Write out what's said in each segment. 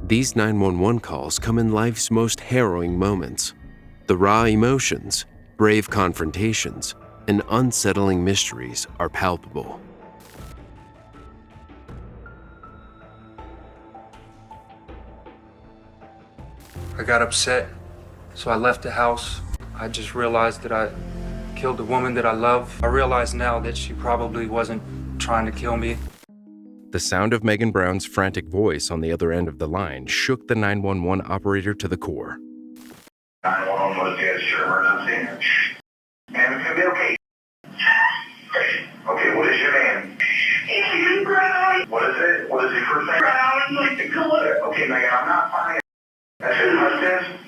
These 911 calls come in life's most harrowing moments. The raw emotions, brave confrontations, and unsettling mysteries are palpable. I got upset, so I left the house. I just realized that I killed a woman that I love. I realize now that she probably wasn't trying to kill me. The sound of Megan Brown's frantic voice on the other end of the line shook the 911 operator to the core. 911 was the sure emergency. Ma'am, it's gonna be okay. Okay, what is your name? Megan Brown. What is it? What is your first name? Brown, like the color. Okay, Megan, I'm not finding it. That's his husband?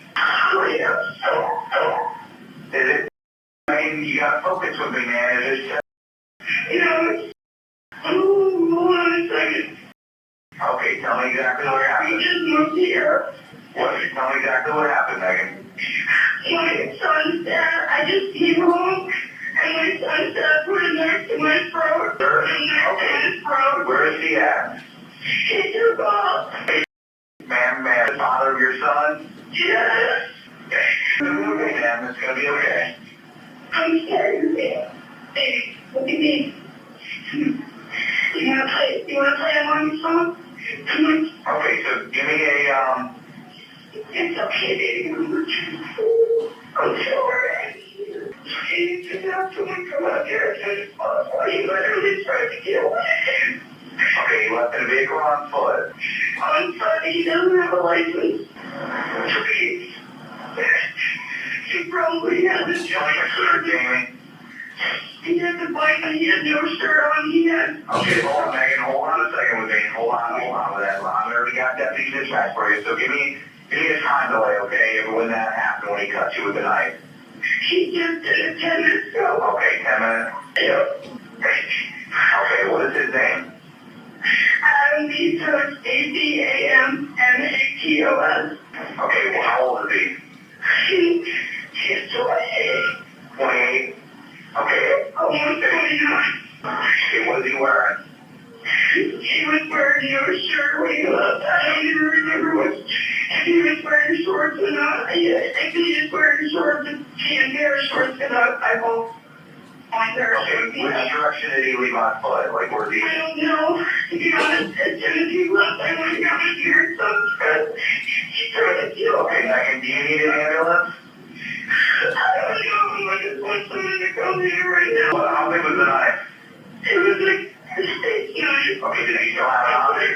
Is it? Megan, you gotta focus with me, man. Is it? Yes. Oh, hold on a second. Okay, tell me exactly what happened. We just moved here. Tell me exactly what happened, Megan. My son's dad, I just came home, and my son's dad put a knife to my throat. Okay. Where is he at? It's your fault. Ma'am, the father of your son? Yes. Okay, ma'am, it's gonna be okay. I'm sorry, man. Baby, look at me. You wanna play along the song? Okay, so give me a, It's okay, baby. I'm sorry. He did not come out here as soon as possible. He literally tried to kill me. okay, you left in a vehicle on foot. On foot, he doesn't have a license. Please. He probably has a joint. Jamie. He had the bike and he had no shirt on. He had... Okay, hold on, Megan. Hold on a second with me. Hold on with that. I already got deputy dispatch for you, so give me a time delay, okay, when that happened, when he cut you with the knife. He just did it 10 minutes ago. Okay, 10 minutes? Yep. Okay, what is his name? Adam Matos, Adammatos. Okay, well, how old is he? He's 28. 28? Okay. Almost 29. Okay, what is he wearing? He was wearing no shirt when he left. I don't even remember if he was wearing shorts or not. I think he was wearing shorts and pair shorts and I won't find their shorts. Okay, which direction did he leave on foot? Like, where did he? I don't know. To be honest, as soon as he left, I went down and heard something because he tried to kill Okay, me. Megan, do you need an ambulance? I don't know. I just want someone to come here right now. How big was the knife? It was like a steak knife. Okay, did he still have it on him?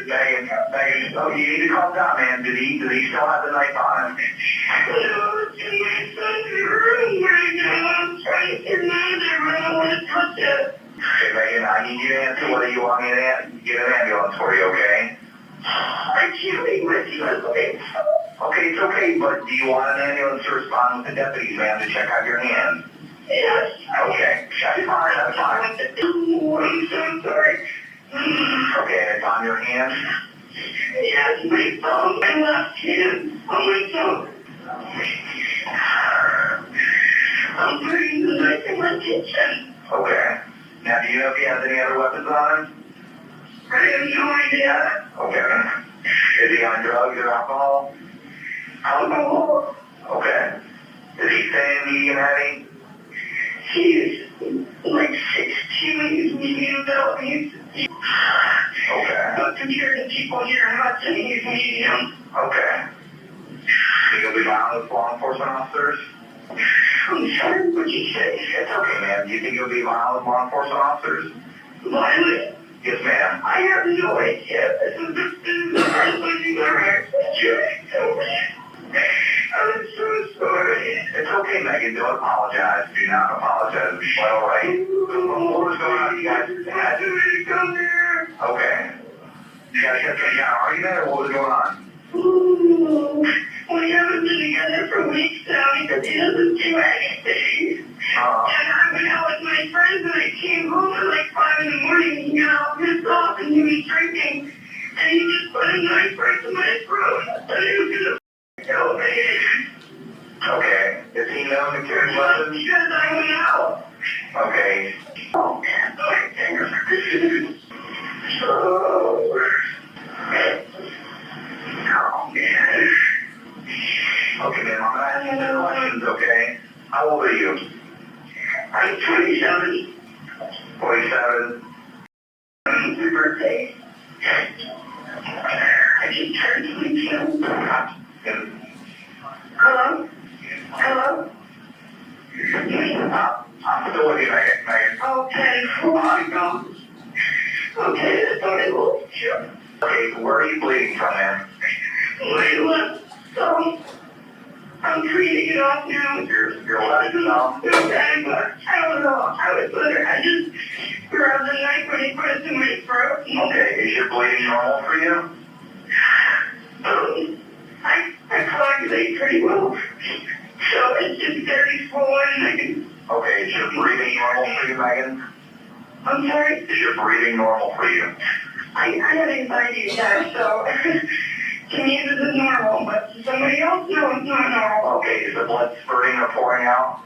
Megan, oh, you need to calm down, man. Did he still have the knife on him? No, it's in my son's room right now. I'm trying to get him out of there, but I don't want to touch it. Okay, Megan, I need you to answer whether you want me to get an ambulance for you, okay? I can't leave my son. Okay, it's okay, but do you want an ambulance to respond with the deputies, ma'am, to check out your hand? Yes. Okay, that's fine, that's fine. Oh, I'm so sorry. Okay, and it's on your hand? Yes, my thumb, my left hand, on my thumb. I'm putting the knife in my kitchen. Okay. Now, do you know if he has any other weapons on him? I have no idea. Okay. Is he on drugs or alcohol? Alcohol. Okay. Is he saying medium heavy? He's like 16. He's medium belt. Okay. But compared to people here in Hudson, he's medium. Okay. Think you'll be violent with law enforcement officers? I'm sorry, what'd you say? It's okay, ma'am. Do you think you'll be violent with law enforcement officers? Violent? Yes, ma'am. I have no idea. This is the first time you've ever actually told me. I'm so sorry. It's okay, Megan. Don't apologize. Do not apologize. It'll be quite all right. What was going on? You guys had to come here. Okay. You guys had some kind of argument, or what was going on? Ooh, we haven't been together for weeks now because he doesn't do anything. And I went out with my friends and I came home at like 5 in the morning and he got all pissed off and he was drinking. And he just put a knife right to my throat. I thought he was going to kill me. Okay. Is he known to carry weapons? Because I went out. Okay. Oh, man, my fingers. Oh. Answer questions, okay? How old are you? I'm 27. 47. It's my birthday. I just turned 27. And, Hello? Hello? I'm still with you, Megan. Okay, hold on, no. Okay, that's what it was. Sure. Okay, where are you bleeding from, man? My left thumb. I'm free to get off now. Your left thumb? Okay, but I don't know. I just grabbed the knife when he put it in my throat. Okay, is your bleeding normal for you? I coagulate pretty well. So it's just very swollen and I can... Okay, is your breathing normal for you, Megan? I'm sorry? Is your breathing normal for you? I have anxiety attacks, so to me this is normal, but to somebody else, no, it's not normal. Okay, is the blood spurting or pouring out?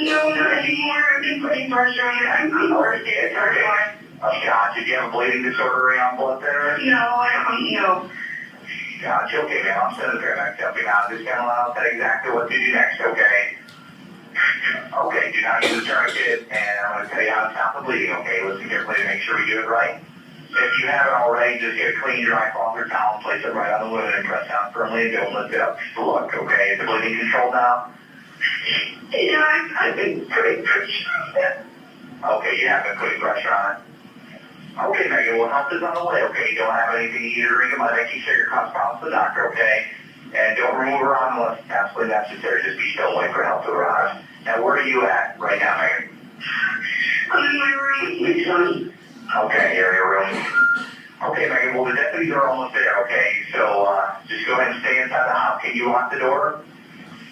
No, not anymore. I've been putting pressure on it. I'm thirsty. It's hard line. Gotcha. Do you have a bleeding disorder around blood thinner? No, I don't know. Gotcha. Okay, man. I'm sending the paramedics helping out. Just kind of allow us exactly what to do next, okay? Okay, do not use a tourniquet, and I'm going to tell you how to stop the bleeding, okay? Listen carefully to make sure we do it right. If you haven't already, just get a clean, dry cloth or towel, place it right on the wound, and press down firmly and don't lift it up. Just look, okay? Is the bleeding controlled now? Yeah, I've been putting pressure on it. Okay, you have been putting pressure on it? Okay, Megan, well, help is on the way, okay? You don't have anything to eat or drink, but making sure your cuff's bound to the doctor, okay? And don't remove her arm unless absolutely necessary. Just be still and wait for help to arrive. Now, where are you at right now, Megan? I'm in my room with my son. Okay, you're in your room. Okay, Megan, well, the deputies are almost there, okay? So just go ahead and stay inside the house. Can you lock the door?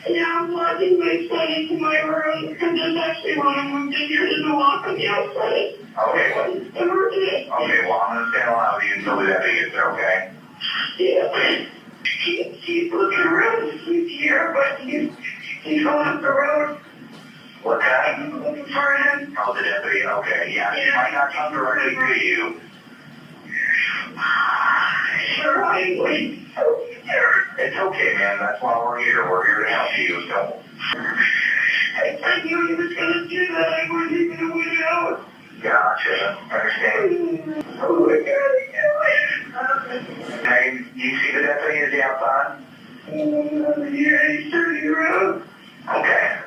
Yeah, I'm locking my son into my room because there's actually one of them in here. There's a lock on the outside. Okay, well, I'm going to stand alone with you until the deputy gets there, okay? Yeah. He's looking around. He's here, but he's going up the road. What's that? I'm looking for him. Oh, the deputy, okay. Yeah, he might not come directly to you. Sure, I'm waiting. So scared. It's okay, man. That's why we're here. We're here to help you, so... I knew he was going to do that. I wasn't even going to win it out. Gotcha. Understand. Oh, my God. Hey, you see the deputy? Is he outside? Yeah, he's turning around. Okay.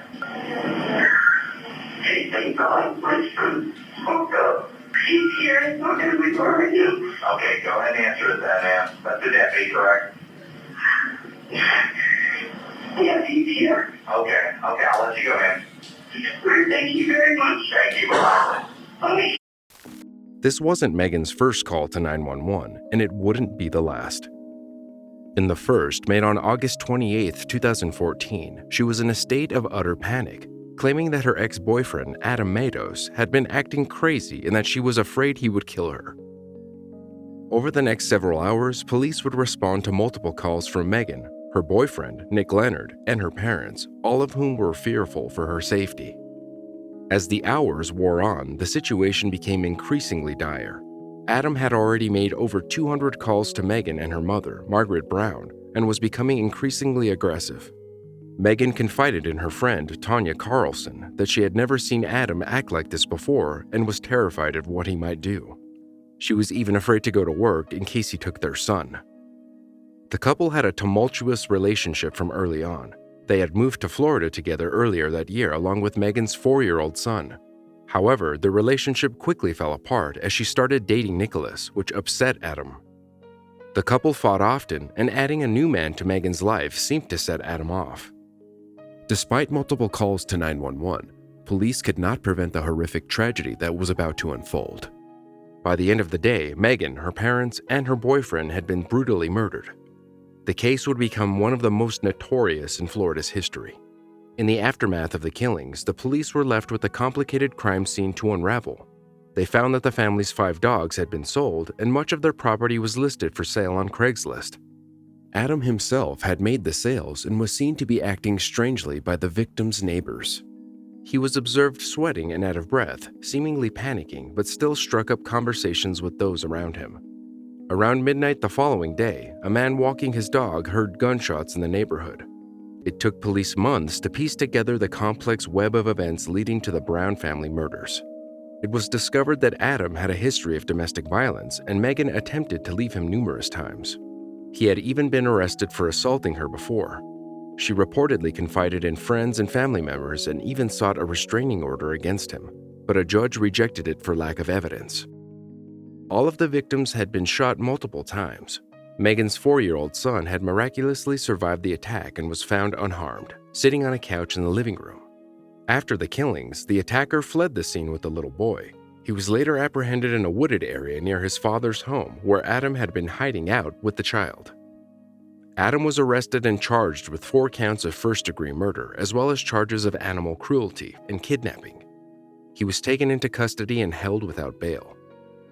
Hey, thank God, my son spoke up. He's here. He's not going to be far right now. Okay, go ahead and answer it then, ma'am. That's the deputy, correct? Yes, he's here. Okay, I'll let you go in. Thank you very much. Thank you. Bye-bye. Bye. This wasn't Megan's first call to 911, and it wouldn't be the last. In the first, made on August 28, 2014, she was in a state of utter panic, claiming that her ex-boyfriend, Adam Matos, had been acting crazy and that she was afraid he would kill her. Over the next several hours, police would respond to multiple calls from Megan, her boyfriend, Nick Leonard, and her parents, all of whom were fearful for her safety. As the hours wore on, the situation became increasingly dire. Adam had already made over 200 calls to Megan and her mother, Margaret Brown, and was becoming increasingly aggressive. Megan confided in her friend, Tanya Carlson, that she had never seen Adam act like this before and was terrified of what he might do. She was even afraid to go to work in case he took their son. The couple had a tumultuous relationship from early on. They had moved to Florida together earlier that year along with Megan's 4-year-old son. However, the relationship quickly fell apart as she started dating Nicholas, which upset Adam. The couple fought often, and adding a new man to Megan's life seemed to set Adam off. Despite multiple calls to 911, police could not prevent the horrific tragedy that was about to unfold. By the end of the day, Megan, her parents, and her boyfriend had been brutally murdered. The case would become one of the most notorious in Florida's history. In the aftermath of the killings, the police were left with a complicated crime scene to unravel. They found that the family's 5 dogs had been sold, and much of their property was listed for sale on Craigslist. Adam himself had made the sales and was seen to be acting strangely by the victim's neighbors. He was observed sweating and out of breath, seemingly panicking, but still struck up conversations with those around him. Around midnight the following day, a man walking his dog heard gunshots in the neighborhood. It took police months to piece together the complex web of events leading to the Brown family murders. It was discovered that Adam had a history of domestic violence, and Megan attempted to leave him numerous times. He had even been arrested for assaulting her before. She reportedly confided in friends and family members and even sought a restraining order against him, but a judge rejected it for lack of evidence. All of the victims had been shot multiple times. Megan's 4-year-old son had miraculously survived the attack and was found unharmed, sitting on a couch in the living room. After the killings, the attacker fled the scene with the little boy. He was later apprehended in a wooded area near his father's home, where Adam had been hiding out with the child. Adam was arrested and charged with 4 counts of first-degree murder, as well as charges of animal cruelty and kidnapping. He was taken into custody and held without bail.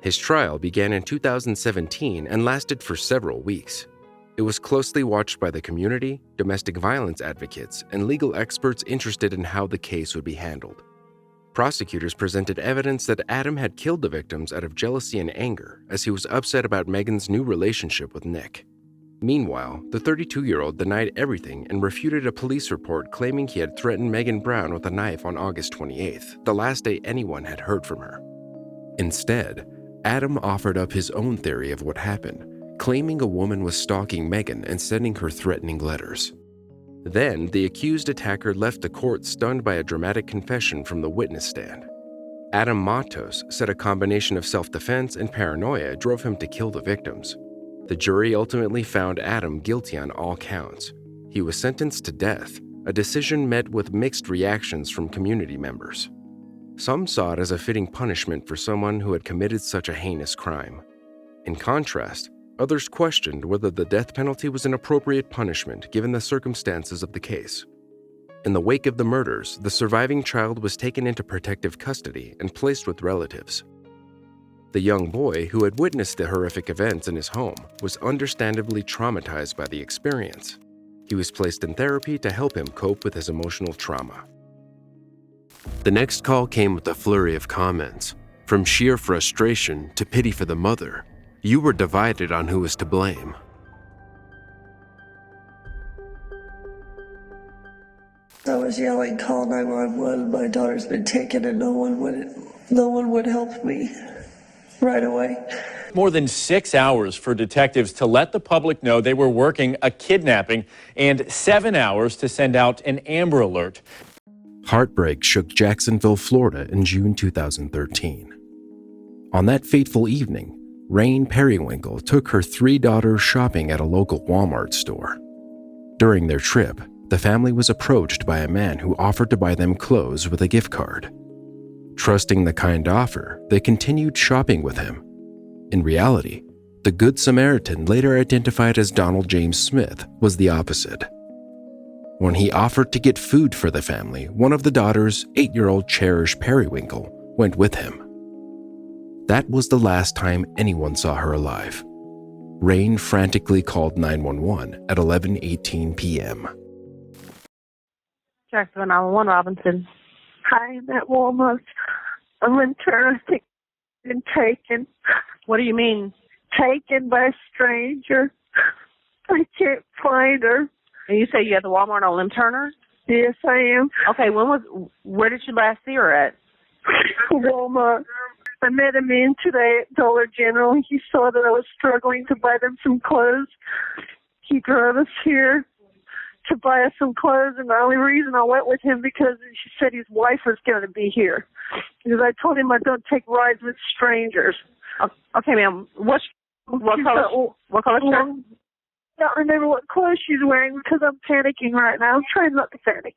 His trial began in 2017 and lasted for several weeks. It was closely watched by the community, domestic violence advocates, and legal experts interested in how the case would be handled. Prosecutors presented evidence that Adam had killed the victims out of jealousy and anger, as he was upset about Megan's new relationship with Nick. Meanwhile, the 32-year-old denied everything and refuted a police report claiming he had threatened Megan Brown with a knife on August 28th, the last day anyone had heard from her. Instead, Adam offered up his own theory of what happened, claiming a woman was stalking Megan and sending her threatening letters. Then, the accused attacker left the court stunned by a dramatic confession from the witness stand. Adam Matos said a combination of self-defense and paranoia drove him to kill the victims. The jury ultimately found Adam guilty on all counts. He was sentenced to death, a decision met with mixed reactions from community members. Some saw it as a fitting punishment for someone who had committed such a heinous crime. In contrast, others questioned whether the death penalty was an appropriate punishment given the circumstances of the case. In the wake of the murders, the surviving child was taken into protective custody and placed with relatives. The young boy, who had witnessed the horrific events in his home, was understandably traumatized by the experience. He was placed in therapy to help him cope with his emotional trauma. The next call came with a flurry of comments. From sheer frustration to pity for the mother, you were divided on who was to blame. I was yelling, "Call 911, my daughter's been taken," and no one would help me right away. More than 6 hours for detectives to let the public know they were working a kidnapping, and 7 hours to send out an Amber Alert. Heartbreak shook Jacksonville, Florida in June 2013. On that fateful evening, Rain Periwinkle took her 3 daughters shopping at a local Walmart store. During their trip, the family was approached by a man who offered to buy them clothes with a gift card. Trusting the kind offer, they continued shopping with him. In reality, the Good Samaritan, later identified as Donald James Smith, was the opposite. When he offered to get food for the family, one of the daughters, 8-year-old Cherish Periwinkle, went with him. That was the last time anyone saw her alive. Rain frantically called 911 at 11:18 p.m. Jacksonville 911, Robinson. Hi, I'm at Walmart. I'm in turn, I think, been taken. What do you mean? Taken by a stranger. I can't find her. And you say you at the Walmart on Lim Turner? Yes, I am. Okay, where did you last see her at? Walmart. I met a man today at Dollar General. He saw that I was struggling to buy them some clothes. He drove us here to buy us some clothes, and the only reason I went with him because she said his wife was going to be here. Because I told him I don't take rides with strangers. Okay, ma'am. What color shirt? I don't remember what clothes she's wearing because I'm panicking right now. I'm trying not to panic.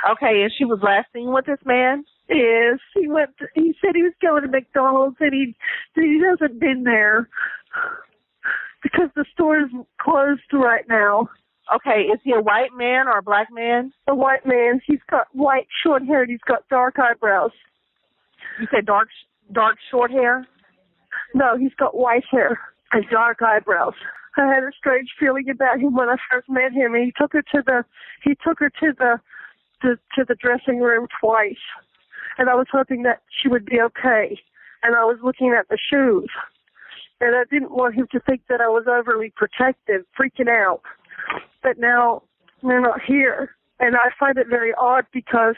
Okay, and she was last seen with this man? Yes, he said he was going to McDonald's and he hasn't been there because the store is closed right now. Okay, is he a white man or a black man? A white man. He's got white short hair and he's got dark eyebrows. You said dark short hair? No, he's got white hair and dark eyebrows. I had a strange feeling about him when I first met him. And he took her to the dressing room twice, and I was hoping that she would be okay. And I was looking at the shoes, and I didn't want him to think that I was overly protective, freaking out. But now they're not here. And I find it very odd because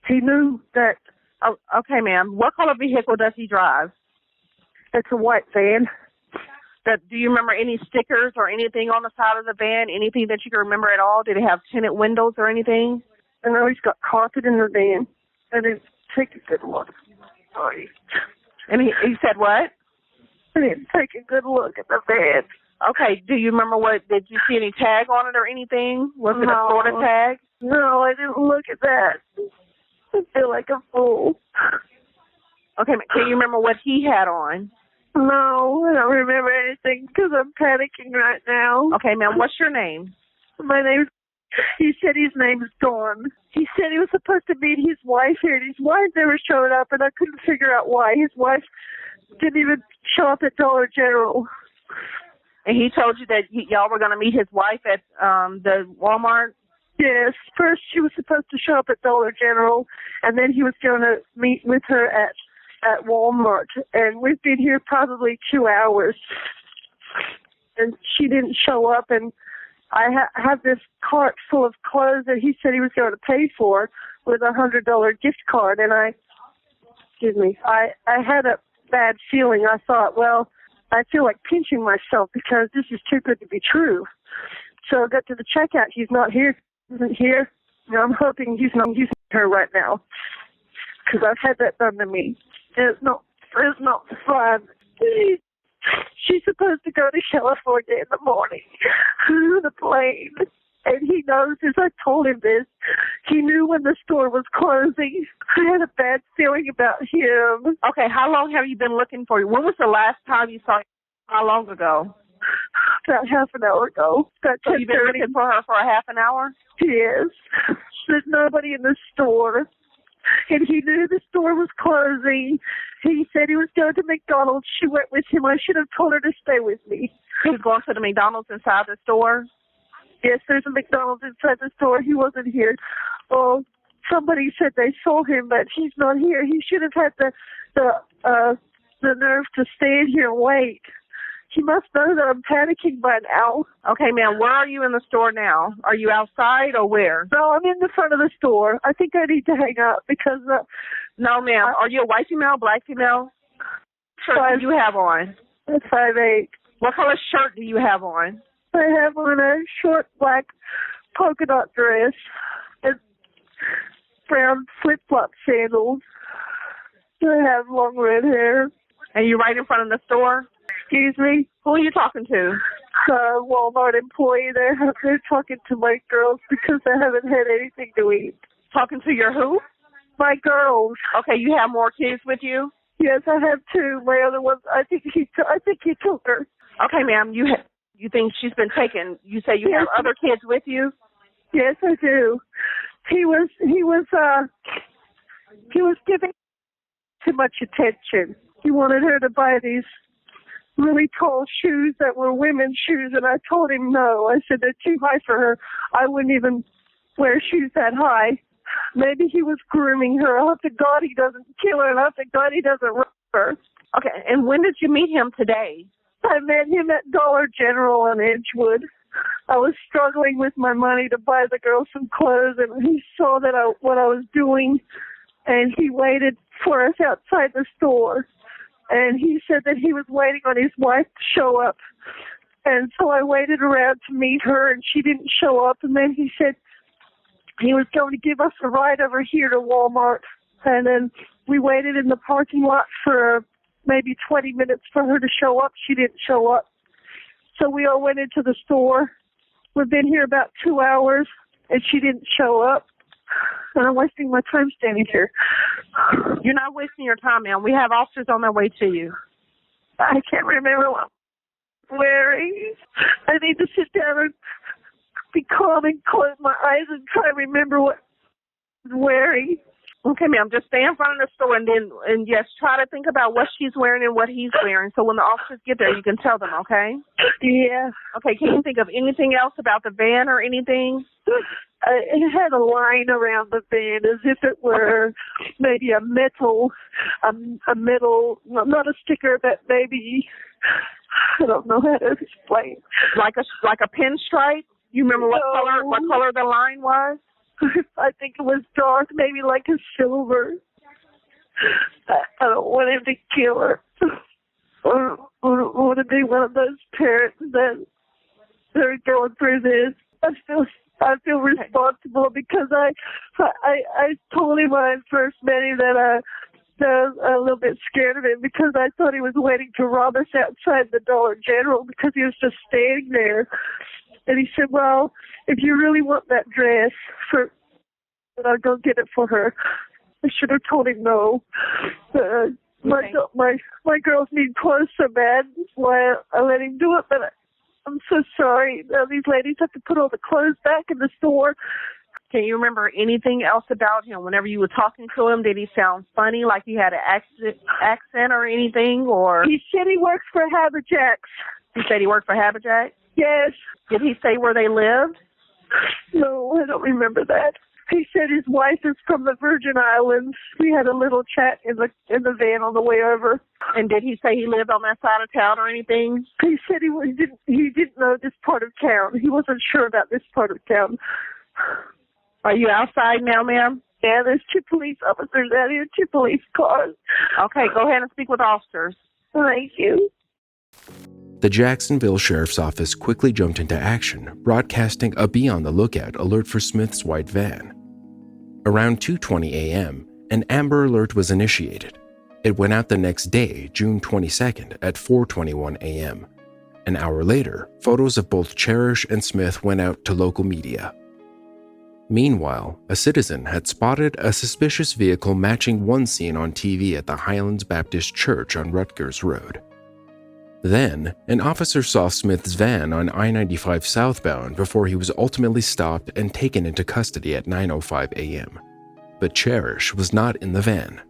he knew that. Oh, okay, ma'am. What color vehicle does he drive? It's a white van. Do you remember any stickers or anything on the side of the van? Anything that you can remember at all? Did it have tinted windows or anything? I know he's got carpet in the van. I didn't take a good look. Sorry. And he said what? I didn't take a good look at the van. Okay. Do you remember did you see any tag on it or anything? Was it a Florida tag? No, I didn't look at that. I feel like a fool. Okay. Can you remember what he had on? No, I don't remember anything because I'm panicking right now. Okay, ma'am. What's your name? My name's... He said his name is Dawn. He said he was supposed to meet his wife here, and his wife never showed up, and I couldn't figure out why. His wife didn't even show up at Dollar General. And he told you that y'all were going to meet his wife at the Walmart? Yes. First, she was supposed to show up at Dollar General, and then he was going to meet with her at Walmart. And we've been here probably 2 hours, and she didn't show up, and I have this cart full of clothes that he said he was going to pay for with a $100 gift card, and I had a bad feeling. I thought, well, I feel like pinching myself because this is too good to be true. So I got to the checkout. He's not here. He isn't here. And I'm hoping he's not using her right now because I've had that done to me. It's not fun. She's supposed to go to California in the morning on the plane. And he knows, as I told him this, he knew when the store was closing. I had a bad feeling about him. Okay, how long have you been looking for you? When was the last time you saw him? How long ago? About half an hour ago. So you've been looking for her for a half an hour? Yes. There's nobody in the store. And he knew the store was closing. He said he was going to McDonald's. She went with him. I should have told her to stay with me. He was going to the McDonald's inside the store? Yes, there's a McDonald's inside the store. He wasn't here. Oh, somebody said they saw him, but he's not here. He should have had the nerve to stand here and wait. He must know that I'm panicking by now. Okay, ma'am, where are you in the store now? Are you outside or where? No, I'm in the front of the store. I think I need to hang up because... No, ma'am. Are you a white female, black female? What shirt do you have on? 5'8". What color shirt do you have on? I have on a short black polka dot dress and brown flip-flop sandals. I have long red hair. And you right in front of the store? Excuse me? Who are you talking to? Walmart employee. They're talking to my girls because I haven't had anything to eat. Talking to your who? My girls. Okay, you have more kids with you? Yes, I have two. My other one, I think he took her. Okay, ma'am, you think she's been taken? You say you have other kids with you? Yes, I do. He was giving too much attention. He wanted her to buy these really tall shoes that were women's shoes, and I told him no. I said they're too high for her. I wouldn't even wear shoes that high. Maybe he was grooming her. I hope to God he doesn't kill her, and I hope to God he doesn't rape her. Okay, and when did you meet him today? I met him at Dollar General in Edgewood. I was struggling with my money to buy the girls some clothes, and he saw that what I was doing, and he waited for us outside the store. And he said that he was waiting on his wife to show up. And so I waited around to meet her, and she didn't show up. And then he said he was going to give us a ride over here to Walmart. And then we waited in the parking lot for maybe 20 minutes for her to show up. She didn't show up. So we all went into the store. We've been here about 2 hours, and she didn't show up. And I'm wasting my time standing here. You're not wasting your time, ma'am. We have officers on their way to you. I can't remember what I'm wearing. I need to sit down and be calm and close my eyes and try to remember what I'm wearing. Okay, ma'am. Just stay in front of the store and yes, try to think about what she's wearing and what he's wearing. So when the officers get there, you can tell them, okay? Yeah. Okay, can you think of anything else about the van or anything? It had a line around the van as if it were maybe a metal, not a sticker, but maybe, I don't know how to explain. Like a pinstripe? You remember what color the line was? I think it was dark, maybe like a silver. I don't want him to kill her. Or want to be one of those parents that are going through this. I feel responsible because I told him when I first met him that I was a little bit scared of him because I thought he was waiting to rob us outside the Dollar General because he was just standing there. And he said, well, if you really want that dress, I'll go get it for her. I should have told him no. My girls need clothes so bad, that's why I let him do it, but I'm so sorry. These ladies have to put all the clothes back in the store. Can you remember anything else about him? Whenever you were talking to him, did he sound funny, like he had an accent or anything? Or he said he works for Haberjacks. He said he worked for Haberjacks? Yes. Did he say where they lived? No, I don't remember that. He said his wife is from the Virgin Islands. We had a little chat in the van on the way over. And did he say he lived on that side of town or anything? He said he didn't know this part of town. He wasn't sure about this part of town. Are you outside now, ma'am? Yeah, there's 2 police officers out here, 2 police cars. Okay, go ahead and speak with officers. Thank you. The Jacksonville Sheriff's Office quickly jumped into action, broadcasting a be on the lookout alert for Smith's white van. Around 2:20 a.m., an Amber Alert was initiated. It went out the next day, June 22nd, at 4:21 a.m. An hour later, photos of both Cherish and Smith went out to local media. Meanwhile, a citizen had spotted a suspicious vehicle matching one seen on TV at the Highlands Baptist Church on Rutgers Road. Then, an officer saw Smith's van on I-95 southbound before he was ultimately stopped and taken into custody at 9:05 a.m. But Cherish was not in the van.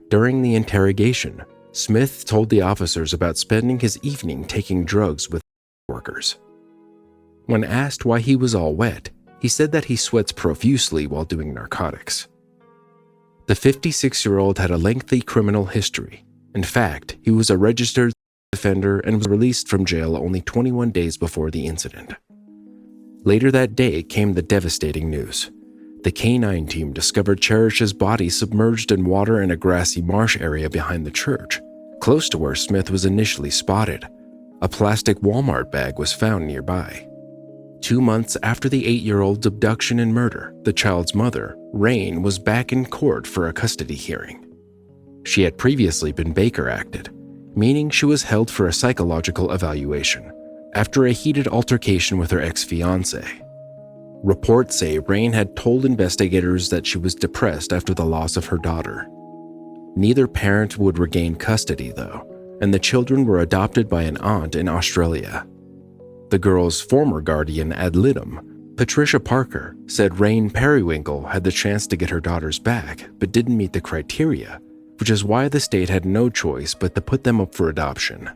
During the interrogation, Smith told the officers about spending his evening taking drugs with workers. When asked why he was all wet, he said that he sweats profusely while doing narcotics. The 56-year-old had a lengthy criminal history. In fact, he was a registered offender and was released from jail only 21 days before the incident. Later that day came the devastating news. The K-9 team discovered Cherish's body submerged in water in a grassy marsh area behind the church, close to where Smith was initially spotted. A plastic Walmart bag was found nearby. 2 months after the 8-year-old's abduction and murder, the child's mother, Rain, was back in court for a custody hearing. She had previously been Baker acted, meaning she was held for a psychological evaluation after a heated altercation with her ex-fiancé. Reports say Rain had told investigators that she was depressed after the loss of her daughter. Neither parent would regain custody, though, and the children were adopted by an aunt in Australia. The girl's former guardian ad litem, Patricia Parker, said Rain Periwinkle had the chance to get her daughters back but didn't meet the criteria, which is why the state had no choice but to put them up for adoption.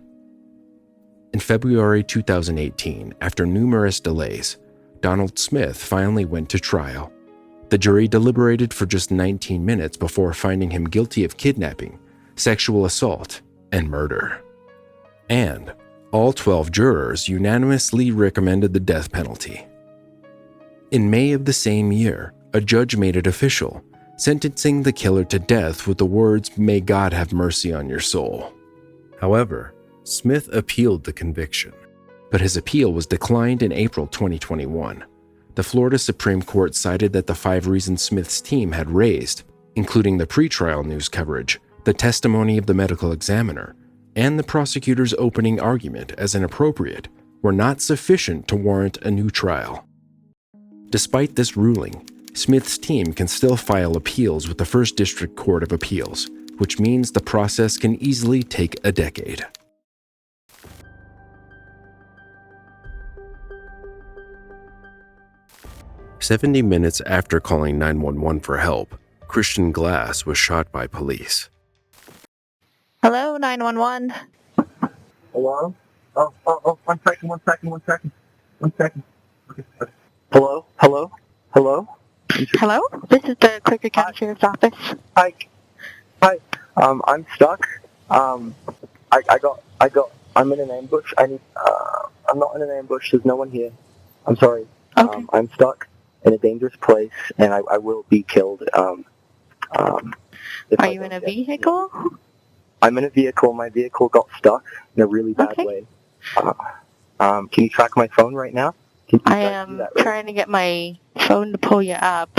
In February 2018, after numerous delays, Donald Smith finally went to trial. The jury deliberated for just 19 minutes before finding him guilty of kidnapping, sexual assault, and murder. And all 12 jurors unanimously recommended the death penalty. In May of the same year, a judge made it official, sentencing the killer to death with the words, "May God have mercy on your soul." However, Smith appealed the conviction, but his appeal was declined in April 2021. The Florida Supreme Court cited that the 5 reasons Smith's team had raised, including the pretrial news coverage, the testimony of the medical examiner, and the prosecutor's opening argument as inappropriate, were not sufficient to warrant a new trial. Despite this ruling, Smith's team can still file appeals with the First District Court of Appeals, which means the process can easily take a decade. "70 minutes after calling 911 for help, Christian Glass was shot by police. Hello, 911. Hello? Oh, 1 second. 1 second. Okay. Hello? Hello? This is the Quaker County Sheriff's Office. Hi. I'm stuck. I'm in an ambush. I'm not in an ambush. There's no one here. I'm sorry. Okay. I'm stuck in a dangerous place, and I will be killed. If Are I you in don't a get- vehicle? I'm in a vehicle. My vehicle got stuck in a really bad Okay. way. Can you track my phone right now? Can you I try to do am that, right? trying to get my phone to pull you up.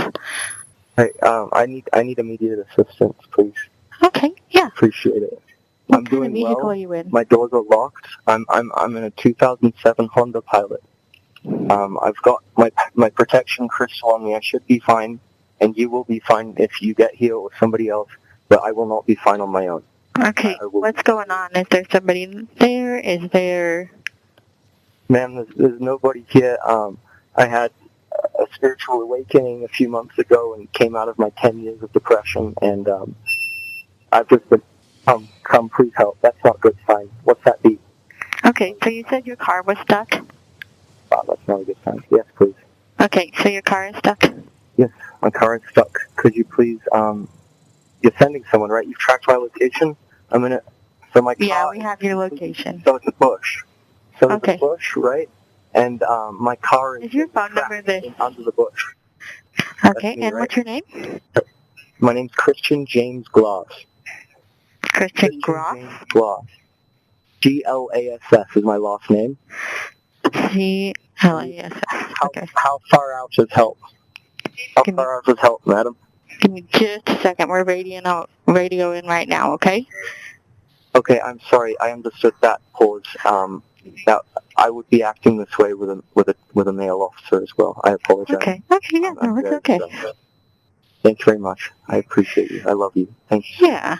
Hey, I need immediate assistance, please. Okay, yeah. Appreciate it. What I'm kind of doing vehicle well. are you in? My doors are locked. I'm in a 2007 Honda Pilot. I've got my protection crystal on me. I should be fine, and you will be fine if you get here with somebody else. But I will not be fine on my own. Okay, what's going on? Is there somebody there? Is there... Ma'am, there's nobody here. I had a spiritual awakening a few months ago and came out of my 10 years of depression, and I've just been, come, please help. That's not good sign. What's that be? Okay, so you said your car was stuck? Wow, that's not a good sign. Yes, please. Okay, so your car is stuck? Yes, my car is stuck. Could you please, you're sending someone, right? You've tracked my location? I'm in it. So my car... Yeah, we have your location. So it's a bush. So it's Okay. a bush, right? And my car is your phone number this? under the bush. Okay, me, and right? what's your name? My name's Christian James Gloss. Christian Groff? James Gloss. Glass is my last name. Glass. Okay. How far out is help? How far out is help, madam? Give me just a second. We're radioing right now, okay? Okay, I'm sorry. I understood that pause. That I would be acting this way with a male officer as well. I apologize. Okay. Okay, yeah, no, it's okay. Thank you very much. I appreciate you. I love you. Thank you. Yeah.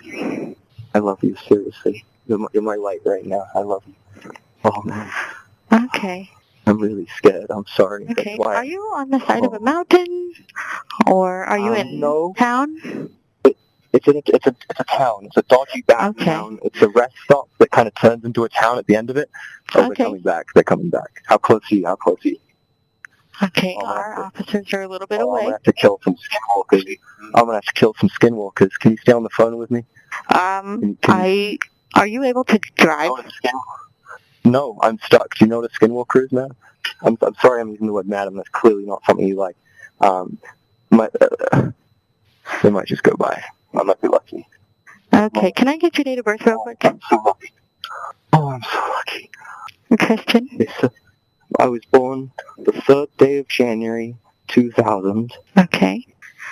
I love you, seriously. You're my light right now. I love you. Oh, man. Okay. I'm really scared. I'm sorry. Okay. That's why. Are you on the side of a mountain? Or are you in town? It's a town. It's a dodgy back town. It's a rest stop that kind of turns into a town at the end of it. Oh, they're coming back. They're coming back. How close are you? How close are you? Okay, our officers are a little bit away. I'm gonna have to kill some skinwalkers. Can you stay on the phone with me? Are you able to drive? No, I'm stuck. Do you know what a skinwalker is, madam? I'm sorry I'm using the word madam. That's clearly not something you like. They might just go by. I might be lucky. Okay, can I get your date of birth real quick? I'm so lucky. Oh, I'm so lucky. Christian? I was born the 3rd day of January, 2000. Okay.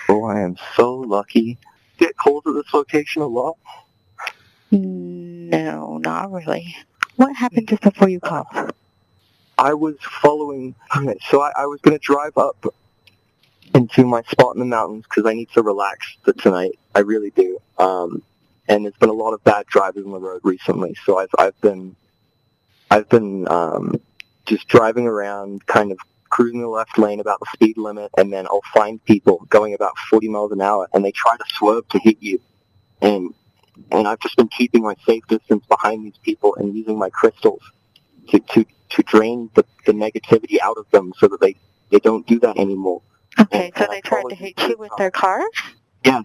Oh, I am so lucky. Get calls at this location a lot? No, not really. What happened just before you called? I was following... So I was going to drive up into my spot in the mountains because I need to relax tonight. I really do. And there's been a lot of bad drivers on the road recently, so I've been just driving around, kind of cruising the left lane about the speed limit, and then I'll find people going about 40 miles an hour, and they try to swerve to hit you. And I've just been keeping my safe distance behind these people and using my crystals to drain the negativity out of them so that they don't do that anymore. Okay, so they tried to hit you with their car? Yes.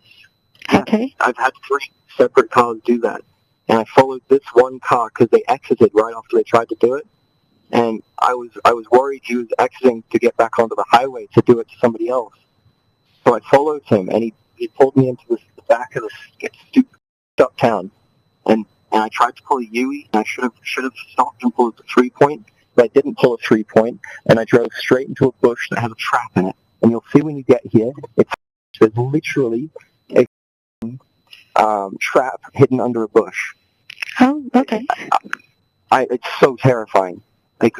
Okay. I've had 3 separate cars do that. And I followed this one car because they exited right after they tried to do it. And I was worried he was exiting to get back onto the highway to do it to somebody else. So I followed him, and he pulled me into the back of the stupid town. And I tried to pull a Yui, and I should have stopped and pulled a 3-point, but I didn't pull a 3-point, and I drove straight into a bush that has a trap in it. And you'll see when you get here, there's literally a trap hidden under a bush. Oh, okay. It's so terrifying. Like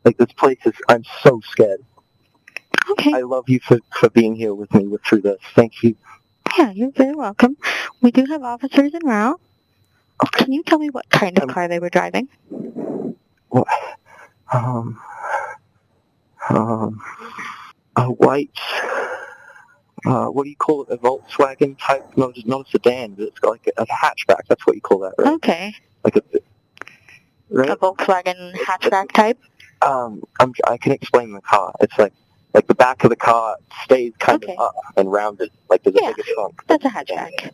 this place is. I'm so scared. Okay. I love you for being here with me through this. Thank you. Yeah, you're very welcome. We do have officers en route. Okay. Can you tell me what kind of car they were driving? What? A white. What do you call it? A Volkswagen type? No, just not a sedan. But it's like a hatchback. That's what you call that, right? Okay. Like right? A Volkswagen hatchback type? I can explain the car. It's like the back of the car stays kind of up and rounded, like there's a bigger trunk. That's a hatchback.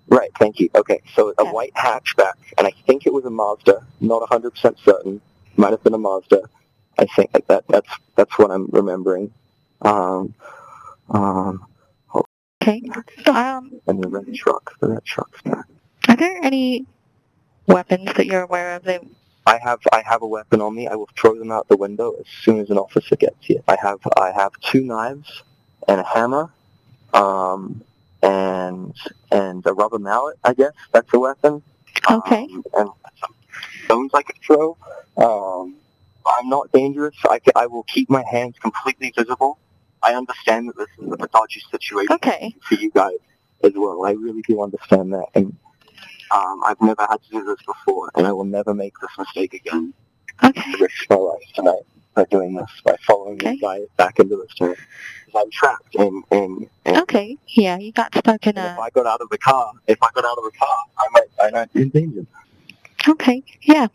Right, thank you. Okay, so a white hatchback, and I think it was a Mazda. Not 100% certain. Might have been a Mazda. I think that's That's what I'm remembering. Okay. And the red truck. The red truck's back. Are there any weapons that you're aware of? I have a weapon on me. I will throw them out the window as soon as an officer gets here. I have 2 knives and a hammer, and a rubber mallet. I guess that's a weapon. Okay. And some stones I could throw. I'm not dangerous. I will keep my hands completely visible. I understand that this is a dodgy situation for you guys as well. I really do understand that, and I've never had to do this before, and I will never make this mistake again. Okay. To risk my life tonight by doing this, by following this guy back into this tunnel. Because I'm trapped in Okay. Yeah, you got stuck in a... If I got out of the car, I might be in danger. Okay. Yeah.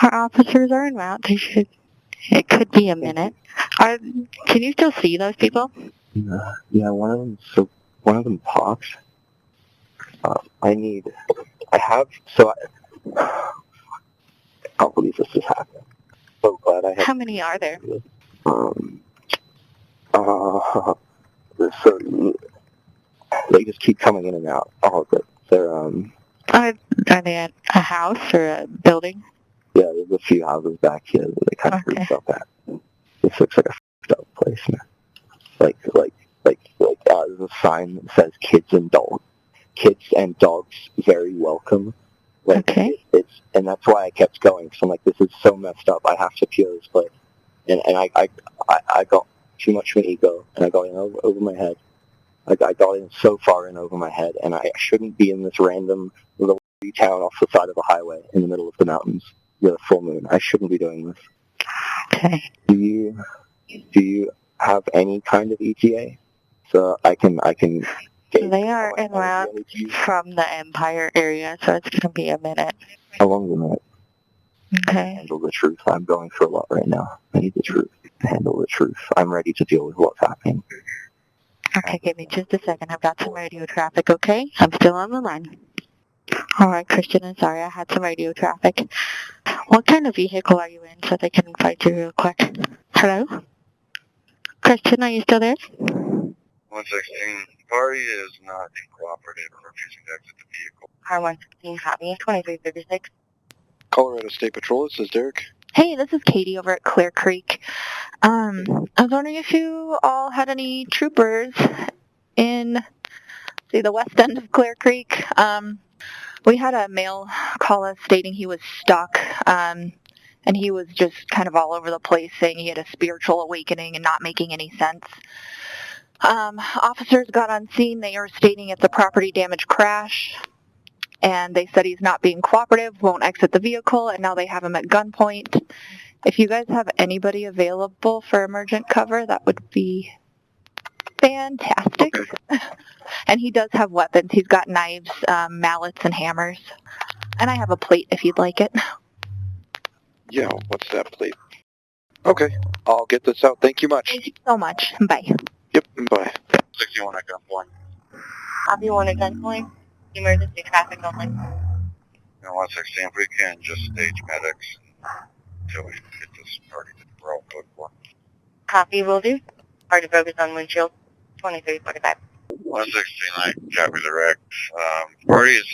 Our officers are en route. It could be a minute. Can you still see those people? Yeah, one of them popped. I can't believe this is happening. So glad I have. How many are there? So they just keep coming in and out. All of it. They're Are they at a house or a building? Yeah, there's a few houses back here that they kind of grouped up at. This looks like a f***ed up place, man. There's a sign that says kids and dogs very welcome. And that's why I kept going, because I'm like, this is so messed up. I have to cure this place. And I got too much of an ego, and I got in over my head. I got in so far in over my head, and I shouldn't be in this random little town off the side of a highway in the middle of the mountains with a full moon. I shouldn't be doing this. Okay. Do you have any kind of ETA? So I can. They are en route from the Empire area, so it's gonna be a minute. How long is a minute? Okay. Handle the truth. I'm going through a lot right now. I need the truth. Handle the truth. I'm ready to deal with what's happening. Okay, give me just a second. I've got some radio traffic, okay? I'm still on the line. Alright, Christian, I'm sorry. I had some radio traffic. What kind of vehicle are you in so they can find you real quick? Hello? Christian, are you still there? 116. Party is not being cooperative or refusing to exit the vehicle. Car 116, copy. 2336. Colorado State Patrol, this is Derek. Hey, this is Katie over at Clear Creek. I was wondering if you all had any troopers in, the west end of Clear Creek. We had a male call us stating he was stuck, and he was just kind of all over the place, saying he had a spiritual awakening and not making any sense. Officers got on scene. They are stating it's a property damage crash, and they said he's not being cooperative, won't exit the vehicle, and now they have him at gunpoint. If you guys have anybody available for emergent cover, that would be fantastic. Okay. And he does have weapons. He's got knives, mallets, and hammers. And I have a plate if you'd like it. Yeah, what's that plate? Okay, I'll get this out. Thank you much. Thank you so much. Bye. Yep, bye. 61 at gunpoint. Copy 1 at gunpoint. Emergency traffic only. 116, if we can just stage medics until we get this party that we're all code for. Copy, will do. Party focus on windshield. 2345. 116, I copy the wreck. Party is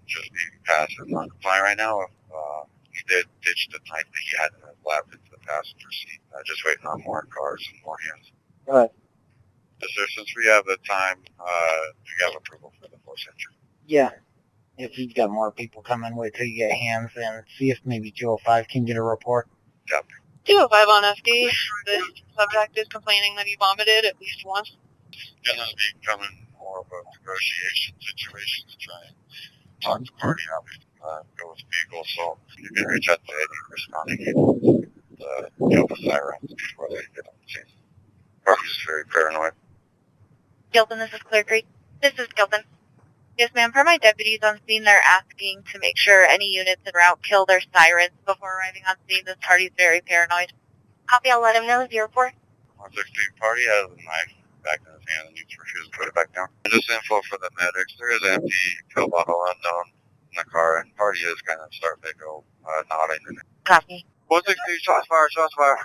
just being passive, not complying right now. He did ditch the knife that he had in his lap into the passenger seat. Just waiting on more cars and more hands. All right. Yes, sir, since we have the time, we have approval for the force entry. Yeah. If you've got more people coming, wait till you get hands and see if maybe 205 can get a report. Yep. 205 on FD. The subject is complaining that he vomited at least once. Going to be becoming more of a negotiation situation to try and talk the party out. Go with vehicle, so you can reach out to any responding units, yell the sirens before they get on the scene. Party's very paranoid. Gilpin, this is Clear Creek. This is Gilpin. Yes, ma'am. For my deputies on scene, they're asking to make sure any units en route kill their sirens before arriving on scene. This party's very paranoid. Copy, I'll let him know. Is your report? 116 party has a knife back in his hand and he's refused to put it back down. Just info for the medics. There is an empty pill bottle unknown in the car, and party is kind of starting to go nodding. Copy. 116, shots fired, shots fired.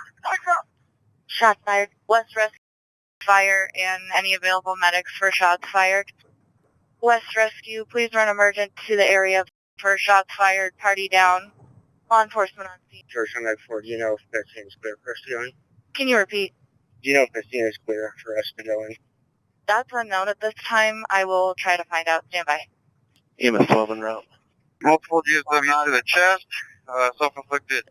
Shots fired. West Rescue Fire and any available medics for shots fired. West Rescue, please run emergent to the area for shots fired. Party down. Law enforcement on scene. Person next for, do you know if 15 is clear for us to go in? Can you repeat? Do you know if 15 is clear for us to go in? That's unknown at this time. I will try to find out. Stand by. EMS 12 en route. Multiple GSWs to the chest, self-inflicted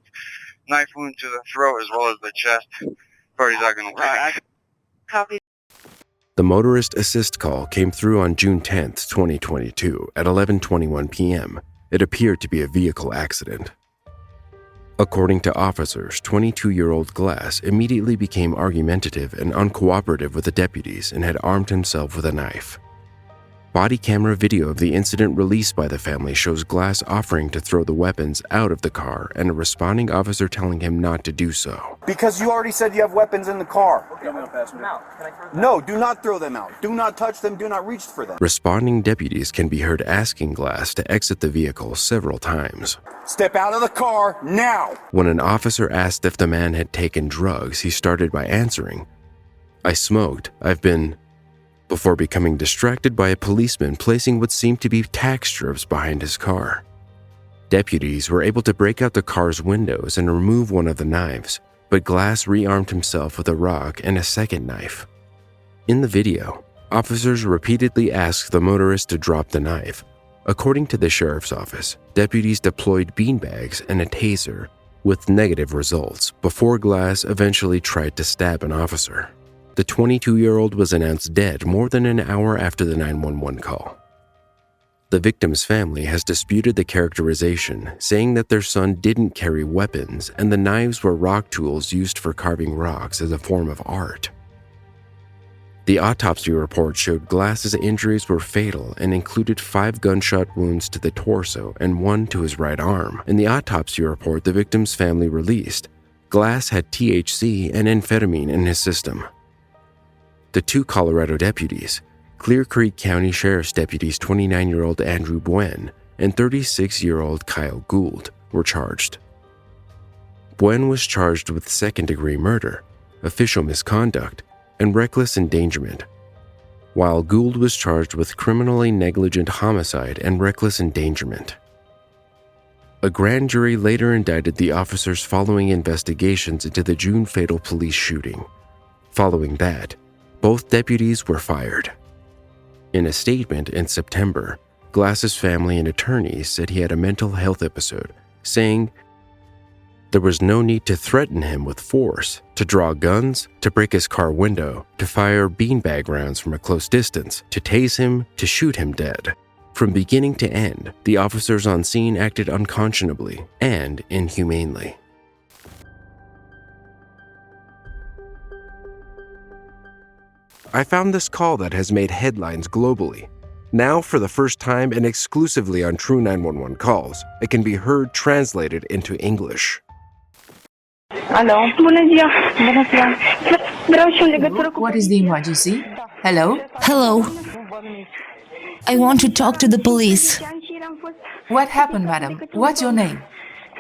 knife wound to the throat as well as the chest. Party's not going to work. Copy. The motorist assist call came through on June 10th, 2022 at 11:21 p.m. It appeared to be a vehicle accident. According to officers, 22-year-old Glass immediately became argumentative and uncooperative with the deputies and had armed himself with a knife. Body camera video of the incident released by the family shows Glass offering to throw the weapons out of the car and a responding officer telling him not to do so. Because you already said you have weapons in the car. Okay, I'm going to pass them out. No, do not throw them out. Do not touch them. Do not reach for them. Responding deputies can be heard asking Glass to exit the vehicle several times. Step out of the car now. When an officer asked if the man had taken drugs, he started by answering, "I smoked. I've been..." before becoming distracted by a policeman placing what seemed to be tack strips behind his car. Deputies were able to break out the car's windows and remove one of the knives, but Glass rearmed himself with a rock and a second knife. In the video, officers repeatedly asked the motorist to drop the knife. According to the sheriff's office, deputies deployed beanbags and a taser with negative results before Glass eventually tried to stab an officer. The 22-year-old was announced dead more than an hour after the 911 call. The victim's family has disputed the characterization, saying that their son didn't carry weapons and the knives were rock tools used for carving rocks as a form of art. The autopsy report showed Glass's injuries were fatal and included 5 gunshot wounds to the torso and 1 to his right arm. In the autopsy report the victim's family released, Glass had THC and amphetamine in his system. The 2 Colorado deputies, Clear Creek County Sheriff's deputies 29-year-old Andrew Buen and 36-year-old Kyle Gould, were charged. Buen was charged with second-degree murder, official misconduct, and reckless endangerment, while Gould was charged with criminally negligent homicide and reckless endangerment. A grand jury later indicted the officers following investigations into the June fatal police shooting. Following that, both deputies were fired. In a statement in September, Glass's family and attorneys said he had a mental health episode, saying, "There was no need to threaten him with force, to draw guns, to break his car window, to fire beanbag rounds from a close distance, to tase him, to shoot him dead. From beginning to end, the officers on scene acted unconscionably and inhumanely." I found this call that has made headlines globally. Now, for the first time and exclusively on True 911 calls, it can be heard translated into English. Alo. Bună ziua. Bună ziua. Vreau și în legătură cu... What is the emergency? Hello? Hello. I want to talk to the police. What happened, madam? What's your name?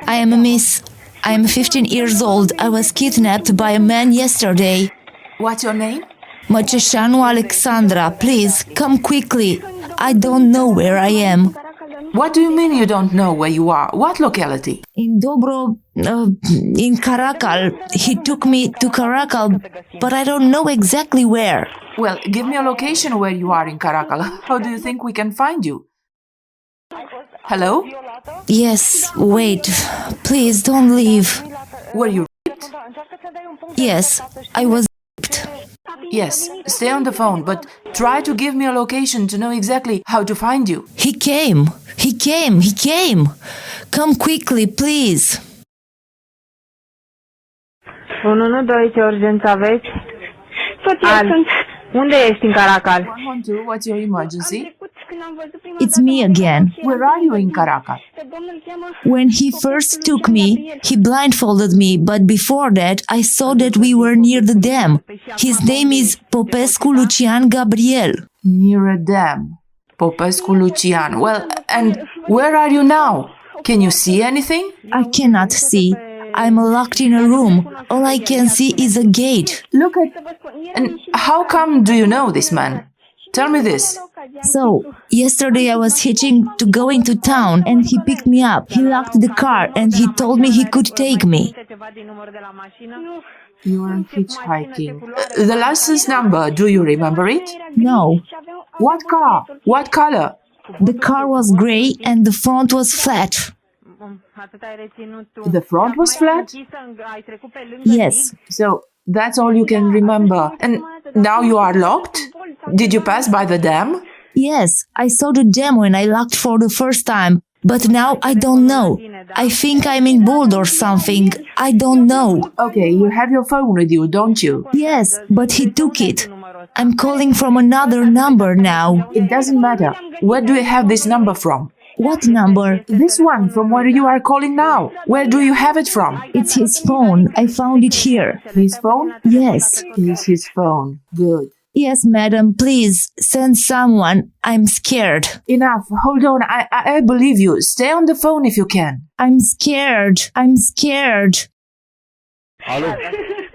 I am a miss. I am 15 years old. I was kidnapped by a man yesterday. What's your name? Măceșanu Alexandra, please, come quickly. I don't know where I am. What do you mean you don't know where you are? What locality? In in Caracal. He took me to Caracal, but I don't know exactly where. Well, give me a location where you are in Caracal. How do you think we can find you? Hello? Yes, wait. Please, don't leave. Were you raped? Yes, I was raped. Yes, stay on the phone, but try to give me a location to know exactly how to find you. He came. Come quickly, please. 112, ce urgență aveți? Unde ești în Caracal? 112, what's your emergency? It's me again. Where are you in Caracal? When he first took me, he blindfolded me, but before that, I saw that we were near the dam. His name is Popescu Lucian Gabriel. Near a dam. Popescu Lucian. Well, and where are you now? Can you see anything? I cannot see. I'm locked in a room. All I can see is a gate. Look at... And how come do you know this man? Tell me this. So, yesterday I was hitching to go into town and he picked me up. He locked the car and he told me he could take me. You are hitchhiking. The license number, do you remember it? No. What car? What color? The car was gray and the front was flat. The front was flat? Yes. So that's all you can remember. And now you are locked? Did you pass by the dam? Yes, I saw the dam when I locked for the first time. But now I don't know. I think I'm in Bold or something. I don't know. Okay, you have your phone with you, don't you? Yes, but he took it. I'm calling from another number now. It doesn't matter. Where do you have this number from? What number? This one, from where you are calling now. Where do you have it from? It's his phone. I found it here. His phone? Yes. It's his phone. Good. Yes, madam, please, send someone. I'm scared. Enough. Hold on. I believe you. Stay on the phone if you can. I'm scared. I'm scared. Alo?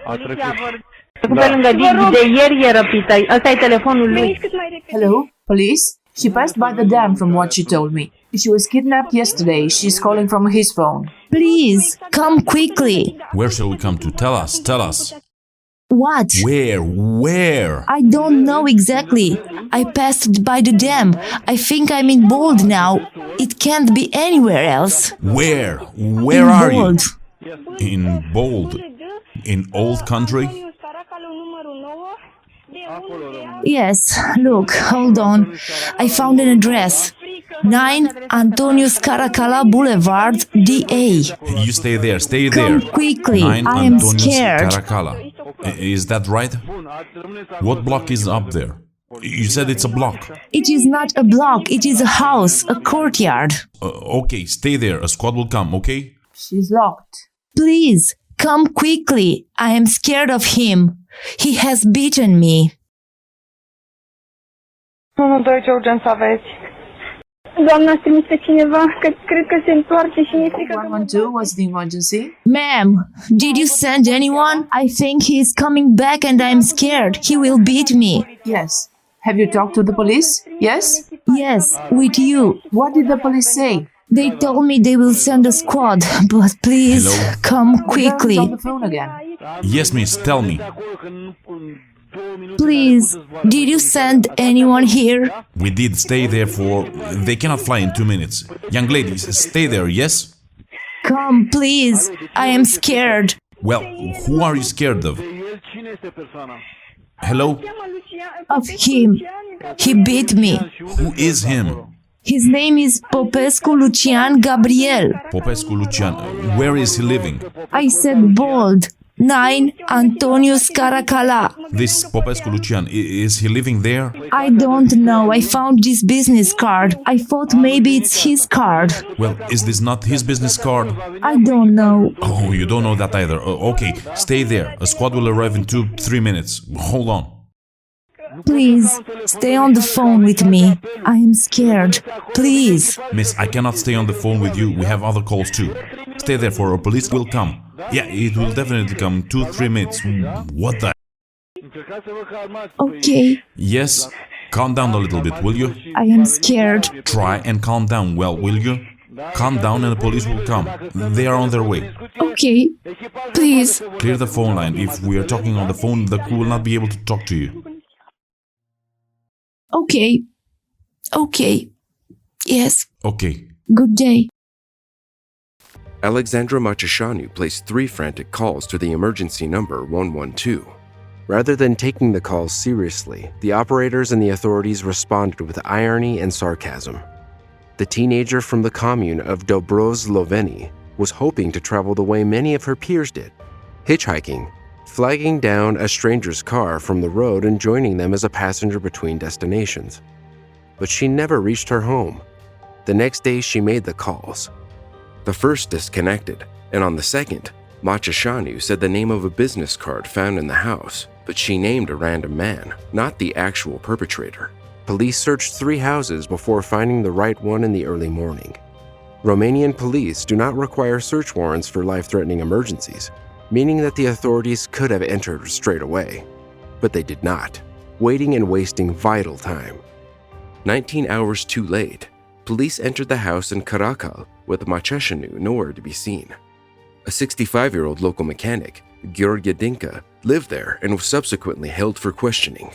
A trecut. Pe lângă Dig, de ieri e răpită. Ăsta e telefonul lui. Hello? Police? She passed by the dam from what she told me. She was kidnapped yesterday. She's calling from his phone. Please, come quickly. Where shall we come to? Tell us, tell us. What? Where? I don't know exactly. I passed by the dam. I think I'm in Bold now. It can't be anywhere else. Where? In Where are Bold. you? In Bold? In Old Country? Yes, look, hold on. I found an address. 9 Antonius Caracalla Boulevard, DA. You stay there, stay Come there. quickly, 9 I am Antonius scared. Caracalla. Is that right? What block is up there? You said it's a block. It is not a block, it is a house, a courtyard. Okay, stay there. A squad will come, okay? She's locked. Please, come quickly. I am scared of him. He has beaten me. 112, ce urgență aveți? Doamna, ați trimis pe cineva, că cred că se întoarce și mi-e frică că... 112 was the emergency. Ma'am, did you send anyone? I think he is coming back and I'm scared. He will beat me. Yes. Have you talked to the police? Yes? Yes, with you. What did the police say? They told me they will send a squad, but please, Hello? come quickly. On the phone again. Yes, miss, tell me. Please, did you send anyone here? We did stay there for... They cannot fly in 2 minutes. Young ladies, stay there, yes? Come, please. I am scared. Well, who are you scared of? Hello? Of him. He beat me. Who is him? His name is Popescu Lucian Gabriel. Popescu Lucian. Where is he living? I said Bold. 9 Antonius Caracalla. This Popescu Lucian, is he living there? I don't know. I found this business card. I thought maybe it's his card. Well, is this not his business card? I don't know. Oh, you don't know that either. Okay, stay there. A squad will arrive in 2-3 minutes. Hold on. Please, stay on the phone with me. I am scared. Please. Miss, I cannot stay on the phone with you. We have other calls too. Stay there for our police will come. Yeah, it will definitely come 2-3 minutes. What the... Okay. Yes? Calm down a little bit, will you? I am scared. Try and calm down, well, will you? Calm down and the police will come. They are on their way. Okay. Please. Clear the phone line. If we are talking on the phone, the crew will not be able to talk to you. Okay. Okay. Yes. Okay. Good day. Alexandra Machishanu placed 3 frantic calls to the emergency number 112. Rather than taking the calls seriously, the operators and the authorities responded with irony and sarcasm. The teenager from the commune of Dobrozloveni was hoping to travel the way many of her peers did, hitchhiking, flagging down a stranger's car from the road and joining them as a passenger between destinations. But she never reached her home. The next day she made the calls. The first disconnected, and on the second, Machishanu said the name of a business card found in the house, but she named a random man, not the actual perpetrator. Police searched 3 houses before finding the right one in the early morning. Romanian police do not require search warrants for life-threatening emergencies, meaning that the authorities could have entered straight away. But they did not, waiting and wasting vital time. 19 hours too late, police entered the house in Caracal with Maceșanu nowhere to be seen. A 65-year-old local mechanic, Gheorghe Dinca, lived there and was subsequently held for questioning.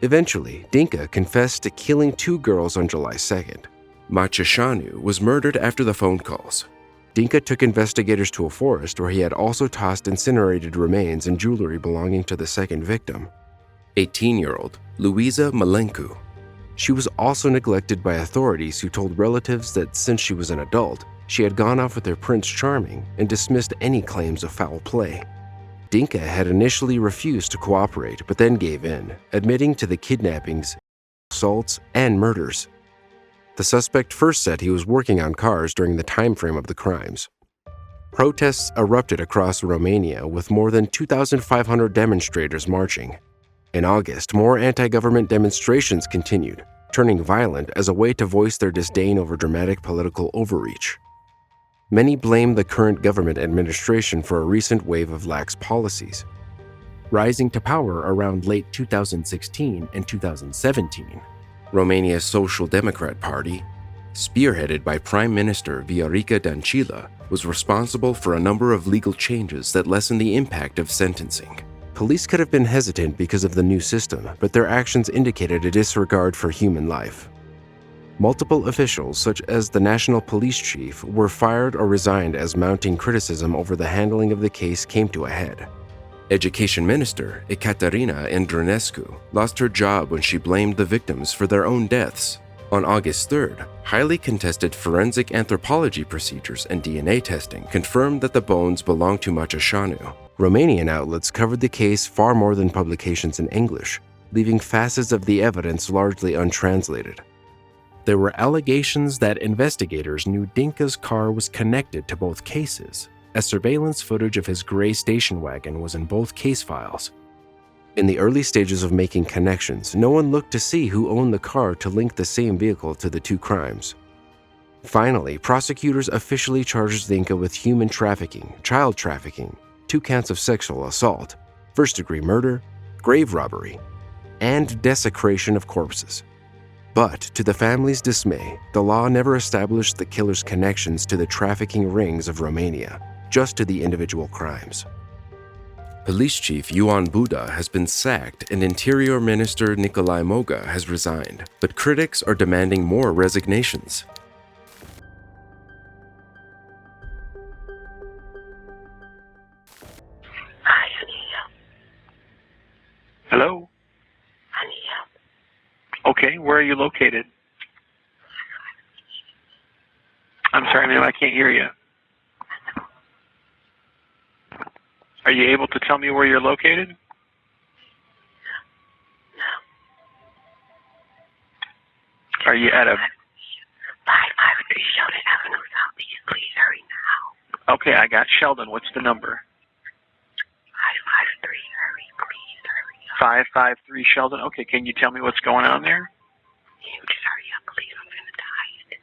Eventually, Dinca confessed to killing 2 girls on July 2nd. Maceșanu was murdered after the phone calls. Dinca took investigators to a forest where he had also tossed incinerated remains and jewelry belonging to the second victim, 18-year-old Luiza Malencu. She was also neglected by authorities who told relatives that since she was an adult, she had gone off with her Prince Charming and dismissed any claims of foul play. Dinca had initially refused to cooperate but then gave in, admitting to the kidnappings, assaults, and murders. The suspect first said he was working on cars during the time frame of the crimes. Protests erupted across Romania with more than 2,500 demonstrators marching. In August, more anti-government demonstrations continued, turning violent as a way to voice their disdain over dramatic political overreach. Many blame the current government administration for a recent wave of lax policies. Rising to power around late 2016 and 2017, Romania's Social Democrat Party, spearheaded by Prime Minister Viorica Dăncilă, was responsible for a number of legal changes that lessened the impact of sentencing. Police could have been hesitant because of the new system, but their actions indicated a disregard for human life. Multiple officials, such as the national police chief, were fired or resigned as mounting criticism over the handling of the case came to a head. Education Minister Ecaterina Andronescu lost her job when she blamed the victims for their own deaths. On August 3rd, highly contested forensic anthropology procedures and DNA testing confirmed that the bones belonged to Maceșanu. Romanian outlets covered the case far more than publications in English, leaving facets of the evidence largely untranslated. There were allegations that investigators knew Dinca's car was connected to both cases, as surveillance footage of his gray station wagon was in both case files. In the early stages of making connections, no one looked to see who owned the car to link the same vehicle to the 2 crimes. Finally, prosecutors officially charged Dinca with human trafficking, child trafficking, 2 counts of sexual assault, first-degree murder, grave robbery, and desecration of corpses. But, to the family's dismay, the law never established the killer's connections to the trafficking rings of Romania, just to the individual crimes. Police Chief Ioan Buda has been sacked and Interior Minister Nicolae Moga has resigned, but critics are demanding more resignations. Hi, I need help. Hello? I need help. Okay, where are you located? I'm sorry, ma'am, I can't hear you. Are you able to tell me where you're located? No. Are you at a... 553 Sheldon Avenue Southeast. Please hurry now. Okay, I got Sheldon. What's the number? 553. Hurry, please. Hurry up. 553 Sheldon. Okay, can you tell me what's going on there? You just hurry up, please. I'm gonna die.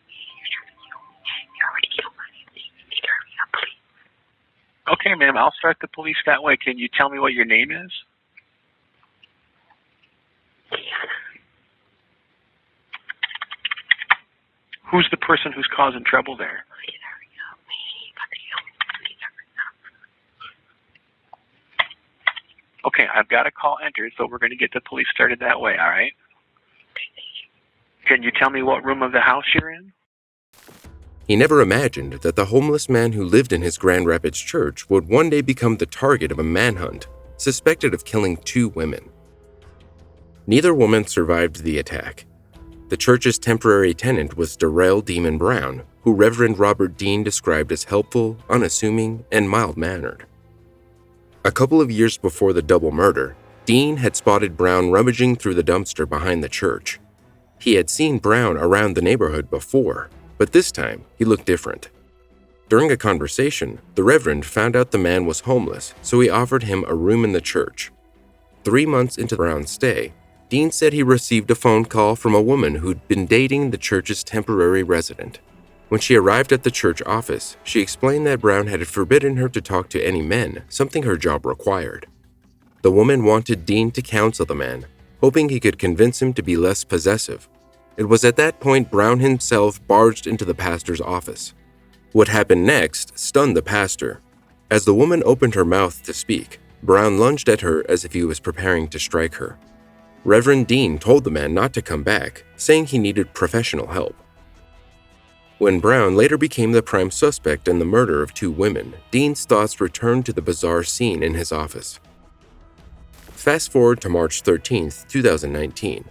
You already killed my name. You need to hurry up, please. Okay, ma'am, I'll start the police that way. Can you tell me what your name is? Who's the person who's causing trouble there? Please hurry up. Okay, I've got a call entered, so we're going to get the police started that way, all right? Can you tell me what room of the house you're in? He never imagined that the homeless man who lived in his Grand Rapids church would one day become the target of a manhunt, suspected of killing 2 women. Neither woman survived the attack. The church's temporary tenant was Darrell Demon Brown, who Reverend Robert Dean described as helpful, unassuming, and mild-mannered. A couple of years before the double murder, Dean had spotted Brown rummaging through the dumpster behind the church. He had seen Brown around the neighborhood before, but this time he looked different. During a conversation, the Reverend found out the man was homeless, so he offered him a room in the church. 3 months into Brown's stay, Dean said he received a phone call from a woman who'd been dating the church's temporary resident. When she arrived at the church office, she explained that Brown had forbidden her to talk to any men, something her job required. The woman wanted Dean to counsel the man, hoping he could convince him to be less possessive. It was at that point Brown himself barged into the pastor's office. What happened next stunned the pastor. As the woman opened her mouth to speak, Brown lunged at her as if he was preparing to strike her. Reverend Dean told the man not to come back, saying he needed professional help. When Brown later became the prime suspect in the murder of 2 women, Dean's thoughts returned to the bizarre scene in his office. Fast forward to March 13, 2019.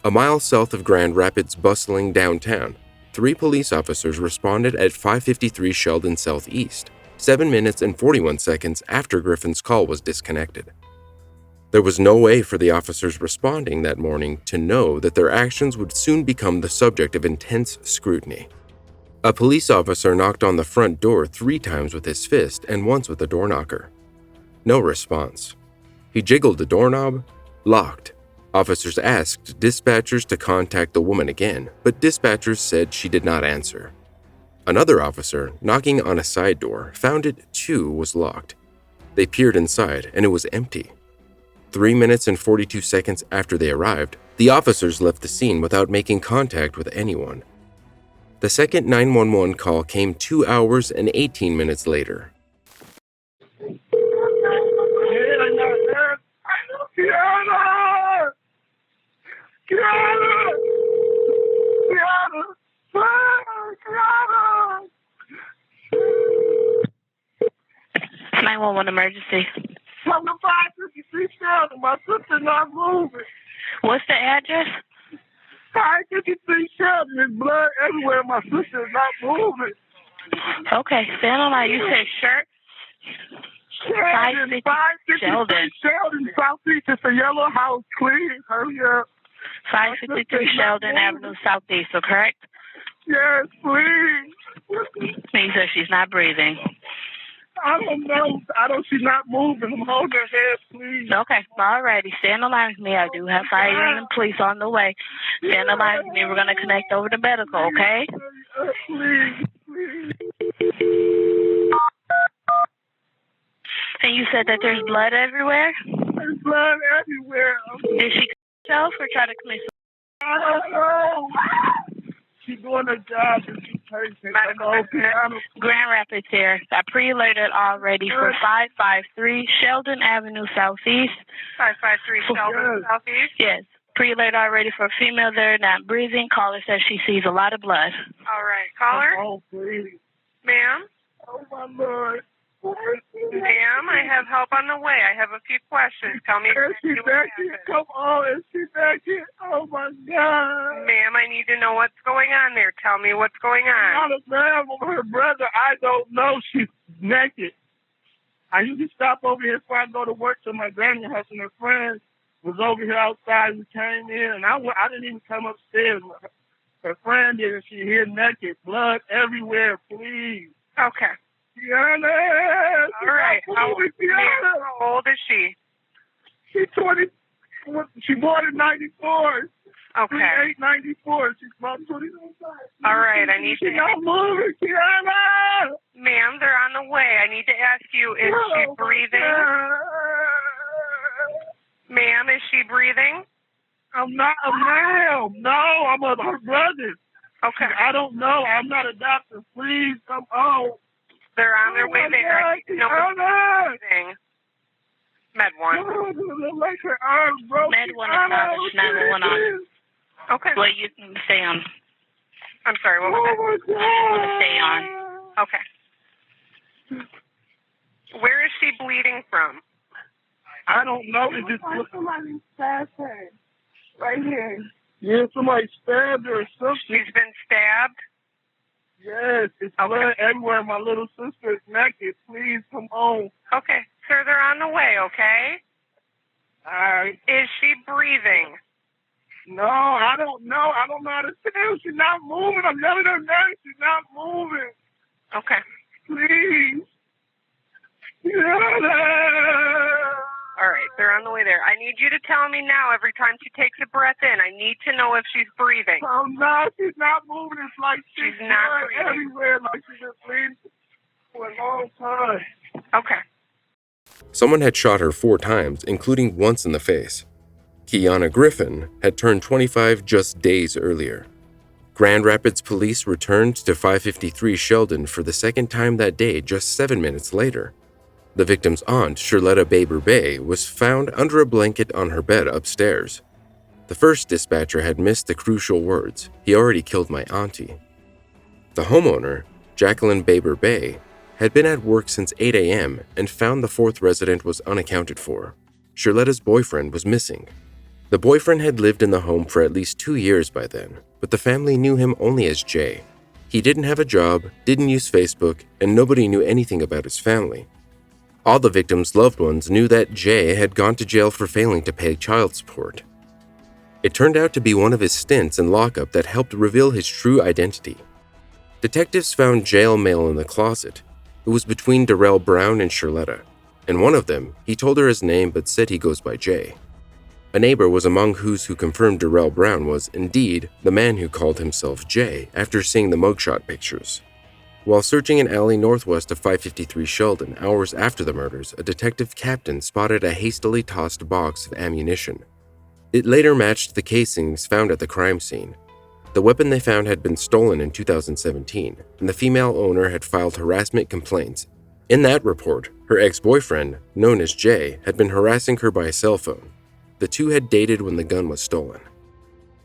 A mile south of Grand Rapids' bustling downtown, 3 police officers responded at 553 Sheldon Southeast, 7 minutes and 41 seconds after Griffin's call was disconnected. There was no way for the officers responding that morning to know that their actions would soon become the subject of intense scrutiny. A police officer knocked on the front door 3 times with his fist and once with a door knocker. No response. He jiggled the doorknob, locked. Officers asked dispatchers to contact the woman again, but dispatchers said she did not answer. Another officer, knocking on a side door, found it too was locked. They peered inside and it was empty. 3 minutes and 42 seconds after they arrived, the officers left the scene without making contact with anyone. The second 911 call came 2 hours and 18 minutes later. Kiana! 911 emergency. From the 553 Sheldon, my sister not moving. What's the address? 553 Sheldon, there's blood everywhere. My sister is not moving. Okay, stand on line. You said shirt? 553 Sheldon, Southeast. It's a yellow house, please. Hurry up. 553 Sheldon Avenue Southeast, so correct? Yes, please. You said she's not breathing. I don't know. She's not moving. I'm holding her head, please. Okay, all righty. Stand on line with me. I do have fire and police on the way. Stand on line with me. We're going to connect over to medical, okay? Please, please. And you said that there's blood everywhere? There's blood everywhere. Did she herself or try to commit suicide? I don't know. She's doing her job and she's patient. Grand Rapids here. I pre-alerted already for 553 Sheldon Avenue Southeast. 553 Sheldon Southeast? Yes. Pre-alerted already for a female there not breathing. Caller says she sees a lot of blood. All right. Caller? Oh, please. Ma'am? Oh, my Lord. Ma'am, I have help on the way. I have a few questions. Tell me exactly what happened. Come on, is she back here? Oh, my God. Ma'am, I need to know what's going on there. Tell me what's going on. Not a man with her brother. I don't know. She's naked. I usually stop over here before I go to work to my granny's house, and her friend was over here outside. We came in, and I didn't even come upstairs. Her friend did, and she here naked. Blood everywhere, please. Okay. Kiana! All right. How old is she? She's 20. She born in 94. Okay. 94. She's about 20. All right. I need to. She's not moving, Kiana! Ma'am, they're on the way. I need to ask you, is she breathing? Ma'am, is she breathing? I'm not a ma'am. No, I'm her brother. Okay. I don't know. I'm not a doctor. Please, come on. They're on their way there. No breathing. Med 1. Like her arms broke. Med 1 established, 911 on. Okay. Well, you can stay on. I'm sorry, what was that? You want to stay on. Okay. Where is she bleeding from? I don't know. It's just somebody stabbed her. Right here. Yeah, somebody stabbed her or something. She's been stabbed? Yes, it's blood everywhere. My little sister is naked. Please come on. Okay. Sir, they're on the way, okay? All right. Is she breathing? No, I don't know. I don't know how to tell. She's not moving. I'm yelling at her name. She's not moving. Okay. Please. All right. They're on the way there. I need you to tell me now every time she takes a breath in. I need to know if she's breathing. I'm not. She's not moving. It's like she's not blood breathing. everywhere. Like she's been bleeding for a long time. Okay. Someone had shot her 4 times, including once in the face. Kiana Griffin had turned 25 just days earlier. Grand Rapids police returned to 553 Sheldon for the second time that day just 7 minutes later. The victim's aunt, Shirletta Baber Bay, was found under a blanket on her bed upstairs. The first dispatcher had missed the crucial words, "He already killed my auntie." The homeowner, Jacqueline Baber Bay, had been at work since 8 a.m. and found the 4th resident was unaccounted for. Shirletta's boyfriend was missing. The boyfriend had lived in the home for at least 2 years by then, but the family knew him only as Jay. He didn't have a job, didn't use Facebook, and nobody knew anything about his family. All the victims' loved ones knew that Jay had gone to jail for failing to pay child support. It turned out to be one of his stints in lockup that helped reveal his true identity. Detectives found jail mail in the closet. It was between Darrell Brown and Shirletta. In one of them, he told her his name but said he goes by Jay. A neighbor was among who confirmed Darrell Brown was, indeed, the man who called himself Jay after seeing the mugshot pictures. While searching an alley northwest of 553 Sheldon hours after the murders, a detective captain spotted a hastily tossed box of ammunition. It later matched the casings found at the crime scene. The weapon they found had been stolen in 2017, and the female owner had filed harassment complaints. In that report, her ex-boyfriend, known as Jay, had been harassing her by cell phone. The two had dated when the gun was stolen.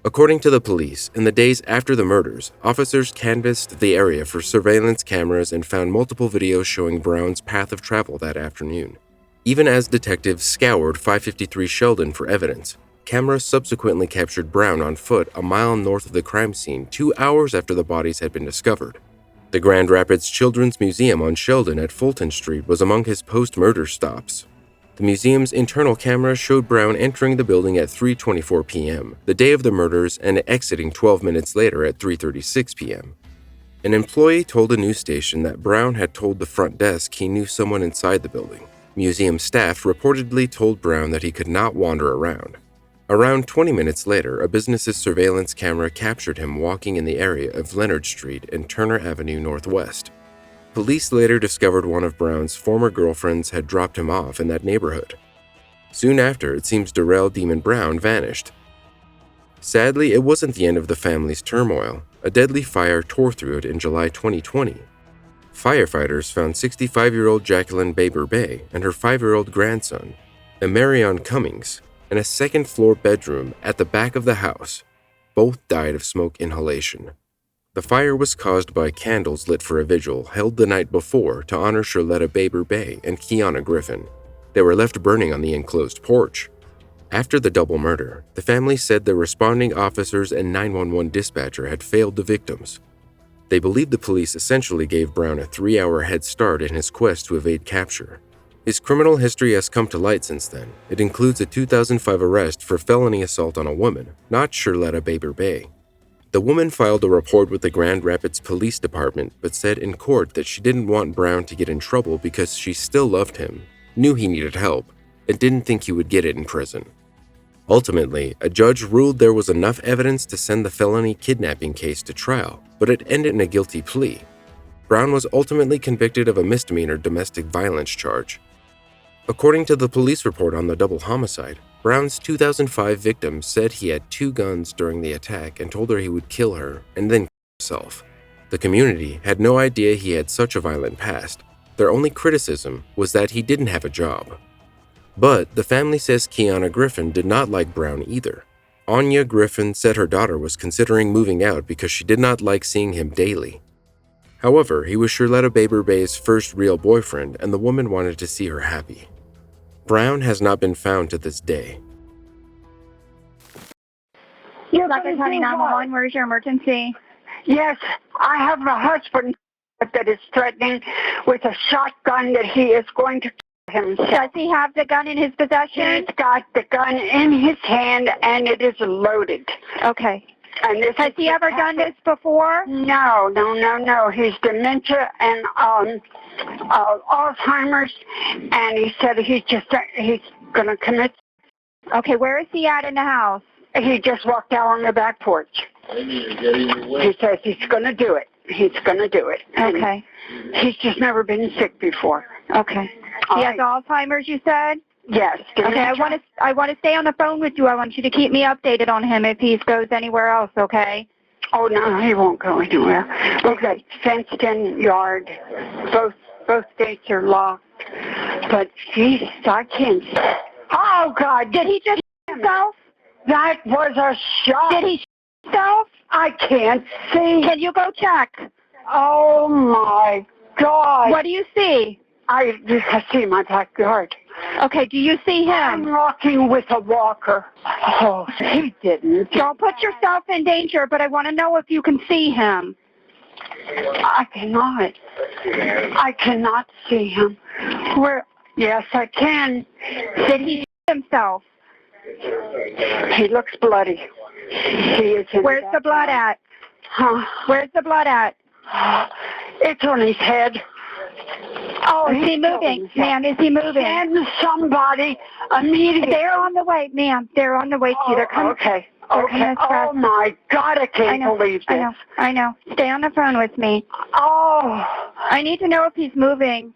According to the police, in the days after the murders, officers canvassed the area for surveillance cameras and found multiple videos showing Brown's path of travel that afternoon. Even as detectives scoured 553 Sheldon for evidence, cameras subsequently captured Brown on foot a mile north of the crime scene 2 hours after the bodies had been discovered. The Grand Rapids Children's Museum on Sheldon at Fulton Street was among his post-murder stops. The museum's internal camera showed Brown entering the building at 3:24 p.m., the day of the murders, and exiting 12 minutes later at 3:36 p.m. An employee told a news station that Brown had told the front desk he knew someone inside the building. Museum staff reportedly told Brown that he could not wander around. Around 20 minutes later, a business's surveillance camera captured him walking in the area of Leonard Street and Turner Avenue Northwest. Police later discovered one of Brown's former girlfriends had dropped him off in that neighborhood. Soon after, it seems Darrell Demon Brown vanished. Sadly, it wasn't the end of the family's turmoil. A deadly fire tore through it in July 2020. Firefighters found 65-year-old Jacqueline Baber Bay and her 5-year-old grandson, Emarion Cummings, in a second-floor bedroom at the back of the house. Both died of smoke inhalation. The fire was caused by candles lit for a vigil held the night before to honor Shirletta Baber Bay and Kiana Griffin. They were left burning on the enclosed porch. After the double murder, the family said the responding officers and 911 dispatcher had failed the victims. They believed the police essentially gave Brown a 3-hour head start in his quest to evade capture. His criminal history has come to light since then. It includes a 2005 arrest for felony assault on a woman, not Shirletta Baber Bay. The woman filed a report with the Grand Rapids Police Department but said in court that she didn't want Brown to get in trouble because she still loved him, knew he needed help, and didn't think he would get it in prison. Ultimately, a judge ruled there was enough evidence to send the felony kidnapping case to trial, but it ended in a guilty plea. Brown was ultimately convicted of a misdemeanor domestic violence charge. According to the police report on the double homicide, Brown's 2005 victim said he had 2 guns during the attack and told her he would kill her and then kill himself. The community had no idea he had such a violent past. Their only criticism was that he didn't have a job. But the family says Kiana Griffin did not like Brown either. Anya Griffin said her daughter was considering moving out because she did not like seeing him daily. However, he was Shirletta Baber Bay's first real boyfriend and the woman wanted to see her happy. Brown has not been found to this day. Luckett County 911, where's your emergency? Yes, I have a husband that is threatening with a shotgun that he is going to kill himself. Does he have the gun in his possession? He's got the gun in his hand and it is loaded. Okay. And this Has he ever done this before? No. He's dementia and Alzheimer's, and he said he's gonna commit. Okay, where is he at in the house? He just walked out on the back porch. He says he's gonna do it. He's gonna do it. Okay. And he's just never been sick before. Okay. He has Alzheimer's, you said? Yes. Okay, I want to stay on the phone with you. I want you to keep me updated on him if he goes anywhere else, okay? Oh, no, he won't go anywhere. Okay. Fenced-in yard. Both gates are locked. But, Jesus, I can't see. Oh, God. Did he just shoot himself? That was a shot. Did he shoot himself? I can't see. Can you go check? Oh, my God. What do you see? I see my backyard. Okay, do you see him? I'm walking with a walker. Oh, he didn't. Don't put yourself in danger, but I want to know if you can see him. I cannot. I cannot see him. Where? Yes, I can. Did he shoot himself? He looks bloody. He is in Where's the blood at? Huh? Where's the blood at? It's on his head. Oh, is he moving? Ma'am, is he moving? Send somebody immediately. They're on the way, ma'am. They're on the way to you. They're coming. Okay. Okay. Oh, my God, I can't believe this. I know. Stay on the phone with me. Oh. I need to know if he's moving.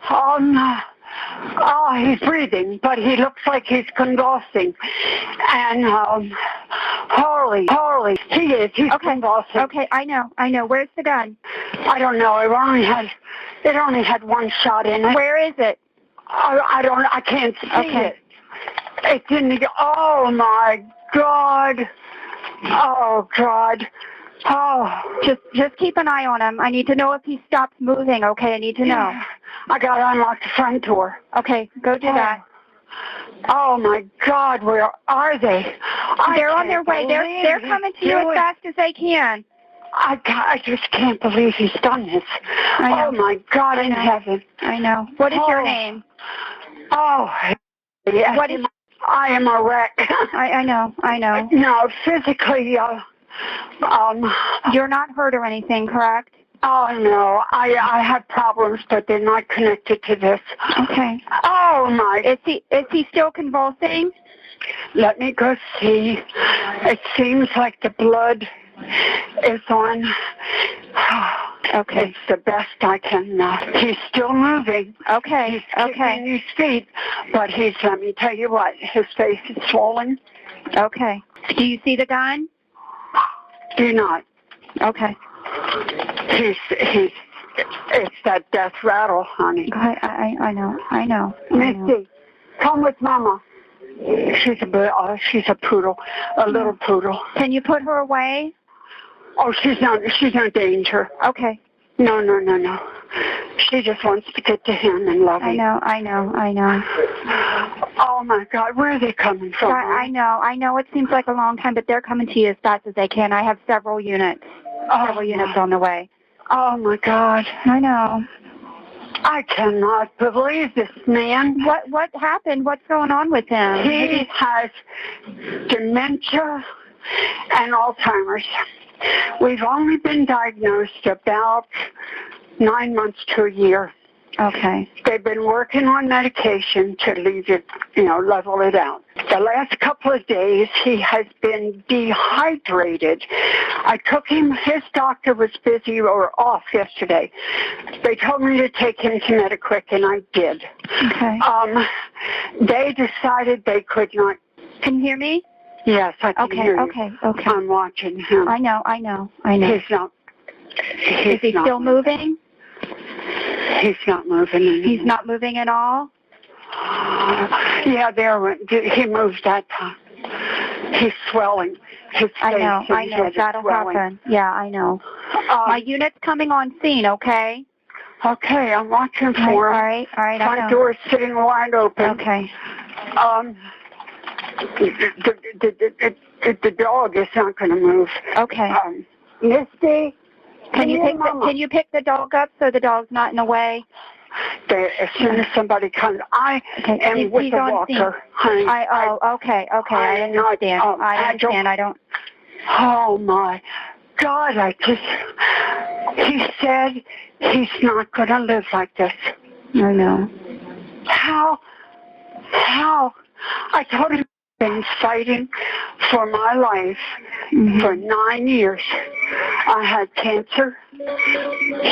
Oh, no. Oh, he's breathing, but he looks like he's convulsing. And, holy, he is. He's convulsing. Okay, I know. Where's the gun? I don't know. It only had one shot in it. Where is it? I can't see it. It's in the, oh my God. Oh, God. Oh. Just keep an eye on him. I need to know if he stops moving, okay? I need to know. I gotta unlock the front door. Okay, go do that. Oh my God, where are they? They're on their way. They're coming to you as fast as they can. I just can't believe he's done this. Oh my God in heaven. I know. What is your name? Oh, yes. What is? I am a wreck. I know. No, physically, you're not hurt or anything, correct? Oh no, I have problems, but they're not connected to this. Okay. Oh my! Is he still convulsing? Let me go see. It seems like the blood is on. Okay. It's the best I can. He's still moving. Okay. He's kicking his feet, but let me tell you what, his face is swollen. Okay. Do you see the gun? Do not. Okay. It's that death rattle, honey. I know. Misty, come with Mama. She's a poodle, a little poodle. Can you put her away? Oh, she's no danger. Okay. No. She just wants to get to him and love him. I know. Oh my God, where are they coming from? I know. It seems like a long time, but they're coming to you as fast as they can. I have several units. Units on the way. Oh my God. I know. I cannot believe this man. What happened? What's going on with him? He has dementia and Alzheimer's. We've only been diagnosed about 9 months to a year. Okay. They've been working on medication to leave it, level it out. The last couple of days, he has been dehydrated. I took him, his doctor was busy or off yesterday. They told me to take him to Mediquick, and I did. Okay. They decided they could not. Can you hear me? Yes, I can hear you. Okay. I'm watching him. I know. He's not. Is he still moving? He's not moving. He's not moving at all? Yeah, he moves that time. He's swelling. His face I know. That'll swelling. happen. Yeah, I know. My unit's coming on scene, okay? Okay, I'm watching for him. All right. My door's sitting wide open. Okay. The dog is not going to move. Okay. Misty, can you pick the dog up so the dog's not in the way? As soon as somebody comes, I am with the walker, honey. Okay. I understand. I understand. Oh my God! He said he's not going to live like this. I know. how I told him I've been fighting for my life for 9 years. I had cancer.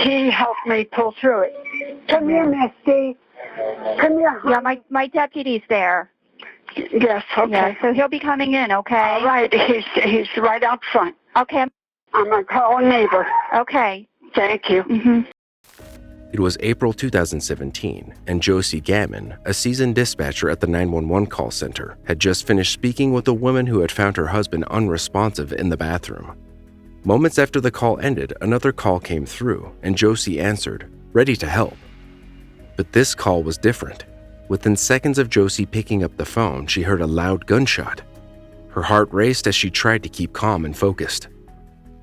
He helped me pull through it. Come here, Misty. Come here. Yeah, my deputy's there. Yes, okay. Yeah, so he'll be coming in, okay? All right, he's right out front. Okay. I'm going to call a neighbor. Okay. Thank you. It was April 2017, and Josie Gammon, a seasoned dispatcher at the 911 call center, had just finished speaking with a woman who had found her husband unresponsive in the bathroom. Moments after the call ended, another call came through, and Josie answered, ready to help. But this call was different. Within seconds of Josie picking up the phone, she heard a loud gunshot. Her heart raced as she tried to keep calm and focused.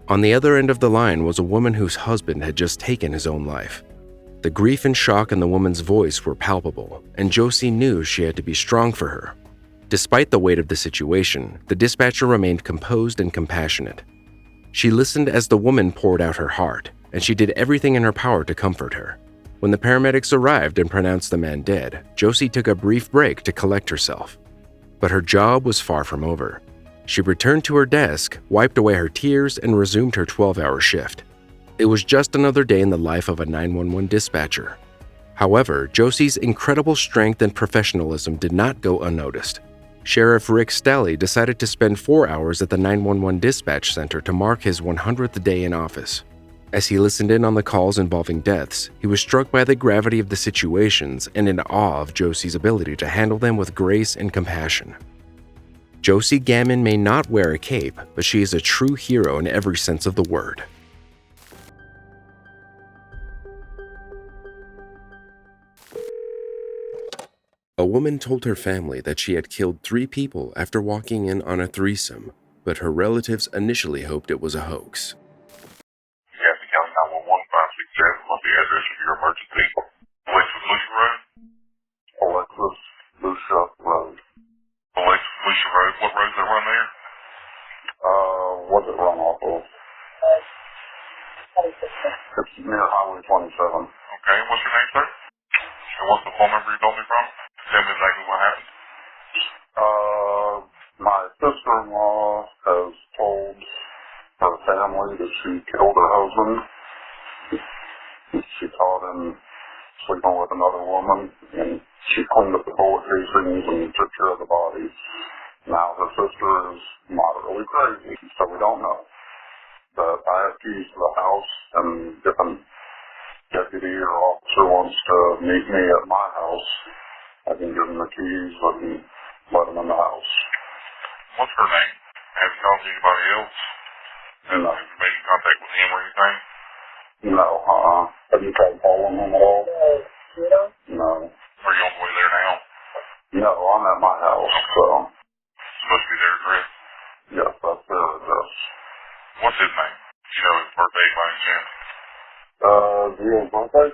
On the other end of the line was a woman whose husband had just taken his own life. The grief and shock in the woman's voice were palpable, and Josie knew she had to be strong for her. Despite the weight of the situation, the dispatcher remained composed and compassionate. She listened as the woman poured out her heart, and she did everything in her power to comfort her. When the paramedics arrived and pronounced the man dead, Josie took a brief break to collect herself. But her job was far from over. She returned to her desk, wiped away her tears, and resumed her 12-hour shift. It was just another day in the life of a 911 dispatcher. However, Josie's incredible strength and professionalism did not go unnoticed. Sheriff Rick Stelly decided to spend 4 hours at the 911 dispatch center to mark his 100th day in office. As he listened in on the calls involving deaths, he was struck by the gravity of the situations and in awe of Josie's ability to handle them with grace and compassion. Josie Gammon may not wear a cape, but she is a true hero in every sense of the word. A woman told her family that she had killed 3 people after walking in on a threesome, but her relatives initially hoped it was a hoax. Gadsden County 911, 567, what's the address of your emergency? Alexis Lucia Road? Alexis Lucia Road. Alexis Lucia Road, what roads that run there? What's it run off of? It's near Highway 27. Okay, what's your name, sir? And what's the phone number you told me from? Tell me exactly what happened. My sister-in-law has told her family that she killed her husband. She caught him sleeping with another woman, and she cleaned up the bullet casings and took care of the bodies. Now her sister is moderately crazy, so we don't know. But I have keys to the house, and if a deputy or officer wants to meet me at my house, I can give them the keys and let them in the house. What's her name? Have you talked to anybody else? No. Have you made contact with him or anything? No, Have you tried calling him at all? No. Are you on the way there now? No, I'm at my house, so. Supposed to be their address? Yes, that's their address. What's his name? Do you know his birthday by any chance? Do you have his birthday?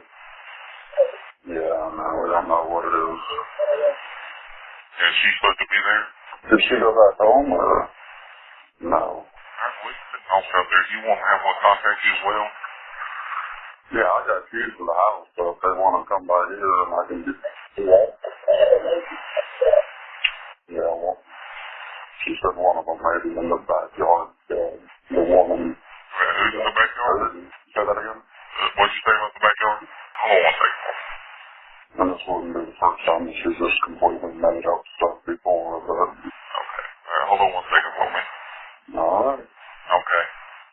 Yeah, no, we don't know what it is. Is she supposed to be there? Did she go back home, or? No. We can also out there. You want to have one contact you as well? Yeah, I got keys to the house, so if they want to come by here, and I can do that. Yeah, well, she said one of them maybe in the backyard, the woman. Who's in the backyard? Say that again? What'd you say about the backyard? Hold on one second. And this wouldn't be the first time that she's just completely made up stuff before, but... Okay. Hold on one second for me. Alright. Okay.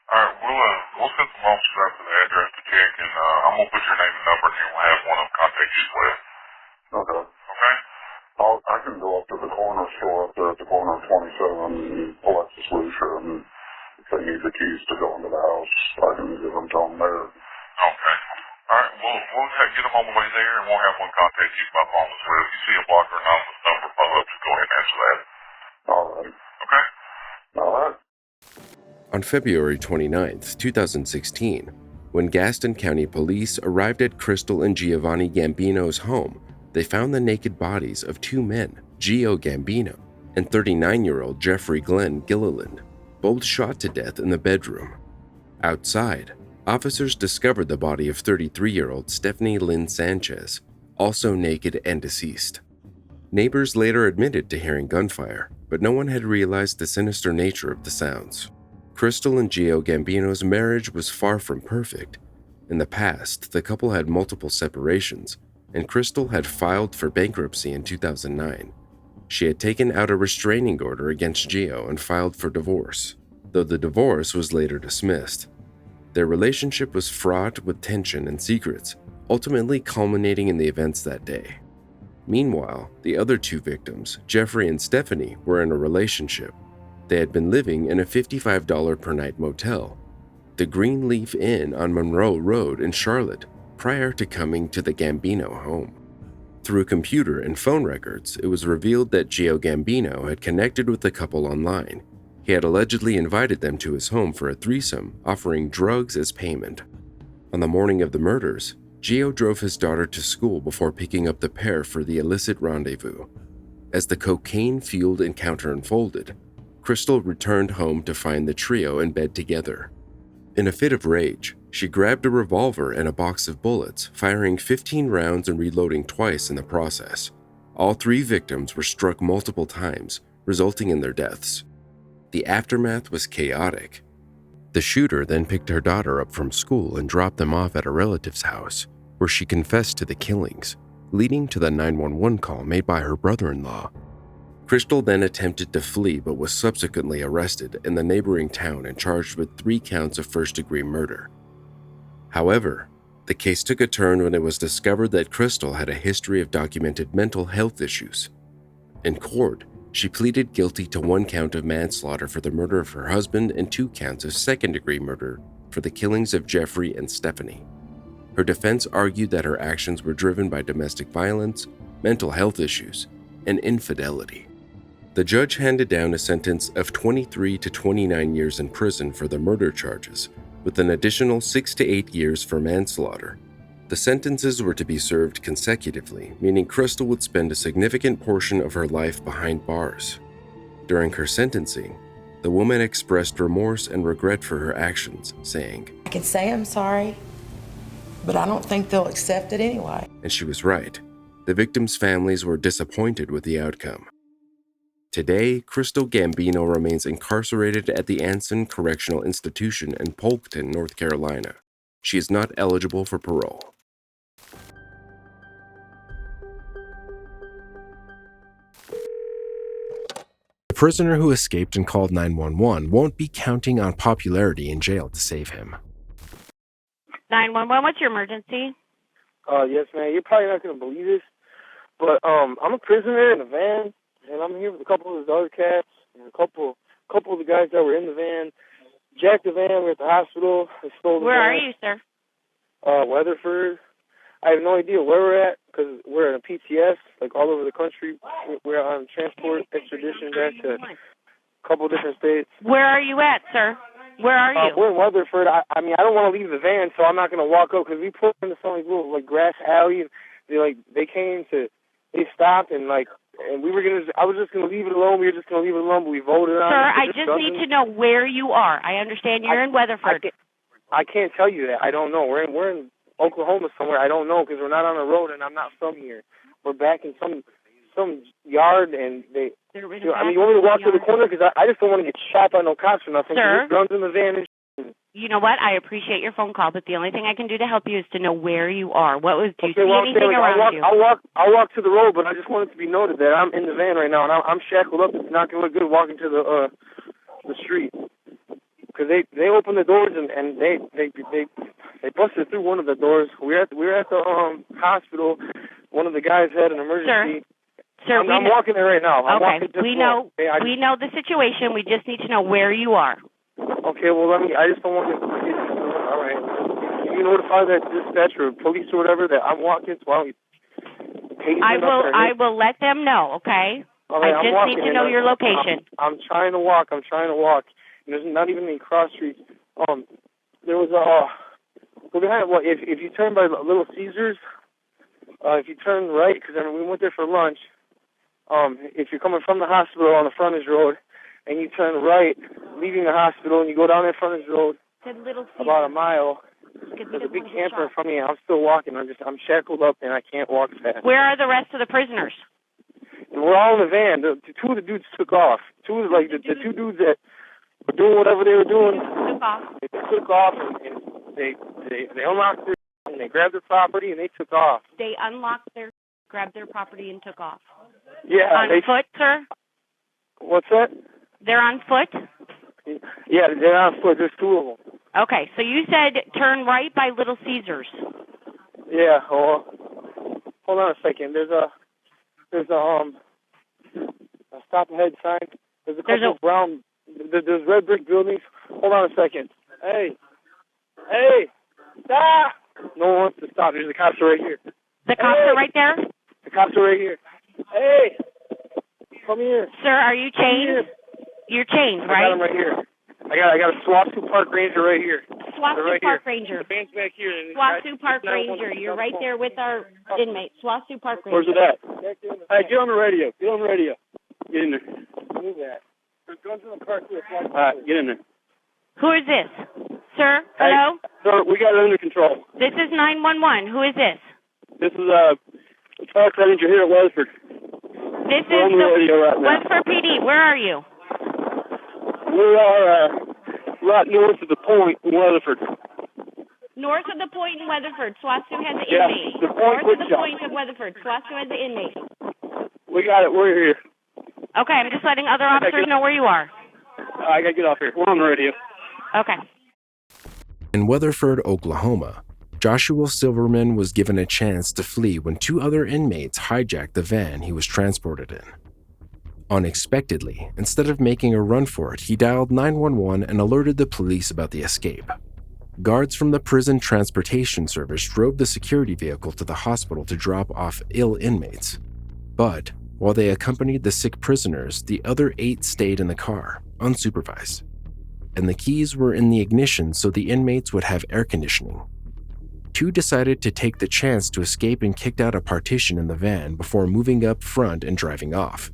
Alright, we'll send some officers out to the address to check, and I'm going to put your name and number, and we'll have one of them contact you as well. Okay. Okay? I can go up to the corner store up there at the corner of 27 and Alexis Lucia, and if they need the keys to go into the house, I can give them to them there. Okay. Alright, we'll get them on the way there, and we'll have one contact you by phone as well. If you see a block or number pop up, just go ahead and answer that. Alright. Okay? Alright. On February 29, 2016, when Gaston County Police arrived at Crystal and Giovanni Gambino's home, they found the naked bodies of 2 men, Gio Gambino and 39-year-old Jeffrey Glenn Gilliland, both shot to death in the bedroom. Outside, officers discovered the body of 33-year-old Stephanie Lynn Sanchez, also naked and deceased. Neighbors later admitted to hearing gunfire, but no one had realized the sinister nature of the sounds. Crystal and Gio Gambino's marriage was far from perfect. In the past, the couple had multiple separations, and Crystal had filed for bankruptcy in 2009. She had taken out a restraining order against Gio and filed for divorce, though the divorce was later dismissed. Their relationship was fraught with tension and secrets, ultimately culminating in the events that day. Meanwhile, the other two victims, Jeffrey and Stephanie, were in a relationship. They had been living in a $55 per night motel, the Greenleaf Inn on Monroe Road in Charlotte, prior to coming to the Gambino home. Through computer and phone records, it was revealed that Gio Gambino had connected with the couple online. He had allegedly invited them to his home for a threesome, offering drugs as payment. On the morning of the murders, Gio drove his daughter to school before picking up the pair for the illicit rendezvous. As the cocaine-fueled encounter unfolded, Crystal returned home to find the trio in bed together. In a fit of rage, she grabbed a revolver and a box of bullets, firing 15 rounds and reloading twice in the process. All three victims were struck multiple times, resulting in their deaths. The aftermath was chaotic. The shooter then picked her daughter up from school and dropped them off at a relative's house, where she confessed to the killings, leading to the 911 call made by her brother-in-law. Crystal then attempted to flee but was subsequently arrested in the neighboring town and charged with 3 counts of first-degree murder. However, the case took a turn when it was discovered that Crystal had a history of documented mental health issues. In court, she pleaded guilty to 1 count of manslaughter for the murder of her husband and 2 counts of second-degree murder for the killings of Jeffrey and Stephanie. Her defense argued that her actions were driven by domestic violence, mental health issues, and infidelity. The judge handed down a sentence of 23 to 29 years in prison for the murder charges, with an additional 6 to 8 years for manslaughter. The sentences were to be served consecutively, meaning Crystal would spend a significant portion of her life behind bars. During her sentencing, the woman expressed remorse and regret for her actions, saying, "I can say I'm sorry, but I don't think they'll accept it anyway." And she was right. The victims' families were disappointed with the outcome. Today, Crystal Gambino remains incarcerated at the Anson Correctional Institution in Polkton, North Carolina. She is not eligible for parole. The prisoner who escaped and called 911 won't be counting on popularity in jail to save him. 911, what's your emergency? Yes, man. You're probably not going to believe this, but I'm a prisoner in a van, and I'm here with a couple of the other cats and a couple of the guys that were in the van. Jacked the van. We're at the hospital. They stole the van. Where are you, sir? Weatherford. I have no idea where we're at because we're in a PTS, like all over the country. We're on transport extradition back to a couple different states. Where are you at, sir? Where are you? We're in Weatherford. I mean, I don't want to leave the van, so I'm not going to walk up because we pulled into some little like grass alley. And they stopped and we were gonna. I was just gonna leave it alone. We were just gonna leave it alone, but we voted on it. Sir, I just need to know where you are. I understand you're in Weatherford. I can't tell you that. I don't know. We're in Oklahoma somewhere. I don't know because we're not on the road and I'm not from here. We're back in some yard and they. You want me to walk to the corner because I just don't want to get shot by no cops or nothing. Sir, there's guns in the van and. You know what? I appreciate your phone call, but the only thing I can do to help you is to know where you are. Do you see anything around you? I'll walk to the road, but I just want it to be noted that I'm in the van right now and I'm shackled up. It's not gonna look good walking to the street because they opened the doors and they busted through one of the doors. We were at the hospital. One of the guys had an emergency. Sir, I'm walking there right now. We know the situation. We just need to know where you are. Okay, well, I just don't want to forget. All right. Can you notify that dispatch or police or whatever that I'm walking, so I don't get I will let them know, okay? Right, I just need to know your location. I'm trying to walk. There's not even any cross streets. There was if you turn by Little Caesars, if you turn right, because we went there for lunch, if you're coming from the hospital on the frontage road, and you turn right, leaving the hospital, and you go down that frontage road about a mile. There's a big camper in front of me. I'm still walking. I'm shackled up, and I can't walk fast. Where are the rest of the prisoners? and we're all in the van. The two of the dudes took off. The two dudes that were doing whatever they were doing. They took off and they unlocked their and they grabbed their property and they took off. They grabbed their property and took off. Yeah. On foot, sir? What's that? They're on foot? Yeah, they're on foot. There's two of them. Okay, so you said turn right by Little Caesars. Yeah. Hold on a second. There's a stop ahead sign. There's a couple of brown. There's red brick buildings. Hold on a second. Hey, stop! No one wants to stop. There's the cops right here. The cops are right there? The cops are right here. Hey, come here. Sir, are you chained? You're chained, right? I got him right here. I got a SWAT Park Ranger right here. SWAT right Park here. Ranger. The van's back here. SWAT Park Ranger. You're right there with our inmate. SWAT Park Ranger. Where's it at? Hey, get on the radio. Get on the radio. Get in there. Move that. There's guns in the car too. All right, get in there. Who is this? Sir? Hello? Sir, we got it under control. This is 911. Who is this? This is Park Ranger here at Weatherford. This We're is on the radio right now. Weatherford PD. Where are you? We are right north of the point in Weatherford. North of the point in Weatherford. SWASU has the Yeah, inmate. the point North of the shop. point of Weatherford. SWASU has the inmate. We got it. We're here. Okay, I'm just letting other officers know where you are. I got to get off here. We're on the radio. Okay. In Weatherford, Oklahoma, Joshua Silverman was given a chance to flee when two other inmates hijacked the van he was transported in. Unexpectedly, instead of making a run for it, he dialed 911 and alerted the police about the escape. Guards from the prison transportation service drove the security vehicle to the hospital to drop off ill inmates. But while they accompanied the sick prisoners, the other 8 stayed in the car, unsupervised. And the keys were in the ignition so the inmates would have air conditioning. 2 decided to take the chance to escape and kicked out a partition in the van before moving up front and driving off.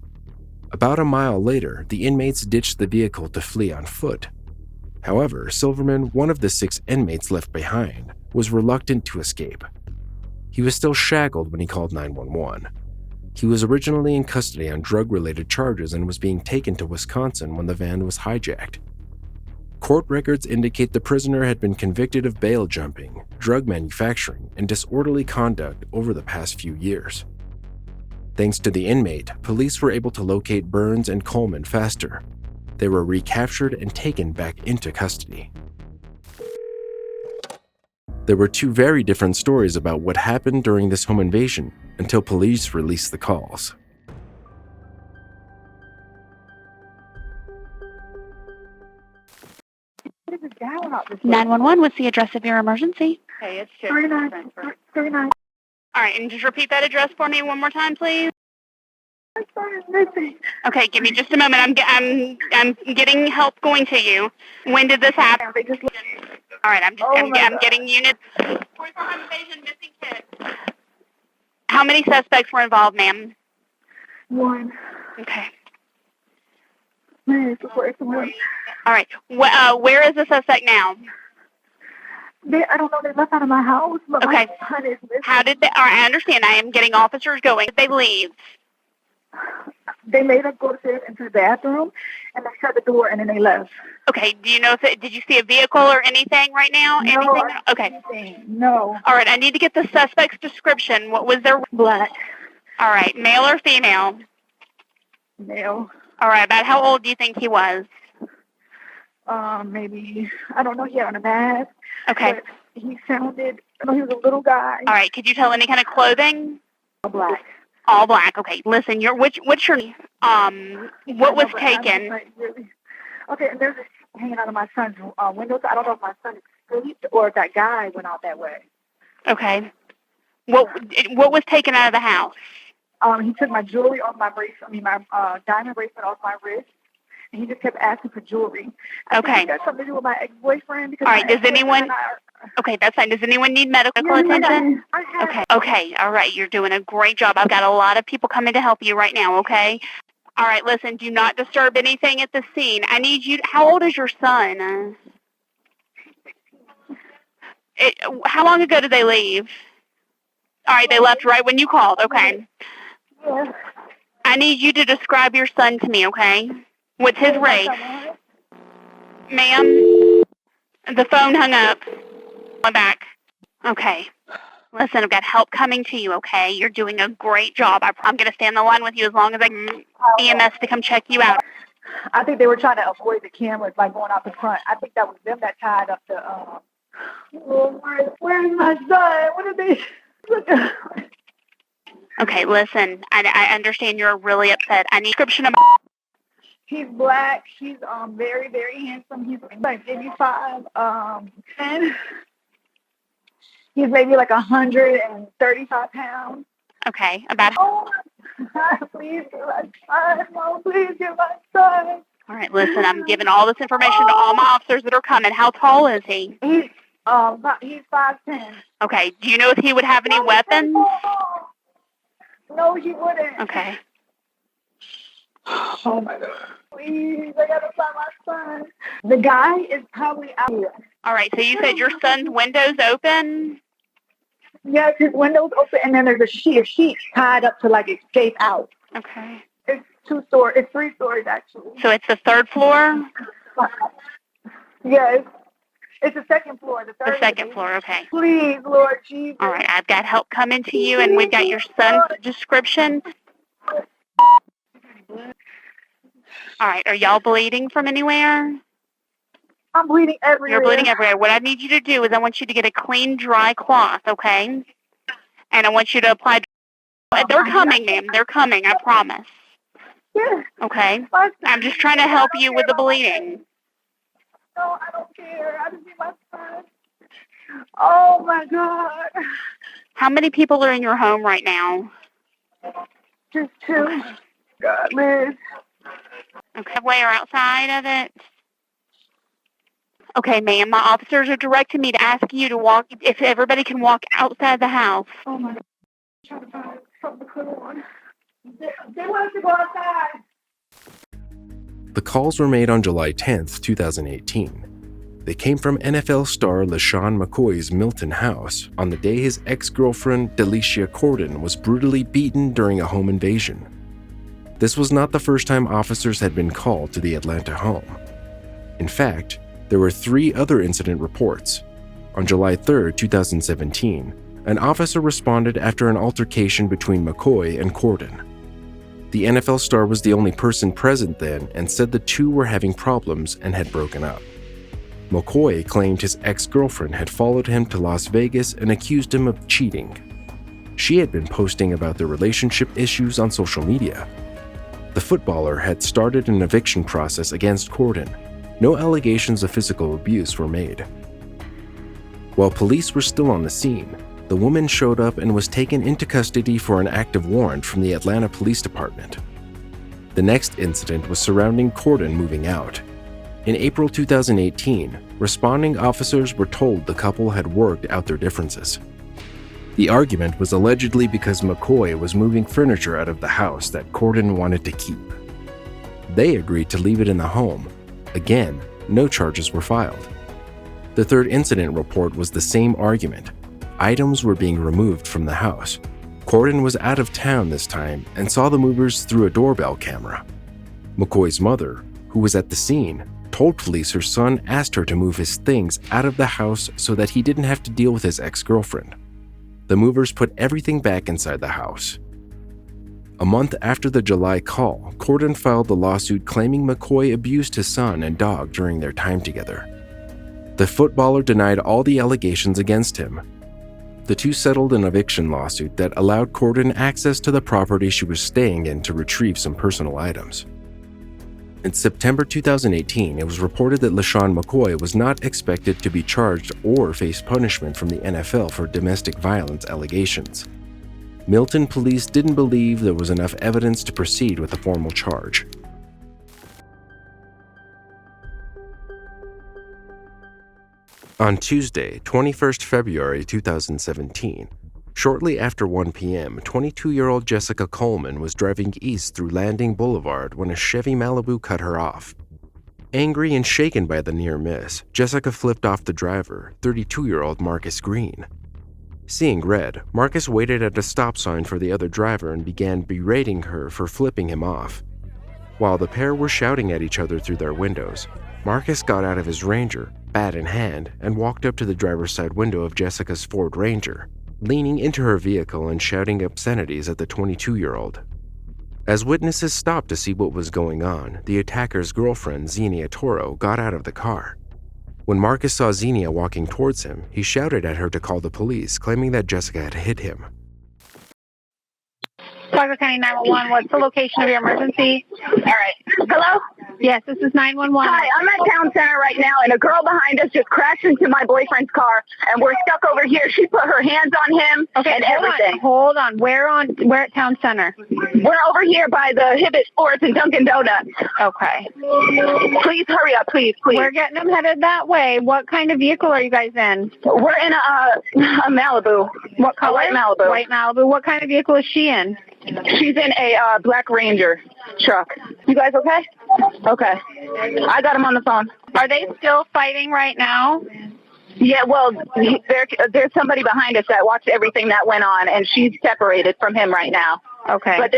About a mile later, the inmates ditched the vehicle to flee on foot. However, Silverman, one of the 6 inmates left behind, was reluctant to escape. He was still shackled when he called 911. He was originally in custody on drug-related charges and was being taken to Wisconsin when the van was hijacked. Court records indicate the prisoner had been convicted of bail jumping, drug manufacturing, and disorderly conduct over the past few years. Thanks to the inmate, police were able to locate Burns and Coleman faster. They were recaptured and taken back into custody. There were 2 very different stories about what happened during this home invasion until police released the calls. What is this guy out this 911, what's the address of your emergency? Hey, it's 39. All right, and just repeat that address for me one more time, please. My son is missing. Okay, give me just a moment. I'm getting help going to you. When did this happen? All right, I'm getting units. Home invasion, missing kids. How many suspects were involved, ma'am? 1. Okay. Man, it's worth one. All right. Where is the suspect now? I don't know. They left out of my house. But Okay. My son is missing. How did they? All right, I understand. I am getting officers going. Did they leave? They made us go upstairs into the bathroom, and they shut the door, and then they left. Okay. Do you know? Did you see a vehicle or anything right now? No, Anything? I Okay. didn't see anything. No. All right. I need to get the suspect's description. What was their? Black. All right. Male or female? Male. All right. About how old do you think he was? Maybe, I don't know. He had on a mask. Okay. But he sounded, I know he was a little guy. All right. Could you tell any kind of clothing? Black. All black. Okay. Listen, what's your what was taken? Okay, and there's a hanging out of my son's windows. I don't know if my son escaped or if that guy went out that way. Okay. What was taken out of the house? He took my jewelry off my bracelet. My diamond bracelet off my wrist. And he just kept asking for jewelry. I think it got something to do with my ex-boyfriend. All right. Does anyone? Okay, that's fine. Does anyone need medical attention? Okay. All right. You're doing a great job. I've got a lot of people coming to help you right now. Okay. All right. Listen. Do not disturb anything at the scene. I need you. How old is your son? How long ago did they leave? All right. They left right when you called. Okay. Yeah. I need you to describe your son to me, okay? What's his race? Ma'am, the phone hung up. I'm back. Okay. Listen, I've got help coming to you, okay? You're doing a great job. I'm going to stay on the line with you as long as I can EMS to come check you out. I think they were trying to avoid the cameras by going out the front. I think that was them that tied up the. Where's my son? What are they? Okay, listen. I understand you're really upset. I need a description of. He's black. He's very, very handsome. He's like 85. And he's maybe like 135 pounds. Okay, about. Oh, please get my son. No, please get my son. All right, listen. I'm giving all this information to all my officers that are coming. How tall is he? He's 5'10". Okay. Do you know if he would have any weapons? No, he wouldn't. Okay. Oh my God. Please, I gotta find my son. The guy is probably out here. All right, so you said your son's window's open? Yes, his window's open, and then there's a sheet tied up to like escape out. Okay. It's 2 stories. It's 3 stories actually. So it's the 3rd floor? Yes. It's the 2nd floor. The second floor, okay. Please, Lord Jesus. All right, I've got help coming to you, and we've got your son's description. All right, are y'all bleeding from anywhere? I'm bleeding everywhere. You're bleeding everywhere. What I need you to do is I want you to get a clean, dry cloth, okay? And I want you to apply. They're coming, ma'am. They're coming, I promise. Yeah. Okay? I'm just trying to help you with the bleeding. No, I don't care. I just need my son. Oh, my God. How many people are in your home right now? Just 2. God, Liz. Okay, way or outside of it? Okay, ma'am, my officers are directing me to ask you to walk, if everybody can walk outside the house. Oh, my God. I'm trying to find something to put on. They want us to go outside. The calls were made on July 10th, 2018. They came from NFL star LaShawn McCoy's Milton house on the day his ex-girlfriend, Delicia Corden, was brutally beaten during a home invasion. This was not the first time officers had been called to the Atlanta home. In fact, there were 3 other incident reports. On July 3rd, 2017, an officer responded after an altercation between McCoy and Corden. The NFL star was the only person present then and said the two were having problems and had broken up. McCoy claimed his ex-girlfriend had followed him to Las Vegas and accused him of cheating. She had been posting about their relationship issues on social media. The footballer had started an eviction process against Corden. No allegations of physical abuse were made. While police were still on the scene, the woman showed up and was taken into custody for an active warrant from the Atlanta Police Department. The next incident was surrounding Corden moving out. In April 2018, responding officers were told the couple had worked out their differences. The argument was allegedly because McCoy was moving furniture out of the house that Corden wanted to keep. They agreed to leave it in the home. Again, no charges were filed. The third incident report was the same argument. Items were being removed from the house. Corden was out of town this time and saw the movers through a doorbell camera. McCoy's mother, who was at the scene, told police her son asked her to move his things out of the house so that he didn't have to deal with his ex-girlfriend. The movers put everything back inside the house. A month after the July call, Corden filed the lawsuit claiming McCoy abused his son and dog during their time together. The footballer denied all the allegations against him. The two settled an eviction lawsuit that allowed Corden access to the property she was staying in to retrieve some personal items. In September 2018, it was reported that LaShawn McCoy was not expected to be charged or face punishment from the NFL for domestic violence allegations. Milton police didn't believe there was enough evidence to proceed with a formal charge. On Tuesday, 21st February 2017, shortly after 1 p.m., 22-year-old Jessica Coleman was driving east through Landing Boulevard when a Chevy Malibu cut her off. Angry and shaken by the near miss, Jessica flipped off the driver, 32-year-old Marcus Green. Seeing red, Marcus waited at a stop sign for the other driver and began berating her for flipping him off. While the pair were shouting at each other through their windows, Marcus got out of his Ranger, bat in hand, and walked up to the driver's side window of Jessica's Ford Ranger, leaning into her vehicle and shouting obscenities at the 22-year-old. As witnesses stopped to see what was going on, the attacker's girlfriend, Xenia Toro, got out of the car. When Marcus saw Xenia walking towards him, he shouted at her to call the police, claiming that Jessica had hit him. Flagler County 911, what's the location of your emergency? All right. Hello? Yes, this is 911. Hi, I'm at Town Center right now, and a girl behind us just crashed into my boyfriend's car, and we're stuck over here. She put her hands on him and everything. Hold on. Where at Town Center? We're over here by the Hibbett Sports and Dunkin' Donuts. Okay. Please hurry up, please. We're getting them headed that way. What kind of vehicle are you guys in? We're in a Malibu. What color? A white Malibu. White Malibu. What kind of vehicle is she in? She's in a black Ranger truck. You guys okay? Okay. I got him on the phone. Are they still fighting right now? Yeah, well, there's somebody behind us that watched everything that went on, and she's separated from him right now. Okay. But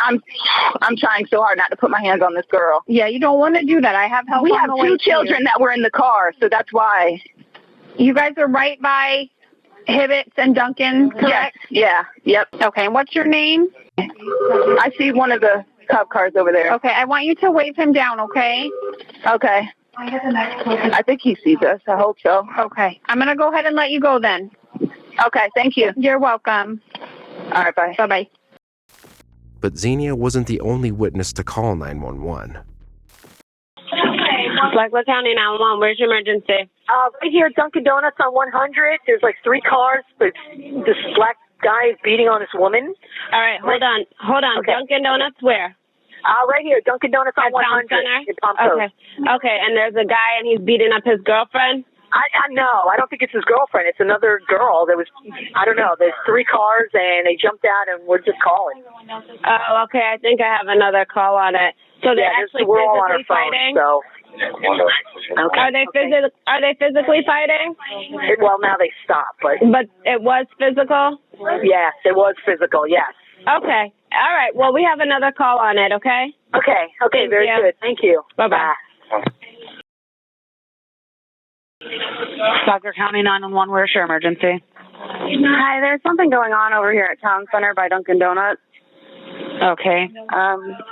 I'm trying so hard not to put my hands on this girl. Yeah, you don't want to do that. I have help. We on have the way two to children you. that were in the car, so that's why. You guys are right by Hibbett's and Duncan, correct? Yes. Yeah. Yep. Okay. And what's your name? I see one of the cop cars over there. Okay. I want you to wave him down, okay? Okay. I think he sees us. I hope so. Okay. I'm going to go ahead and let you go then. Okay. Thank you. You're welcome. All right. Bye. Bye-bye. But Xenia wasn't the only witness to call 911. Flagler County 911, where's your emergency? Right here at Dunkin' Donuts on 100. There's like 3 cars, but this black guy is beating on this woman. All right, hold on. Okay. Dunkin' Donuts where? Right here, Dunkin' Donuts on 100. Okay, and there's a guy and he's beating up his girlfriend? I know. I don't think it's his girlfriend. It's another girl that was, I don't know. There's 3 cars and they jumped out and we're just calling. Oh, okay. I think I have another call on it. So they're actually we're all on our physically phone, fighting? so. Okay. Are they physically fighting? Well, now they stopped, but it was physical? Yes, it was physical, yes. Okay. All right. Well, we have another call on it, okay? Okay, very good. Thank you. Bye-bye. Flagler County 911, where's your emergency? Hi, there's something going on over here at Town Center by Dunkin' Donuts. Okay.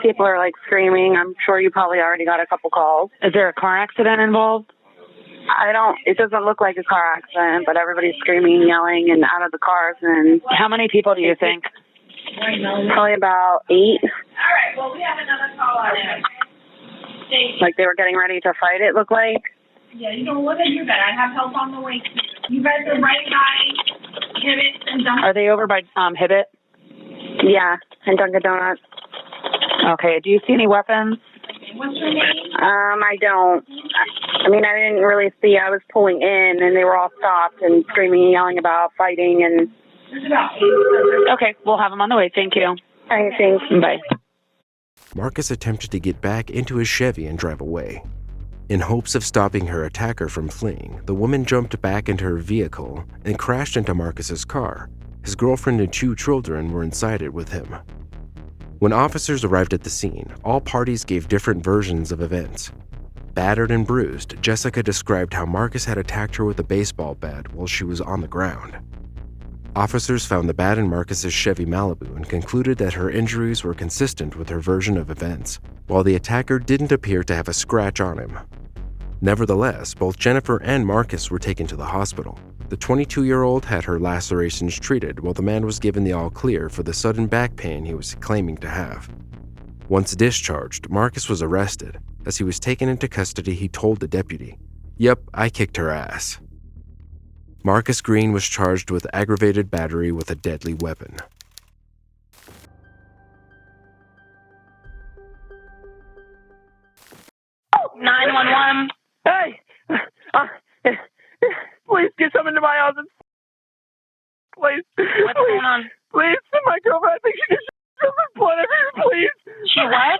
People are like screaming. I'm sure you probably already got a couple calls. Is there a car accident involved? It doesn't look like a car accident, but everybody's screaming, yelling, and out of the cars. And how many people do you think? Probably about 8. All right. Well, we have another call on it. Like they were getting ready to fight, it looked like. Yeah, you don't want to do that. I have help on the way. You guys are right by Hibbett and Dunkin'. Are they over by Hibbett? Yeah, and Dunkin' Donuts. Okay. Do you see any weapons? What's your name? I don't. I mean, I didn't really see. I was pulling in, and they were all stopped and screaming and yelling about fighting. And okay, we'll have them on the way. Thank you. All right, thanks. Bye. Marcus attempted to get back into his Chevy and drive away. In hopes of stopping her attacker from fleeing, the woman jumped back into her vehicle and crashed into Marcus's car. His girlfriend and 2 children were inside it with him. When officers arrived at the scene, all parties gave different versions of events. Battered and bruised, Jessica described how Marcus had attacked her with a baseball bat while she was on the ground. Officers found the bat in Marcus's Chevy Malibu and concluded that her injuries were consistent with her version of events, while the attacker didn't appear to have a scratch on him. Nevertheless, both Jennifer and Marcus were taken to the hospital. The 22-year-old had her lacerations treated while the man was given the all-clear for the sudden back pain he was claiming to have. Once discharged, Marcus was arrested. As he was taken into custody, he told the deputy, "Yep, I kicked her ass." Marcus Green was charged with aggravated battery with a deadly weapon. Oh, 911. Hey! Please get someone to my house. Please. What's going on? Please, my girlfriend, I think she just shot my blood everywhere, please. She what?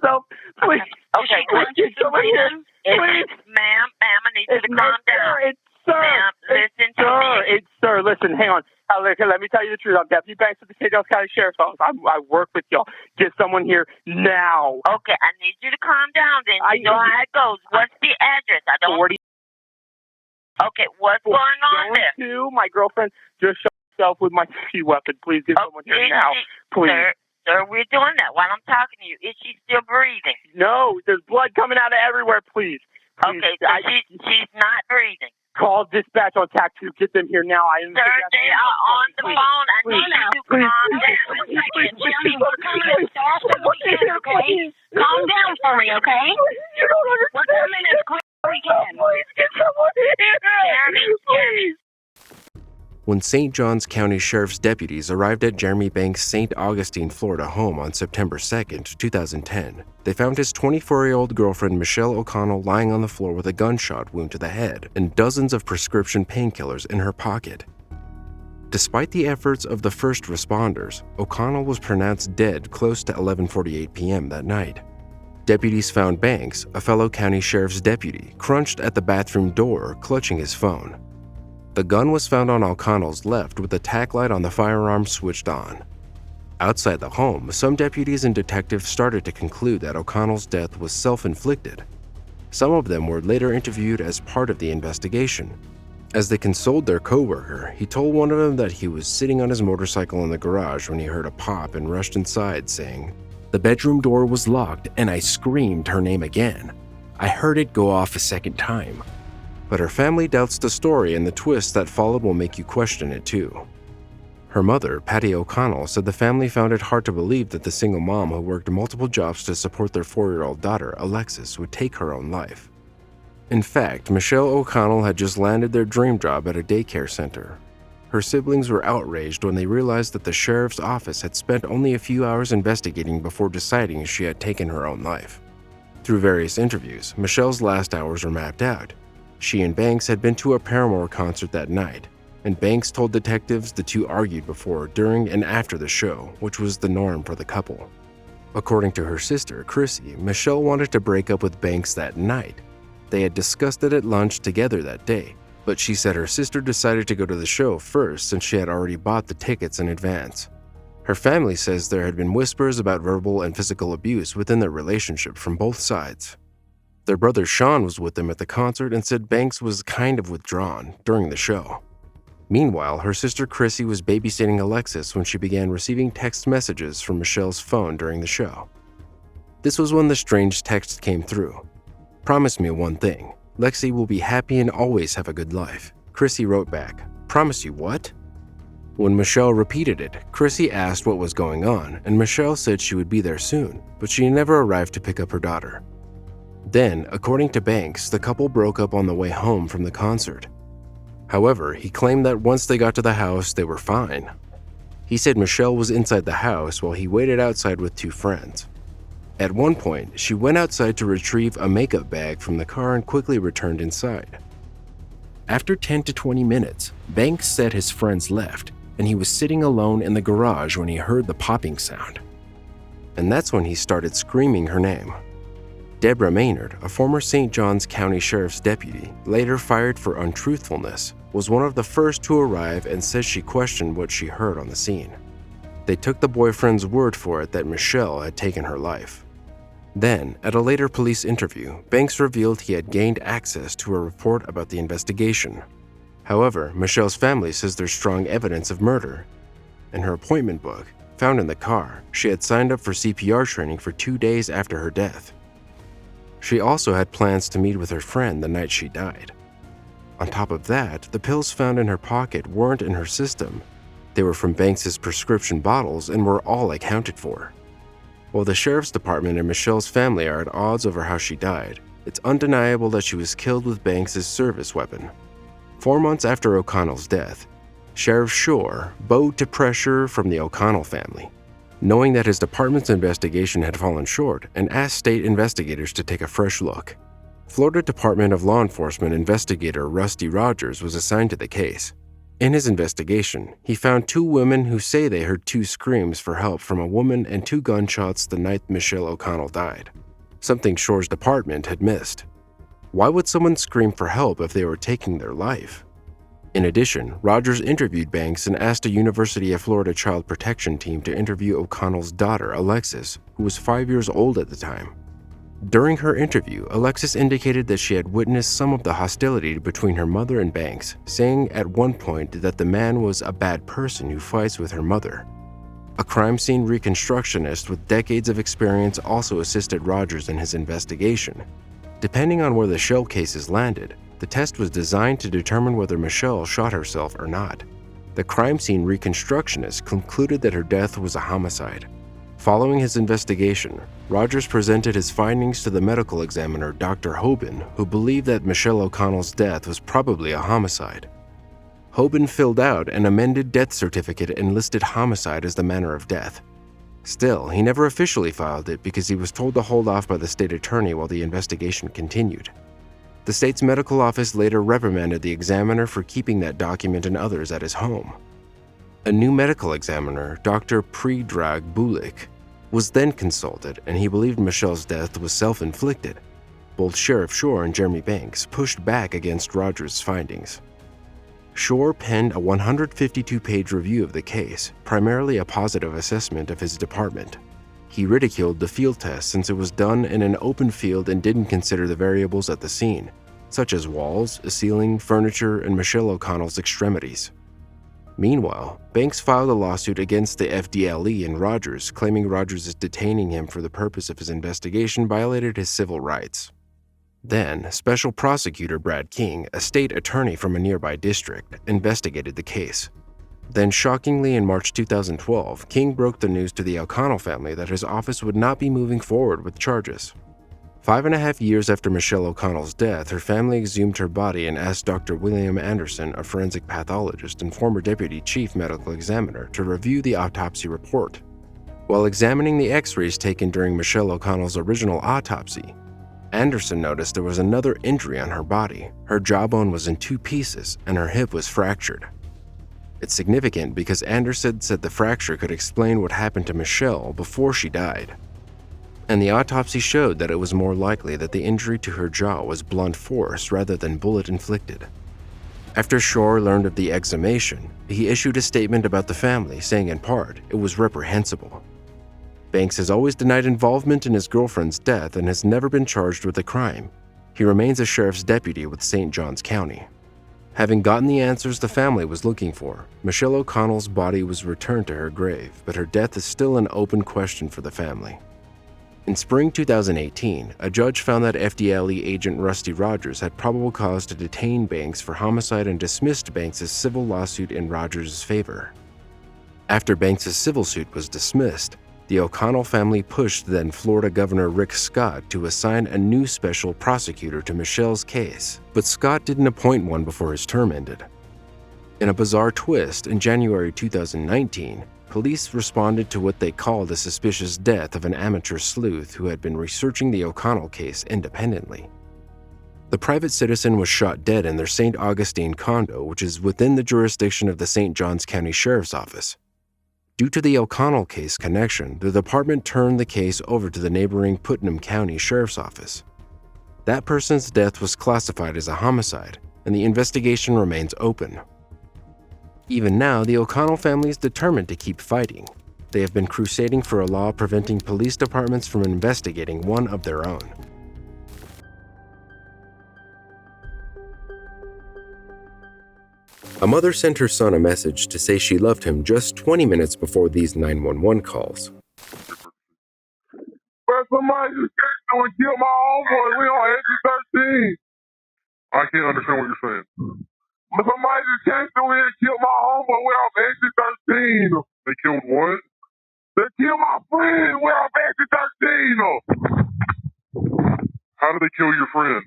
So, please. Okay, please get someone here. Please. Ma'am, I need you to calm down. Sir, ma'am, listen to me. Sir, Listen, hang on. Let me tell you the truth. I'm Deputy Banks with the St. Johns County Sheriff's Office. I work with y'all. Get someone here now. Okay, I need you to calm down then. You know how it goes. What's the address? I don't... 40. Okay, what's going on there? My girlfriend just shot herself with my weapon. Please get someone here now. Please. Sir, we're doing that while I'm talking to you. Is she still breathing? No, there's blood coming out of everywhere. Please. Okay, so she's not breathing. Call dispatch on TAC 2. Get them here now. Sir, they are on the phone. I need you to calm down. Tell me we're coming as fast as we can, okay? Calm down for me, okay? You don't understand. We're coming as quick as we can. Please get someone here. Jeremy. When St. Johns County Sheriff's deputies arrived at Jeremy Banks' St. Augustine, Florida home on September 2nd, 2010, they found his 24-year-old girlfriend Michelle O'Connell lying on the floor with a gunshot wound to the head and dozens of prescription painkillers in her pocket. Despite the efforts of the first responders, O'Connell was pronounced dead close to 11:48 p.m. that night. Deputies found Banks, a fellow county sheriff's deputy, crunched at the bathroom door, clutching his phone. The gun was found on O'Connell's left with the tack light on the firearm switched on. Outside the home, some deputies and detectives started to conclude that O'Connell's death was self-inflicted. Some of them were later interviewed as part of the investigation. As they consoled their co-worker, he told one of them that he was sitting on his motorcycle in the garage when he heard a pop and rushed inside, saying, "The bedroom door was locked and I screamed her name again. I heard it go off a second time." But her family doubts the story, and the twist that followed will make you question it too. Her mother, Patty O'Connell, said the family found it hard to believe that the single mom who worked multiple jobs to support their 4-year-old daughter, Alexis, would take her own life. In fact, Michelle O'Connell had just landed their dream job at a daycare center. Her siblings were outraged when they realized that the sheriff's office had spent only a few hours investigating before deciding she had taken her own life. Through various interviews, Michelle's last hours were mapped out. She and Banks had been to a Paramore concert that night, and Banks told detectives the two argued before, during, and after the show, which was the norm for the couple. According to her sister, Chrissy, Michelle wanted to break up with Banks that night. They had discussed it at lunch together that day, but she said her sister decided to go to the show first since she had already bought the tickets in advance. Her family says there had been whispers about verbal and physical abuse within their relationship from both sides. Their brother Sean was with them at the concert and said Banks was kind of withdrawn during the show. Meanwhile, her sister Chrissy was babysitting Alexis when she began receiving text messages from Michelle's phone during the show. This was when the strange text came through. "Promise me one thing. Lexi will be happy and always have a good life." Chrissy wrote back, "Promise you what?" When Michelle repeated it, Chrissy asked what was going on, and Michelle said she would be there soon, but she never arrived to pick up her daughter. Then, according to Banks, the couple broke up on the way home from the concert. However, he claimed that once they got to the house, they were fine. He said Michelle was inside the house while he waited outside with two friends. At one point, she went outside to retrieve a makeup bag from the car and quickly returned inside. After 10 to 20 minutes, Banks said his friends left, and he was sitting alone in the garage when he heard the popping sound. And that's when he started screaming her name. Deborah Maynard, a former St. Johns County Sheriff's deputy, later fired for untruthfulness, was one of the first to arrive and says she questioned what she heard on the scene. They took the boyfriend's word for it that Michelle had taken her life. Then, at a later police interview, Banks revealed he had gained access to a report about the investigation. However, Michelle's family says there's strong evidence of murder. In her appointment book, found in the car, she had signed up for CPR training for 2 days after her death. She also had plans to meet with her friend the night she died. On top of that, the pills found in her pocket weren't in her system. They were from Banks's prescription bottles and were all accounted for. While the sheriff's department and Michelle's family are at odds over how she died, it's undeniable that she was killed with Banks's service weapon. 4 months after O'Connell's death, Sheriff Shore bowed to pressure from the O'Connell family, knowing that his department's investigation had fallen short, and asked state investigators to take a fresh look. Florida Department of Law Enforcement investigator Rusty Rogers was assigned to the case. In his investigation, he found 2 women who say they heard 2 screams for help from a woman and 2 gunshots the night Michelle O'Connell died, something Shore's department had missed. Why would someone scream for help if they were taking their life? In addition, Rogers interviewed Banks and asked a University of Florida child protection team to interview O'Connell's daughter, Alexis, who was 5 years old at the time. During her interview, Alexis indicated that she had witnessed some of the hostility between her mother and Banks, saying at one point that the man was a bad person who fights with her mother. A crime scene reconstructionist with decades of experience also assisted Rogers in his investigation. Depending on where the shell cases landed, the test was designed to determine whether Michelle shot herself or not. The crime scene reconstructionist concluded that her death was a homicide. Following his investigation, Rogers presented his findings to the medical examiner, Dr. Hoban, who believed that Michelle O'Connell's death was probably a homicide. Hoban filled out an amended death certificate and listed homicide as the manner of death. Still, he never officially filed it because he was told to hold off by the state attorney while the investigation continued. The state's medical office later reprimanded the examiner for keeping that document and others at his home. A new medical examiner, Dr. Predrag Bulik, was then consulted, and he believed Michelle's death was self-inflicted. Both Sheriff Shore and Jeremy Banks pushed back against Rogers' findings. Shore penned a 152-page review of the case, primarily a positive assessment of his department. He ridiculed the field test since it was done in an open field and didn't consider the variables at the scene, such as walls, a ceiling, furniture, and Michelle O'Connell's extremities. Meanwhile, Banks filed a lawsuit against the FDLE and Rogers, claiming Rogers' detaining him for the purpose of his investigation violated his civil rights. Then, Special Prosecutor Brad King, a state attorney from a nearby district, investigated the case. Then, shockingly, in March 2012, King broke the news to the O'Connell family that his office would not be moving forward with charges. 5.5 years after Michelle O'Connell's death, her family exhumed her body and asked Dr. William Anderson, a forensic pathologist and former deputy chief medical examiner, to review the autopsy report. While examining the x-rays taken during Michelle O'Connell's original autopsy, Anderson noticed there was another injury on her body. Her jawbone was in 2 pieces and her hip was fractured. It's significant because Anderson said the fracture could explain what happened to Michelle before she died. And the autopsy showed that it was more likely that the injury to her jaw was blunt force rather than bullet inflicted. After Shore learned of the exhumation, he issued a statement about the family, saying in part, it was reprehensible. Banks has always denied involvement in his girlfriend's death and has never been charged with a crime. He remains a sheriff's deputy with St. Johns County. Having gotten the answers the family was looking for, Michelle O'Connell's body was returned to her grave, but her death is still an open question for the family. In spring 2018, a judge found that FDLE agent Rusty Rogers had probable cause to detain Banks for homicide and dismissed Banks' civil lawsuit in Rogers' favor. After Banks' civil suit was dismissed, the O'Connell family pushed then Florida Governor Rick Scott to assign a new special prosecutor to Michelle's case, but Scott didn't appoint one before his term ended. In a bizarre twist, in January 2019, police responded to what they called a suspicious death of an amateur sleuth who had been researching the O'Connell case independently. The private citizen was shot dead in their St. Augustine condo, which is within the jurisdiction of the St. Johns County Sheriff's Office. Due to the O'Connell case connection, the department turned the case over to the neighboring Putnam County Sheriff's Office. That person's death was classified as a homicide, and the investigation remains open. Even now, the O'Connell family is determined to keep fighting. They have been crusading for a law preventing police departments from investigating one of their own. A mother sent her son a message to say she loved him just 20 minutes before these 911 calls. But somebody just came through and killed my homeboy. We on exit 13. I can't understand what you're saying. But somebody just came through here and killed my homeboy. We're off exit 13. They killed what? They killed my friend. We're off exit 13. How did they kill your friend?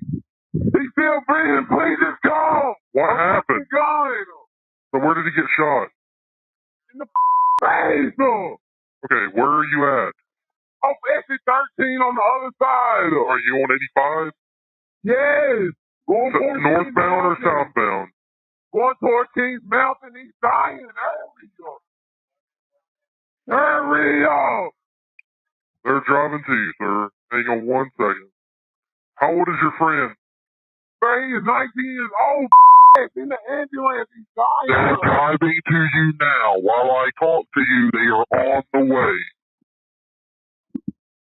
He's still breathing. Please just come. What happened? So where did he get shot? In the face. Okay, where are you at? Off exit 13 on the other side. Are you on 85? Yes. Going northbound or southbound? Going towards Kings Mountain. He's dying. Hurry up. They're driving to you, sir. Hang on 1 second. How old is your friend? Sir, he is 19 years old. in the ambulance. He's dying. They're driving to you now. While I talk to you, they are on the way.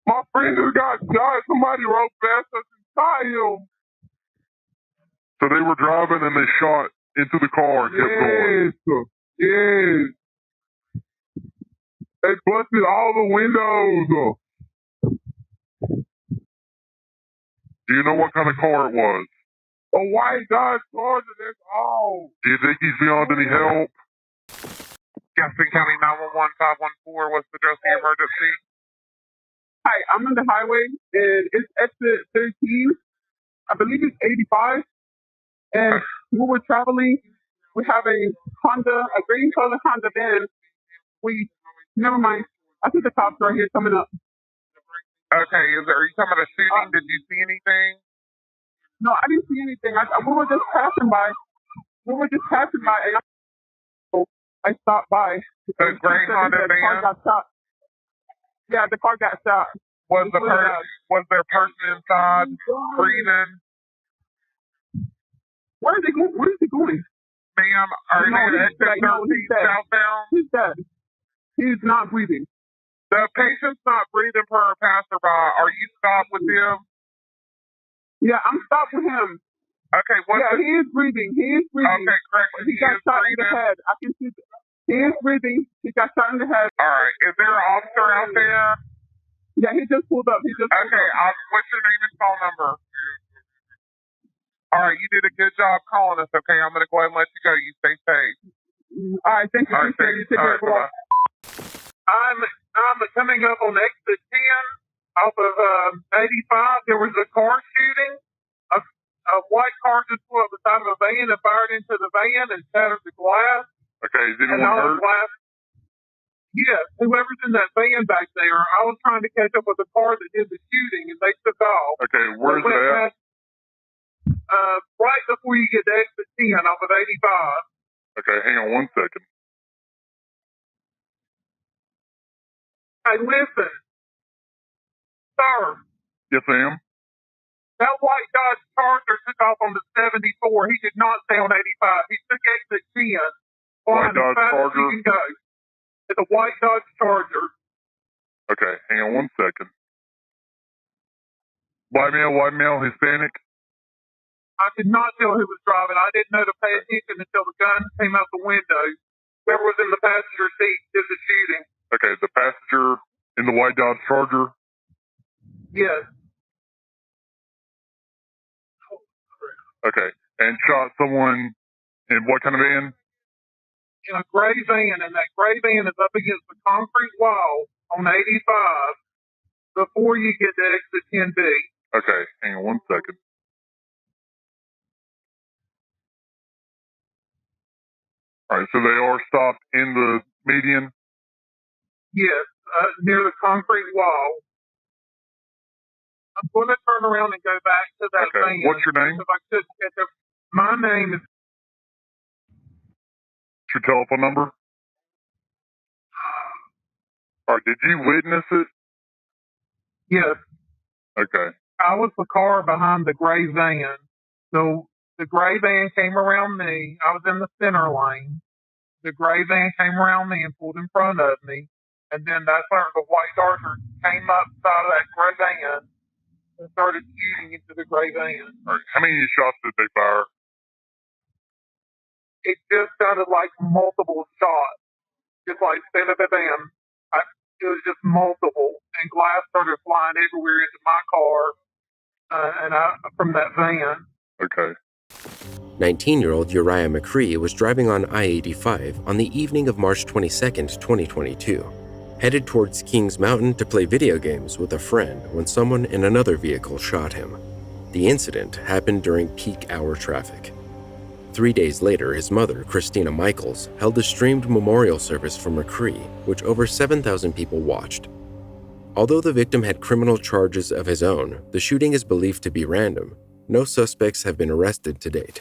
My friend just got shot. Somebody wrote fast us and shot him. So they were driving and they shot into the car and kept going. Yes. They busted all the windows. Do you know what kind of car it was? A white Dodge Charger, that's all. Do you think he's beyond any help? Gaston County 911-514, what's the address of the emergency? Hi, I'm on the highway, and it's exit 13. I believe it's 85. And we were traveling. We have a green color Honda van. Never mind. I think the cops are here coming up. Okay, are you talking about a shooting? Did you see anything? No, I didn't see anything. We were just passing by. And I stopped by. The gray Honda van? The car got shot. Yeah, the car got shot. Was there a person inside breathing? Where is he going? Ma'am, are you at exit 13 southbound? He's dead. He's not breathing. The patient's not breathing per a passerby. Are you stopped with him? Yeah, I'm stopped with him. Okay, he is breathing. Okay, correct. He got shot in the head. I can see that. He is breathing. He got shot in the head. All right. Is there an officer out there? Yeah, he just pulled up. Okay, what's your name and phone number? All right, you did a good job calling us, okay? I'm going to go ahead and let you go. You stay safe. All right, thank you. All right, bye-bye. I'm coming up on exit 10 off of 85. There was a car shooting. A white car just pulled up beside of a van and fired into the van and shattered the glass. Okay, is anyone hurt? Yes, whoever's in that van back there. I was trying to catch up with the car that did the shooting, and they took off. Okay, where's that? Right before you get to exit 10 off of 85. Okay, hang on one second. Hey, listen. Sir. Yes, ma'am. That white Dodge Charger took off on the 74. He did not stay on 85. He took exit 10. White Dodge Charger? It's a white Dodge Charger. Okay, hang on one second. White male, Hispanic? I could not tell who was driving. I didn't know to pay attention until the gun came out the window. Whoever was in the passenger seat did the shooting. Okay, the passenger in the white Dodge Charger? Yes. Okay, and shot someone in what kind of van? In a gray van, and that gray van is up against the concrete wall on 85 before you get to exit 10B. Okay, hang on one second. All right, so they are stopped in the median? Yes, near the concrete wall. I'm going to turn around and go back to that van. What's your name? If I could catch up. My name is... What's your telephone number? All right, did you witness it? Yes. Okay. I was the car behind the gray van. So the gray van came around me. I was in the center lane. The gray van came around me and pulled in front of me. And then that's where the white Charger came up side of that gray van and started shooting into the gray van. All right. How many shots did they fire? It just sounded like multiple shots. Just like bam, bam, bam. It was just multiple. And glass started flying everywhere into my car from that van. Okay. 19-year-old Uriah McCree was driving on I-85 on the evening of March 22, 2022, headed towards Kings Mountain to play video games with a friend when someone in another vehicle shot him. The incident happened during peak hour traffic. 3 days later, his mother, Christina Michaels, held a streamed memorial service for McCree, which over 7,000 people watched. Although the victim had criminal charges of his own, the shooting is believed to be random. No suspects have been arrested to date.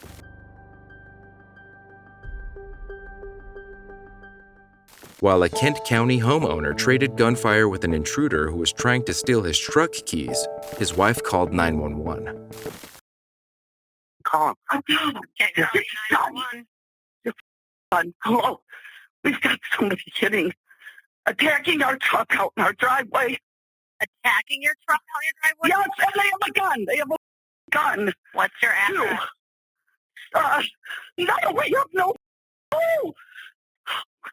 While a Kent County homeowner traded gunfire with an intruder who was trying to steal his truck keys, his wife called 911. call him. Okay, Your call 911. son, hello. We've got somebody attacking our truck out in our driveway. Attacking your truck out in your driveway? Yes, and they have a gun. They have a gun. What's your address? No, we have no. Oh,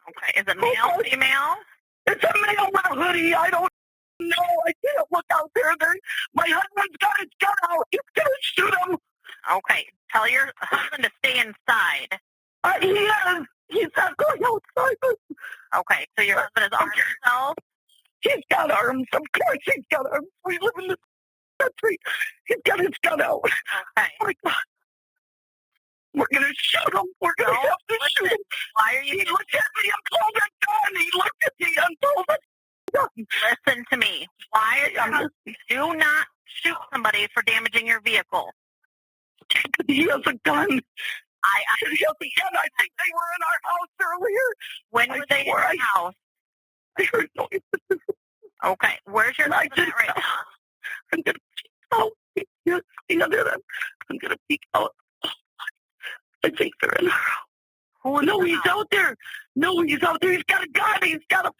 Okay, is it male, female? it's a male with a hoodie. I don't know. I can't look out there. My husband's got his gun out. He's going to shoot him. Okay, tell your husband to stay inside. He is. He's not going outside. Okay, so your husband has armed himself? He's got arms. Of course he's got arms. We live in this country. He's got his gun out. Okay. Oh my God. We're going to shoot him. We're going to have to shoot him. Why are you... He looked at me and pulled a gun. He looked at me and pulled a gun. Listen to me. Why are you... Do not shoot somebody for damaging your vehicle. He has a gun. He has a gun. I think they were in our house earlier. When were they in your house? I heard noises. Okay, where's your husband at right now? I'm going to peek out. Yes, I'm going to peek out. I think they're in our house. No, he's out there. No, he's out there. He's got a gun. He's got a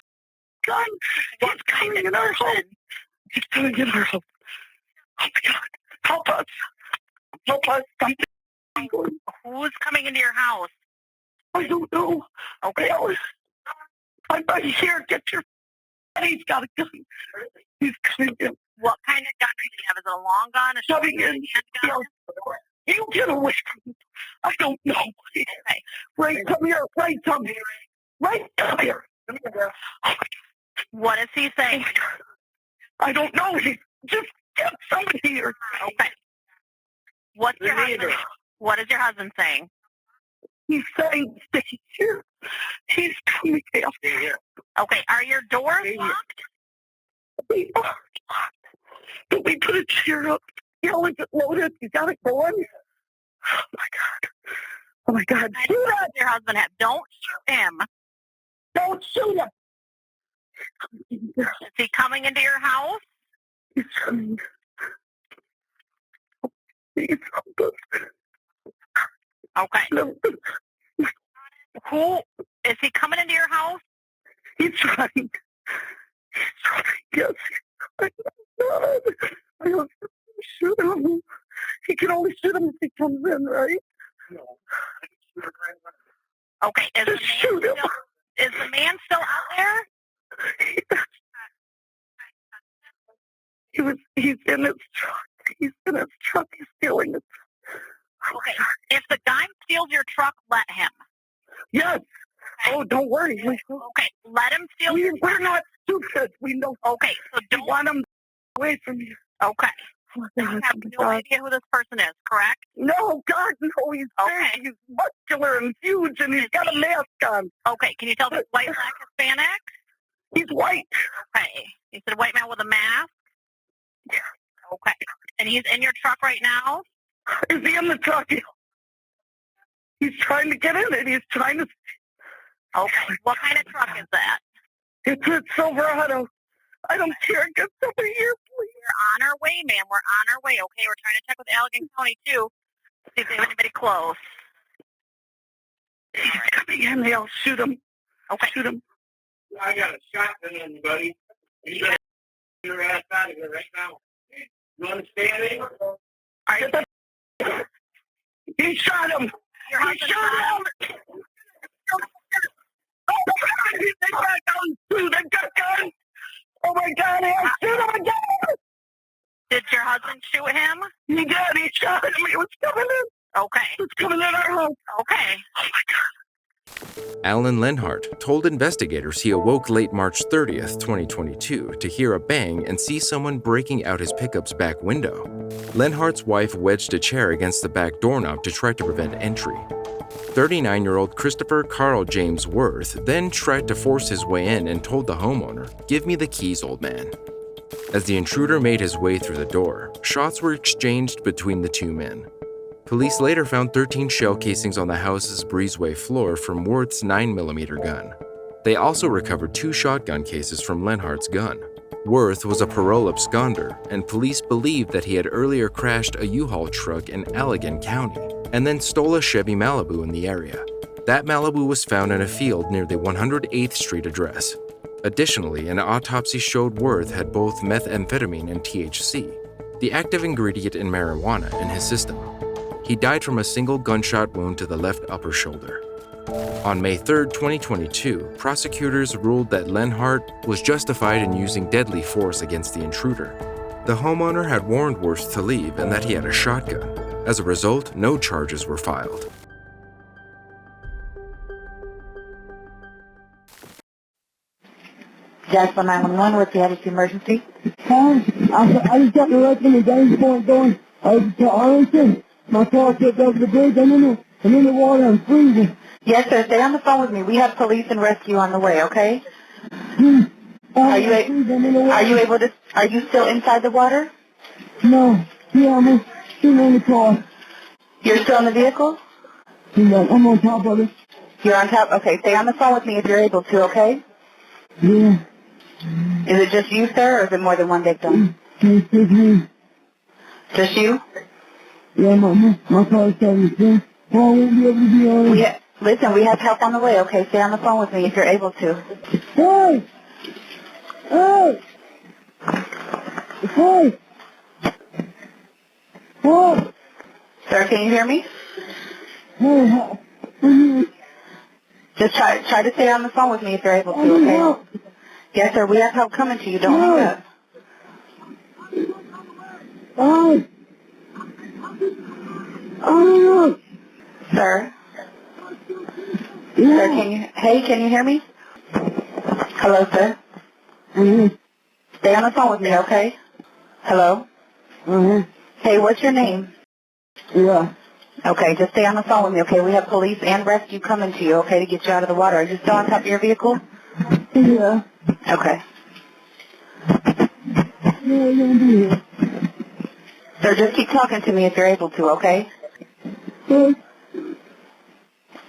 gun. He's coming in our house. He's coming in our house. Oh, my God. Help us. Help us. Who's coming into your house? I don't know. Okay. I'm right here. Get your... He's got a gun. He's coming in. What kind of gun does he have? Is it a long gun? A short gun? Handgun? You get away from me. I don't know. Okay. Ray, come here. Ray, come here. Ray, come here. What is he saying? I don't know. Just get somebody here. Okay. What is your husband saying? He's saying stay here. He's coming after here. Okay. Are your doors locked? We are locked. But we put a chair up. You know, is it loaded? You got it going? Oh, my God. Oh, my God. What does your husband have? Don't shoot him. Don't shoot him. Is he coming into your house? He's coming. Please help us. Okay. Who is he coming into your house? He's trying. He's trying. Yes. God. I don't shoot him. He can only shoot him if he comes in, right? No. Okay. Is the man still out there? He's in his truck. He's in his truck. He's stealing it. Okay. If the guy steals your truck, let him. Yes. Okay. Oh, don't worry. Okay. Let him steal your truck. We're not stupid. We know. Okay. So don't want him away from you. Okay. Oh, you have no idea who this person is, correct? No, God, no. He's big. He's muscular and huge, and he's got a mask on. Okay. Can you tell if he's white, black, Hispanic? He's white. Okay. You said white man with a mask? Yeah. Okay. And he's in your truck right now? Is he in the truck? He's trying to get in it. He's trying to... Okay. What kind of truck is that? It's a Silverado. I don't care. Get somebody here, please. We're on our way, ma'am. We're on our way, okay? We're trying to check with Allegan County, too, to see if they have anybody close. He's coming in. They'll shoot him. Okay. Shoot him. I got a shotgun on you, buddy. You got your ass out of here right now. You understand me? He shot him. He shot him. Oh, they got guns, too. They've got guns. Oh, my God. He'll shoot him again. Did your husband shoot him? He did. He shot him. He was coming in. Okay. He was coming in our house. Okay. Oh, my God. Alan Lenhart told investigators he awoke late March 30th, 2022, to hear a bang and see someone breaking out his pickup's back window. Lenhart's wife wedged a chair against the back doorknob to try to prevent entry. 39-year-old Christopher Carl James Worth then tried to force his way in and told the homeowner, "Give me the keys, old man." As the intruder made his way through the door, shots were exchanged between the two men. Police later found 13 shell casings on the house's breezeway floor from Worth's 9mm gun. They also recovered 2 shotgun cases from Lenhart's gun. Worth was a parole absconder, and police believed that he had earlier crashed a U-Haul truck in Allegan County and then stole a Chevy Malibu in the area. That Malibu was found in a field near the 108th Street address. Additionally, an autopsy showed Worth had both methamphetamine and THC, the active ingredient in marijuana, in his system. He died from a single gunshot wound to the left upper shoulder. On May 3, 2022, prosecutors ruled that Lenhart was justified in using deadly force against the intruder. The homeowner had warned Worth to leave and that he had a shotgun. As a result, no charges were filed. Jasper 911, what's the address emergency? I just got the right from the James Point going to Arlington. My car tipped over the bridge. I'm in the water. I'm freezing. Yes, sir. Stay on the phone with me. We have police and rescue on the way, okay? Are you still inside the water? No. Yeah, I'm in the car. You're still in the vehicle? Yeah, I'm on top of it. You're on top? Okay, stay on the phone with me if you're able to, okay? Yeah. Is it just you, sir, or is it more than one victim? Just me. Just you? Yeah, my car's starting to sink. I won't be able to be on it. Listen, we have help on the way, okay? Stay on the phone with me if you're able to. Hey! Hey! Hey! Hey! Sir, can you hear me? Hey, just try to stay on the phone with me if you're able to, okay? Yes, sir, we have help coming to you. Don't hang up. Hey! Oh! Sir? Yeah. Sir, can you hear me? Hello, sir? Stay on the phone with me, okay? Hello? Hey, what's your name? Yeah. Okay, just stay on the phone with me, okay? We have police and rescue coming to you, okay, to get you out of the water. Are you still on top of your vehicle? Yeah. Okay. Yeah, you're gonna be here. Sir, just keep talking to me if you're able to, okay? Hey.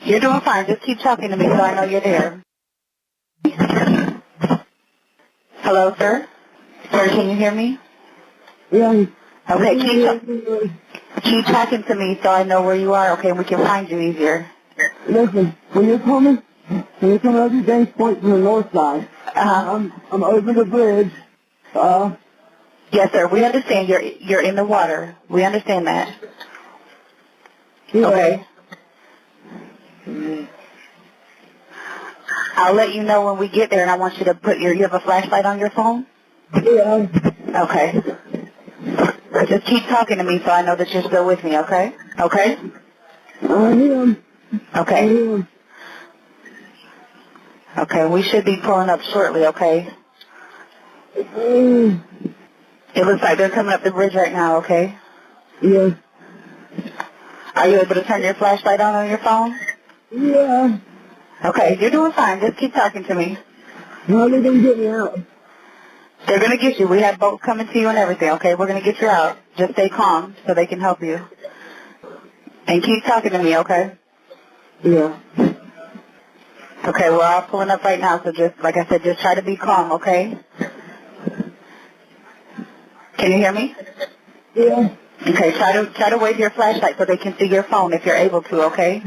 You're doing fine. Just keep talking to me so I know you're there. Hello, sir? Sir, can you hear me? Yeah. Okay, keep talking to me so I know where you are, okay, and we can find you easier. Listen, when you're coming over James Point from the north side, I'm over the bridge. Yes, sir, we understand you're in the water. We understand that. Yeah. Okay. I'll let you know when we get there, and I want you to you have a flashlight on your phone? Yeah. Okay. Just keep talking to me so I know that you're still with me, okay? Okay? I am. Okay. I am. Okay, we should be pulling up shortly, okay? It looks like they're coming up the bridge right now, okay? Yes. Are you able to turn your flashlight on your phone? Yeah. Okay, you're doing fine. Just keep talking to me. How are they going to get me out? They're going to get you. We have boats coming to you and everything, okay? We're going to get you out. Just stay calm so they can help you. And keep talking to me, okay? Yeah. Okay, we're all pulling up right now, so just, like I said, just try to be calm, okay? Can you hear me? Yeah. Okay, try to wave your flashlight so they can see your phone if you're able to, okay?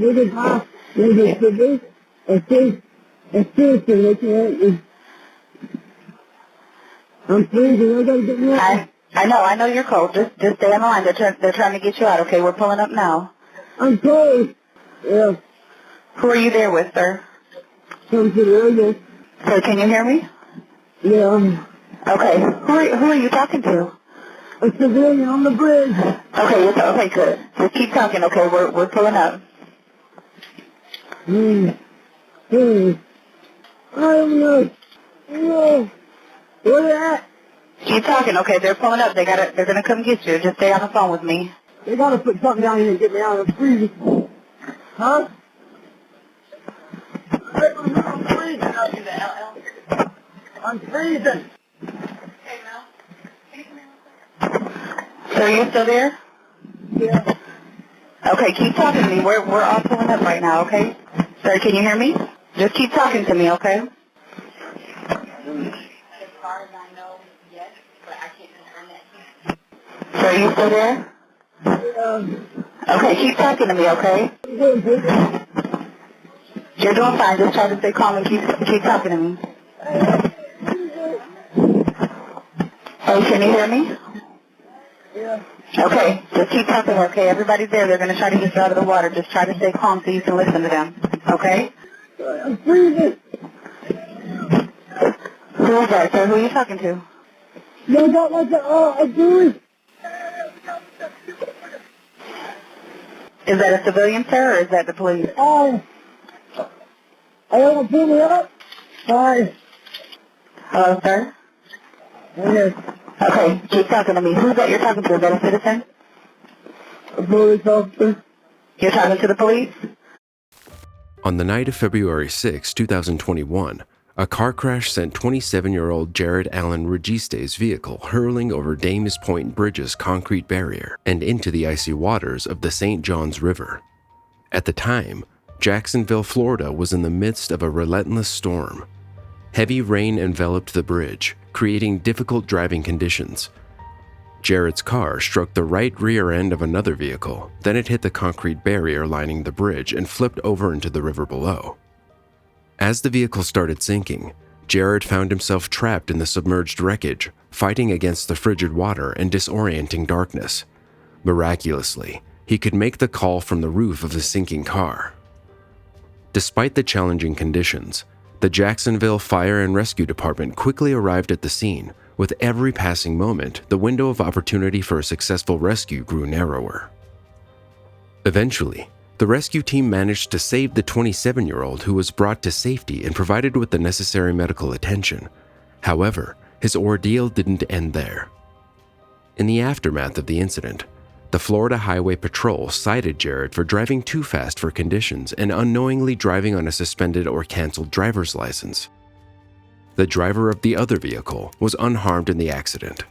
I'm freezing. I gotta get me out. I know you're cold. Just stay on the line. They're trying to get you out, okay? We're pulling up now. I'm cold. Yeah. Who are you there with, sir? Some civilians. Sir, can you hear me? Yeah. Okay. Who are you talking to? A civilian on the bridge. Okay, good. Just keep talking, okay? We're pulling up. I don't know. No. Where they at? Keep talking, okay? They're pulling up. They're gonna come get you. Just stay on the phone with me. They gotta put something down here and get me out of the freezing. Huh? I'm freezing. I'm freezing. Sir, you still there? Yeah. Okay, keep talking to me. We're all pulling up right now, okay? Sir, can you hear me? Just keep talking to me, okay? So are you still there? Okay, keep talking to me, okay? You're doing fine. Just try to stay calm and keep talking to me. Hey, can you hear me? Yeah. Okay, just keep talking, okay? Everybody's there. They're going to try to get you out of the water. Just try to stay calm so you can listen to them, okay? I'm freezing. Who is that, sir? Who are you talking to? They got like a buoy. Is that a civilian, sir, or is that the police? I want to pull me up. Hi. Hello, sir? Yes. Okay, keep talking to me. Who's that you're talking to? Is that a citizen? A police officer. You're talking to the police? On the night of February 6, 2021, a car crash sent 27-year-old Jared Allen Registe's vehicle hurling over Dames Point Bridge's concrete barrier and into the icy waters of the St. Johns River. At the time, Jacksonville, Florida was in the midst of a relentless storm. Heavy rain enveloped the bridge, creating difficult driving conditions. Jared's car struck the right rear end of another vehicle, then it hit the concrete barrier lining the bridge and flipped over into the river below. As the vehicle started sinking, Jared found himself trapped in the submerged wreckage, fighting against the frigid water and disorienting darkness. Miraculously, he could make the call from the roof of the sinking car. Despite the challenging conditions, the Jacksonville Fire and Rescue Department quickly arrived at the scene. With every passing moment, the window of opportunity for a successful rescue grew narrower. Eventually, the rescue team managed to save the 27-year-old who was brought to safety and provided with the necessary medical attention. However, his ordeal didn't end there. In the aftermath of the incident, the Florida Highway Patrol cited Jared for driving too fast for conditions and unknowingly driving on a suspended or canceled driver's license. The driver of the other vehicle was unharmed in the accident.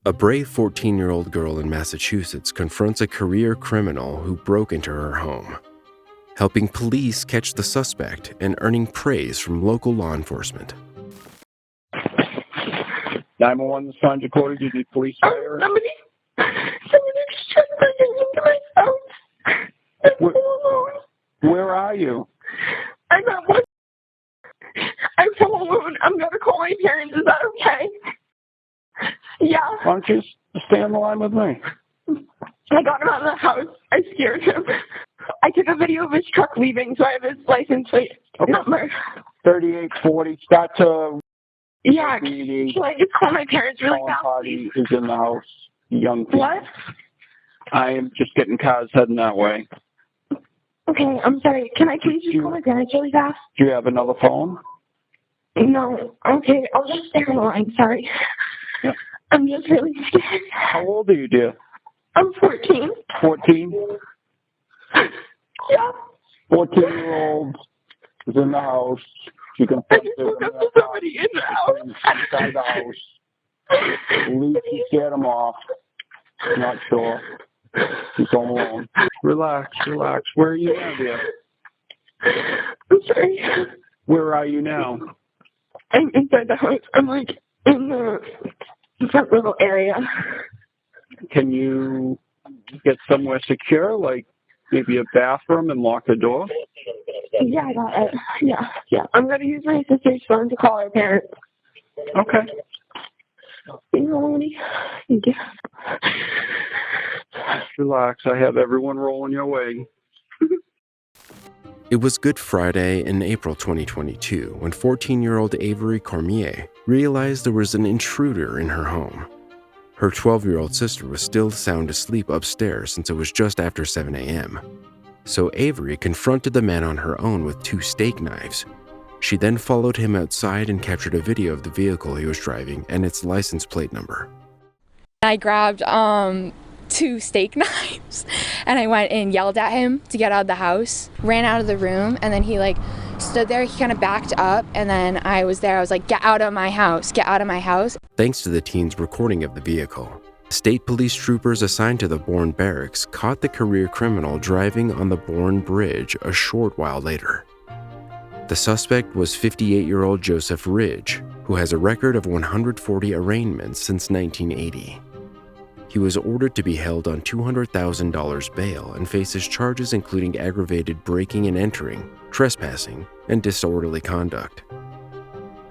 A brave 14-year-old girl in Massachusetts confronts a career criminal who broke into her home, helping police catch the suspect and earning praise from local law enforcement. 911, this is Dakota. Do you need police fire? Somebody just tried breaking into my house. Where are you? I'm at work. I'm home alone. I'm going to call my parents. Is that okay? Yeah. Why don't you stay on the line with me? I got him out of the house. I scared him. I took a video of his truck leaving, so I have his license plate number. 3840. Start to... Yeah. Can I just call my parents really fast? Party is in the house. Young people. What? I am just getting cars heading that way. Okay, I'm sorry. Can I please just call my parents really fast? Do you have another phone? No. Okay, I'll just stay on the line. Sorry. Yep. I'm just really scared. How old are you, dear? I'm 14. 14? Yeah. 14-year-old is in the house. You can I just woke up to somebody in the house. Inside the house. At least you scared him off. Not sure. He's home alone. Relax. Where are you now, dear? I'm sorry. Where are you now? I'm inside the house. I'm like in the front little area. Can you get somewhere secure, like maybe a bathroom, and lock the door? Yeah, I got it. Yeah. I'm going to use my sister's phone to call her parents. Okay. Thank you. Relax. I have everyone rolling your way. It was Good Friday in April 2022 when 14-year-old Avery Cormier realized there was an intruder in her home. Her 12-year-old sister was still sound asleep upstairs since it was just after 7 a.m. So Avery confronted the man on her own with 2 steak knives. She then followed him outside and captured a video of the vehicle he was driving and its license plate number. I grabbed 2 steak knives and I went and yelled at him to get out of the house, ran out of the room, and then he stood there. He kind of backed up, and then I was there. I was like, get out of my house, get out of my house. Thanks to the teen's recording of the vehicle, State police troopers assigned to the Bourne barracks caught the career criminal driving on the Bourne Bridge a short while later. The suspect was 58-year-old Joseph Ridge, who has a record of 140 arraignments since 1980. He was ordered to be held on $200,000 bail and faces charges including aggravated breaking and entering, trespassing, and disorderly conduct.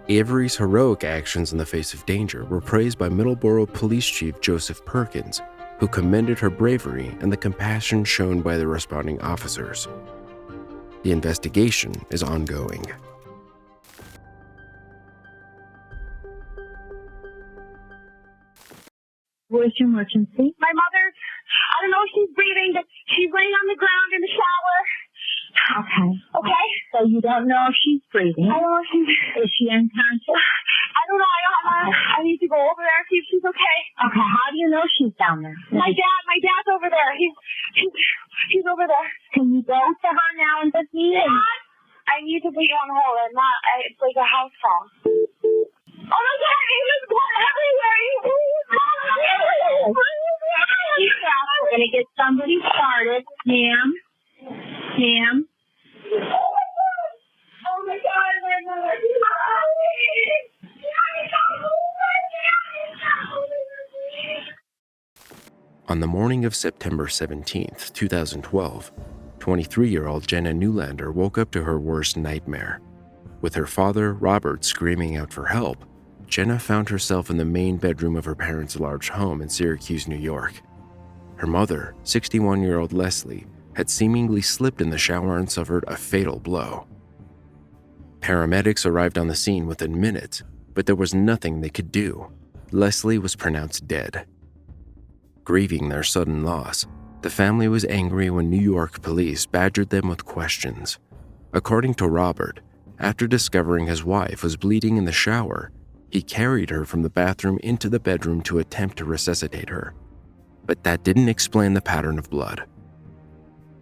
Avery's heroic actions in the face of danger were praised by Middleborough Police Chief Joseph Perkins, who commended her bravery and the compassion shown by the responding officers. The investigation is ongoing. What's your emergency? My mother, I don't know if she's breathing, but she's laying on the ground in the shower. Okay. Okay? So you don't know if she's breathing? I don't know if she's... Is she unconscious? I don't know. I need to go over there and see if she's okay. Okay. How do you know she's down there? My dad's over there. He's over there. Can you go to her now and just meet him? I need to put you on hold. It's like a house call. Oh my God, he was going everywhere. We're going to get somebody started. Ma'am. Oh my God, my mother. On the morning of September 17, 2012, 23-year-old Jenna Newlander woke up to her worst nightmare. With her father, Robert, screaming out for help, Jenna found herself in the main bedroom of her parents' large home in Syracuse, New York. Her mother, 61-year-old Leslie, had seemingly slipped in the shower and suffered a fatal blow. Paramedics arrived on the scene within minutes, but there was nothing they could do. Leslie was pronounced dead. Grieving their sudden loss, the family was angry when New York police badgered them with questions. According to Robert, after discovering his wife was bleeding in the shower, he carried her from the bathroom into the bedroom to attempt to resuscitate her. But that didn't explain the pattern of blood.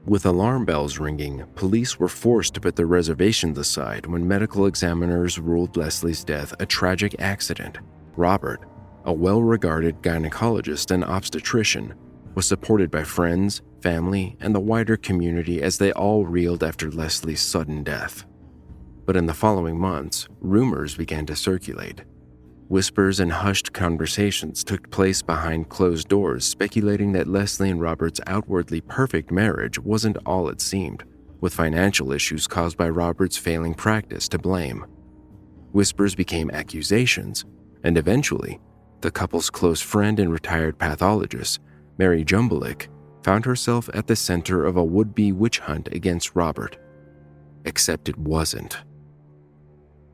With alarm bells ringing, police were forced to put their reservations aside when medical examiners ruled Leslie's death a tragic accident. Robert, a well-regarded gynecologist and obstetrician, was supported by friends, family, and the wider community as they all reeled after Leslie's sudden death. But in the following months, rumors began to circulate. Whispers and hushed conversations took place behind closed doors, speculating that Leslie and Robert's outwardly perfect marriage wasn't all it seemed, with financial issues caused by Robert's failing practice to blame. Whispers became accusations, and eventually, the couple's close friend and retired pathologist, Mary Jumblick, found herself at the center of a would-be witch hunt against Robert. Except it wasn't.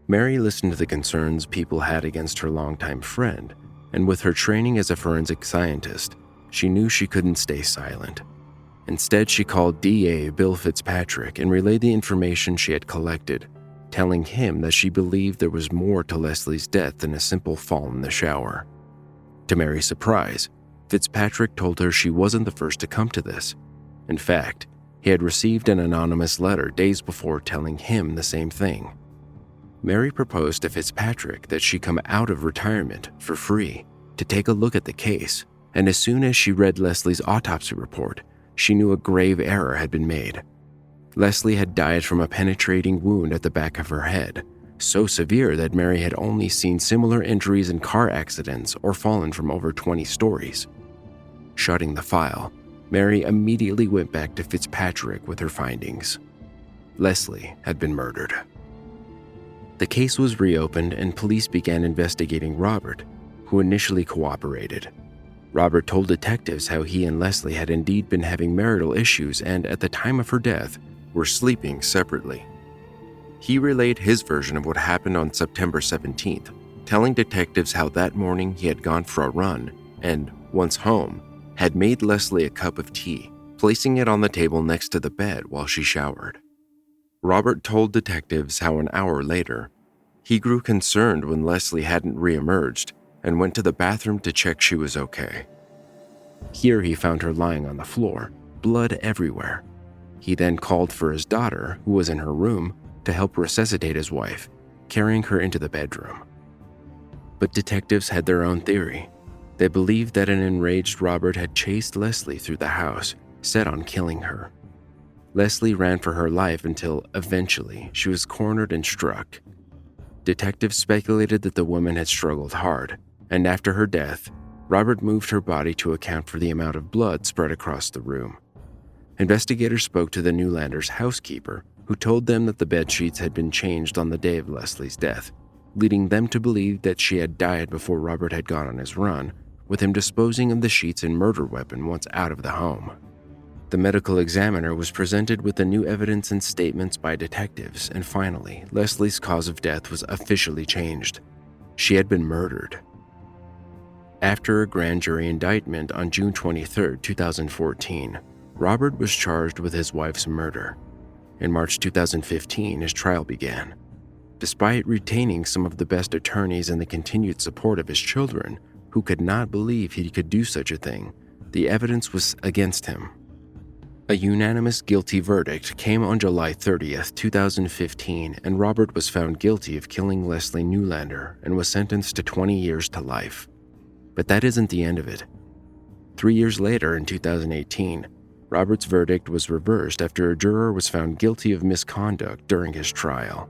Mary listened to the concerns people had against her longtime friend, and with her training as a forensic scientist, she knew she couldn't stay silent. Instead, she called DA Bill Fitzpatrick and relayed the information she had collected, telling him that she believed there was more to Leslie's death than a simple fall in the shower. To Mary's surprise, Fitzpatrick told her she wasn't the first to come to this. In fact, he had received an anonymous letter days before telling him the same thing. Mary proposed to Fitzpatrick that she come out of retirement for free to take a look at the case, and as soon as she read Leslie's autopsy report, she knew a grave error had been made. Leslie had died from a penetrating wound at the back of her head, so severe that Mary had only seen similar injuries in car accidents or fallen from over 20 stories. Shutting the file, Mary immediately went back to Fitzpatrick with her findings. Leslie had been murdered. The case was reopened and police began investigating Robert, who initially cooperated. Robert told detectives how he and Leslie had indeed been having marital issues and, at the time of her death, were sleeping separately. He relayed his version of what happened on September 17th, telling detectives how that morning he had gone for a run and, once home, had made Leslie a cup of tea, placing it on the table next to the bed while she showered. Robert told detectives how an hour later, he grew concerned when Leslie hadn't reemerged and went to the bathroom to check she was okay. Here he found her lying on the floor, blood everywhere. He then called for his daughter, who was in her room, to help resuscitate his wife, carrying her into the bedroom. But detectives had their own theory. They believed that an enraged Robert had chased Leslie through the house, set on killing her. Leslie ran for her life until, eventually, she was cornered and struck. Detectives speculated that the woman had struggled hard, and after her death, Robert moved her body to account for the amount of blood spread across the room. Investigators spoke to the Newlanders' housekeeper, who told them that the bedsheets had been changed on the day of Leslie's death, leading them to believe that she had died before Robert had gone on his run, with him disposing of the sheets and murder weapon once out of the home. The medical examiner was presented with the new evidence and statements by detectives, and finally, Leslie's cause of death was officially changed. She had been murdered. After a grand jury indictment on June 23, 2014, Robert was charged with his wife's murder. In March 2015, his trial began. Despite retaining some of the best attorneys and the continued support of his children, who could not believe he could do such a thing, the evidence was against him. A unanimous guilty verdict came on July 30th, 2015, and Robert was found guilty of killing Leslie Newlander and was sentenced to 20 years to life. But that isn't the end of it. 3 years later, in 2018, Robert's verdict was reversed after a juror was found guilty of misconduct during his trial.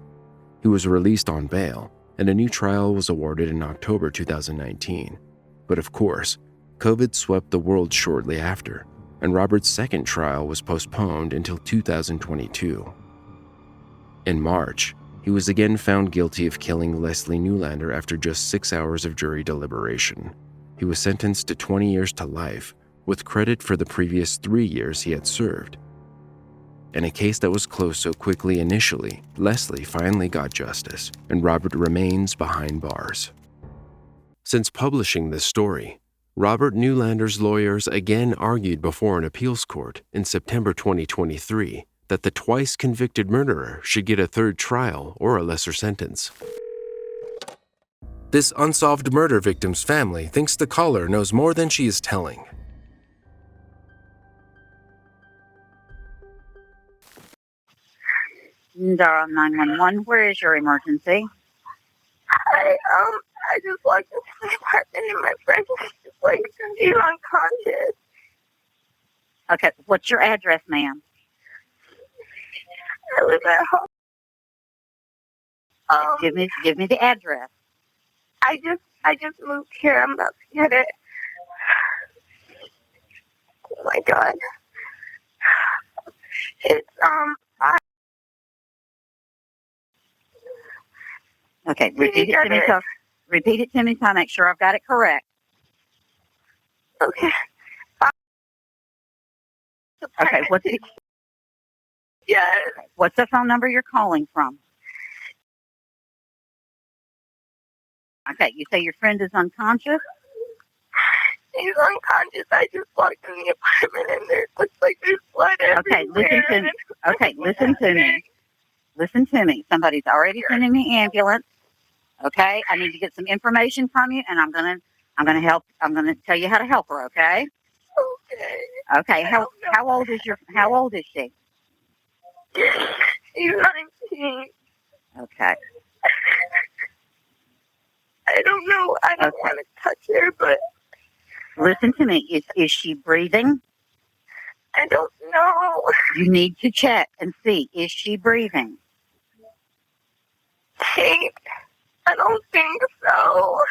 He was released on bail, and a new trial was awarded in October 2019. But of course, COVID swept the world shortly after, and Robert's second trial was postponed until 2022. In March, he was again found guilty of killing Leslie Newlander after just 6 hours of jury deliberation. He was sentenced to 20 years to life, with credit for the previous 3 years he had served. In a case that was closed so quickly initially, Leslie finally got justice, and Robert remains behind bars. Since publishing this story, Robert Newlander's lawyers again argued before an appeals court in September 2023 that the twice convicted murderer should get a third trial or a lesser sentence. This unsolved murder victim's family thinks the caller knows more than she is telling. Dial 911, where is your emergency? I just walked into my apartment and my friend was just like, he's unconscious. Okay, what's your address, ma'am? I live at home. Give me the address. I just moved here. I'm about to get it. Oh my God. It's Okay, repeat it to me. So, repeat it to me so I make sure I've got it correct. Okay. Okay, what's the what's the phone number you're calling from? Okay, you say your friend is unconscious? He's unconscious. I just walked in the apartment and there looks like there's blood everywhere. Listen to me. Listen to me. Somebody's already sending the ambulance. Okay, I need to get some information from you, and I'm gonna tell you how to help her. Okay. Okay. Okay. How old is she? She's 19. Okay. I don't know. I don't want to touch her, but listen to me. Is she breathing? I don't know. You need to check and see. Is she breathing? I don't think so.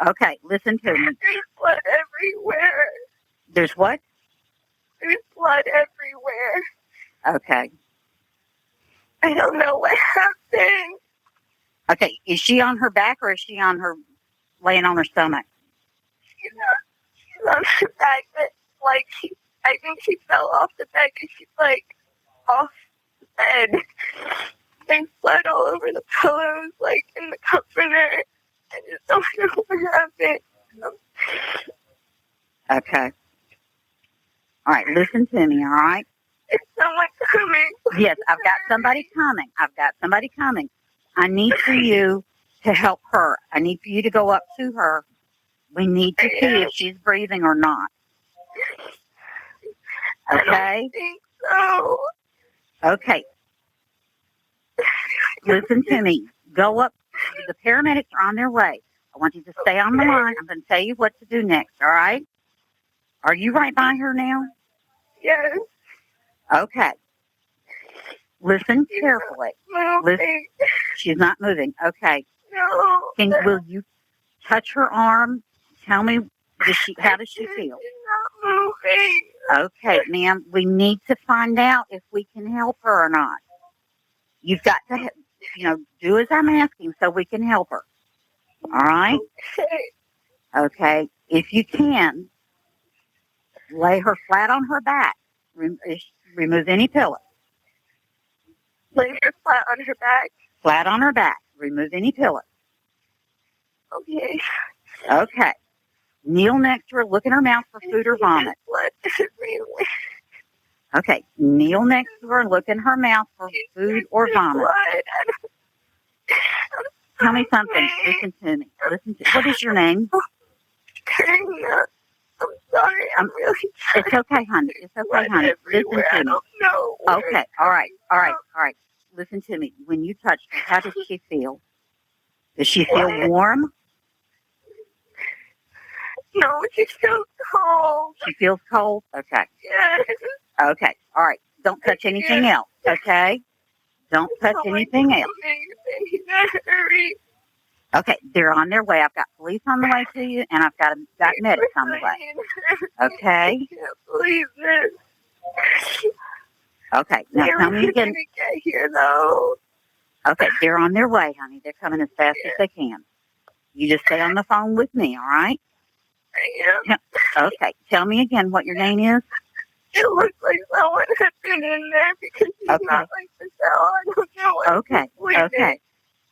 Okay, listen to me. There's blood everywhere. There's what? There's blood everywhere. Okay. I don't know what happened. Okay, is she on her back or is she laying on her stomach? She's on her back, but I think she fell off the bed because she's off the bed. There's blood all over the pillows, in the comforter. I just don't know what happened. Okay. All right, listen to me, all right? Is someone coming? Yes, I've got somebody coming. I need for you to help her. I need for you to go up to her. We need to see if she's breathing or not. Okay? I don't think so. Okay. Listen to me. Go up. The paramedics are on their way. I want you to stay on the line. I'm going to tell you what to do next, all right? Are you right by her now? Yes. Okay. Listen carefully. Moving. She's not moving. Okay. No. Will you touch her arm? Tell me, how does she feel? She's not moving. Okay, ma'am, we need to find out if we can help her or not. You've got to, do as I'm asking so we can help her. All right? Okay. If you can, lay her flat on her back. Remove any pillow. Lay her flat on her back. Flat on her back. Remove any pillow. Okay. Okay. Kneel next to her. Look in her mouth for food or vomit. Blood. Really? Okay. Kneel next to her. Look in her mouth for food or vomit. Blood. Tell me something. Listen to me. What is your name? Karina. I'm sorry. I'm really sorry. It's okay, honey. It's okay, honey. Listen to me. I don't know. Okay. All right. Listen to me. When you touch her, how does she feel? Does she feel warm? No, she feels cold. She feels cold? Okay. Yes. Okay. All right. Don't touch anything else, okay? Don't touch anything else. Hurry. Okay, they're on their way. I've got police on the way to you, and I've got medics on the way. Okay? I can't believe this. Okay, now tell me again. Get here, though. Okay, they're on their way, honey. They're coming as fast as they can. You just stay on the phone with me, all right? I am. Okay, tell me again what your name is. It looks like someone has been in there because she's not like the cell. I don't know what Okay.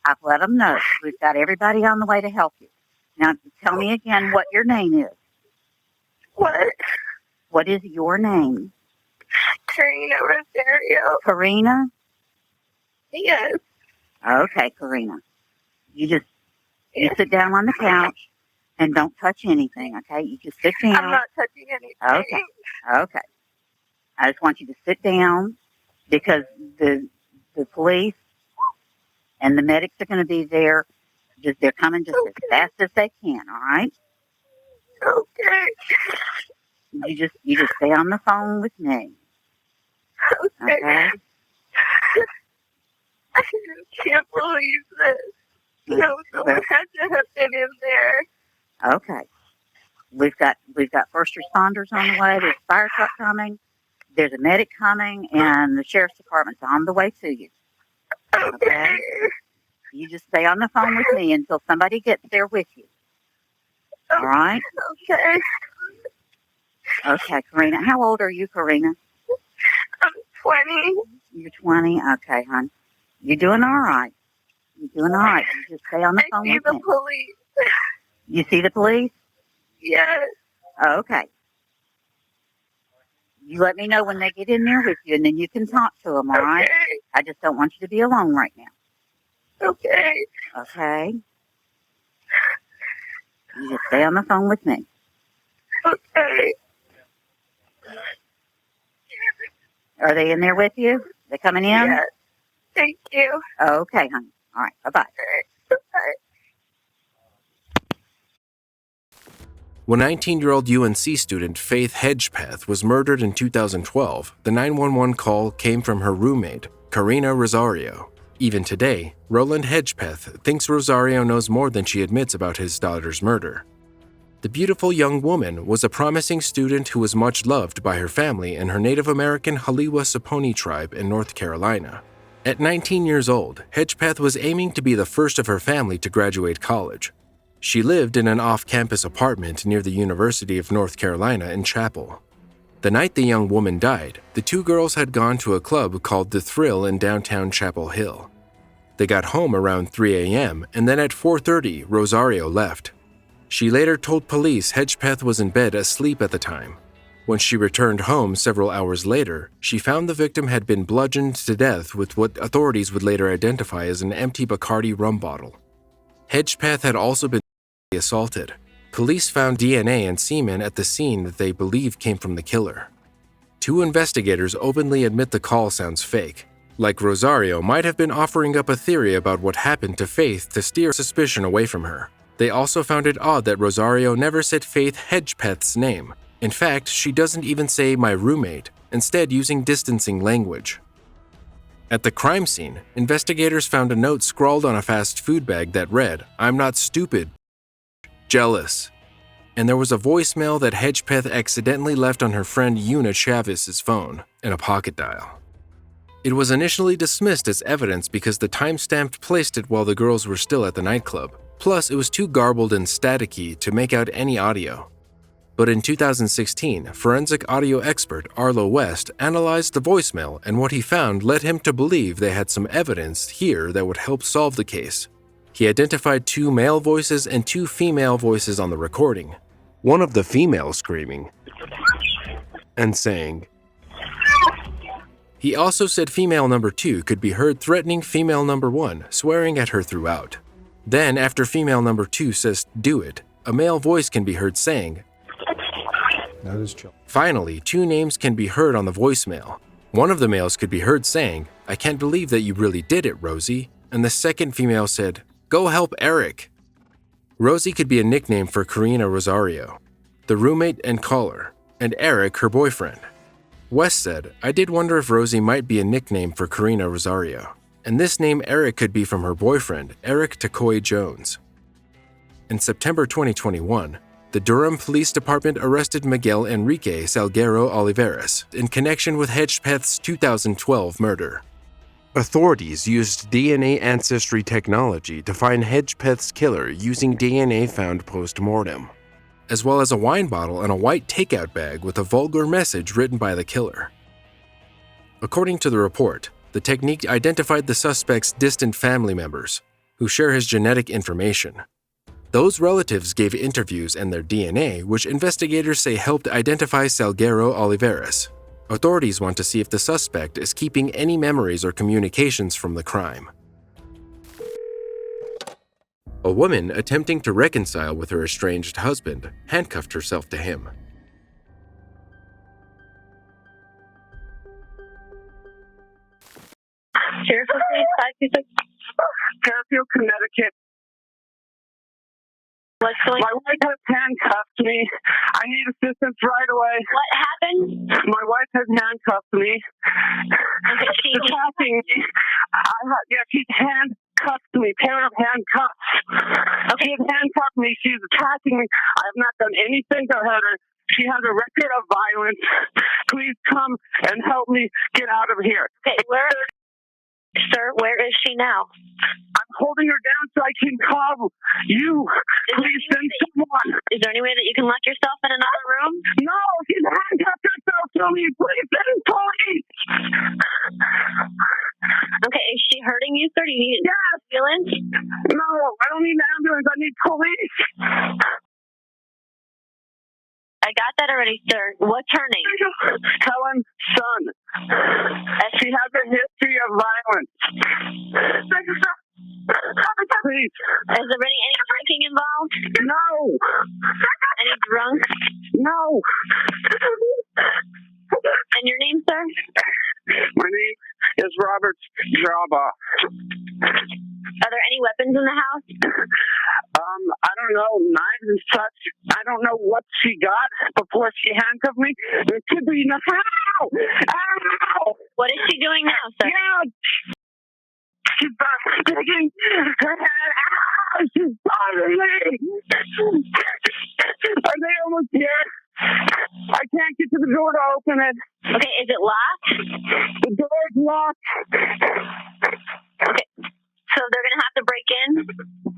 I've let them know. We've got everybody on the way to help you. Now, tell me again what your name is. What? What is your name? Karina Rosario. Karina? Yes. Okay, Karina. You sit down on the couch and don't touch anything, okay? You just sit down. I'm not touching anything. Okay. I just want you to sit down because the police and the medics are going to be there. They're coming just as fast as they can, all right? Okay. You just stay on the phone with me. Okay. Okay? I can't believe this. No, someone had to have been in there. Okay. We've got first responders on the way. There's a fire truck coming. There's a medic coming, and the sheriff's department's on the way to you. Okay? You just stay on the phone with me until somebody gets there with you. All right? Okay. Okay, Karina. How old are you, Karina? I'm 20. You're 20? Okay, hon. You're doing all right. You're doing all right. You just stay on the phone with me. I see the police. You see the police? Yes. Okay. You let me know when they get in there with you, and then you can talk to them, all right? I just don't want you to be alone right now. Okay. Okay? You just stay on the phone with me. Okay. Are they in there with you? They coming in? Yes. Thank you. Okay, honey. All right. Bye-bye. Bye. When 19-year-old UNC student Faith Hedgepeth was murdered in 2012, the 911 call came from her roommate, Karina Rosario. Even today, Roland Hedgepeth thinks Rosario knows more than she admits about his daughter's murder. The beautiful young woman was a promising student who was much loved by her family and her Native American Haliwa-Saponi tribe in North Carolina. At 19 years old, Hedgepeth was aiming to be the first of her family to graduate college. She lived in an off-campus apartment near the University of North Carolina in Chapel. The night the young woman died, the two girls had gone to a club called The Thrill in downtown Chapel Hill. They got home around 3 a.m., and then at 4:30, Rosario left. She later told police Hedgepeth was in bed asleep at the time. When she returned home several hours later, she found the victim had been bludgeoned to death with what authorities would later identify as an empty Bacardi rum bottle. Hedgepeth had also been assaulted. Police found DNA and semen at the scene that they believe came from the killer. Two investigators openly admit the call sounds fake, like Rosario might have been offering up a theory about what happened to Faith to steer suspicion away from her. They also found it odd that Rosario never said Faith Hedgepeth's name. In fact, she doesn't even say my roommate, instead using distancing language. At the crime scene, investigators found a note scrawled on a fast food bag that read, "I'm not stupid, jealous." And there was a voicemail that Hedgepeth accidentally left on her friend Una Chavez's phone in a pocket dial. It was initially dismissed as evidence because the timestamp placed it while the girls were still at the nightclub. Plus, it was too garbled and staticky to make out any audio. But in 2016, forensic audio expert Arlo West analyzed the voicemail, and what he found led him to believe they had some evidence here that would help solve the case. He identified 2 male voices and 2 female voices on the recording. One of the females screaming and saying. He also said female number 2 could be heard threatening female number 1, swearing at her throughout. Then, after female number 2 says, "Do it," a male voice can be heard saying, "That is chill." Finally, 2 names can be heard on the voicemail. One of the males could be heard saying, "I can't believe that you really did it, Rosie," and the second female said, "Go help Eric." Rosie could be a nickname for Karina Rosario, the roommate and caller, and Eric her boyfriend. West said, "I did wonder if Rosie might be a nickname for Karina Rosario, and this name Eric could be from her boyfriend, Eric Takoy Jones." In September 2021, the Durham Police Department arrested Miguel Enrique Salguero Oliveras in connection with Hedgepeth's 2012 murder. Authorities used DNA ancestry technology to find Hedgepeth's killer using DNA found post-mortem, as well as a wine bottle and a white takeout bag with a vulgar message written by the killer. According to the report, the technique identified the suspect's distant family members, who share his genetic information. Those relatives gave interviews and their DNA, which investigators say helped identify Salguero Oliveras. Authorities want to see if the suspect is keeping any memories or communications from the crime. A woman attempting to reconcile with her estranged husband handcuffed herself to him. Fairfield, 526. Fairfield, Connecticut. What's going on? My wife has handcuffed me. I need assistance right away. What happened? My wife has handcuffed me. Okay, She's attacking me. She's handcuffed me. Pair of handcuffs. Okay. She's handcuffed me. She's attacking me. I have not done anything to hurt her. She has a record of violence. Please come and help me get out of here. Okay, Sir, where is she now? I'm holding her down so I can call you. Please send someone. Is there any way that you can lock yourself in another room? No, she's handcuffed herself to me. Please send police. Okay, is she hurting you, sir? Do you need an ambulance? No, I don't need an ambulance. I need police. I got that already, sir. What's her name? Helen Sun. She has a history of violence. Please. Has there been any drinking involved? No. Any drunk? No. And your name, sir? My name is Robert Java. Are there any weapons in the house? I don't know, knives and such. I don't know what she got before she handcuffed me. There could be no. Ow! Ow! What is she doing now, sir? Yeah. She's sticking her head out. She's bothering me. Are they almost here? I can't get to the door to open it. Okay, is it locked? The door's locked. Okay. So they're going to have to break in?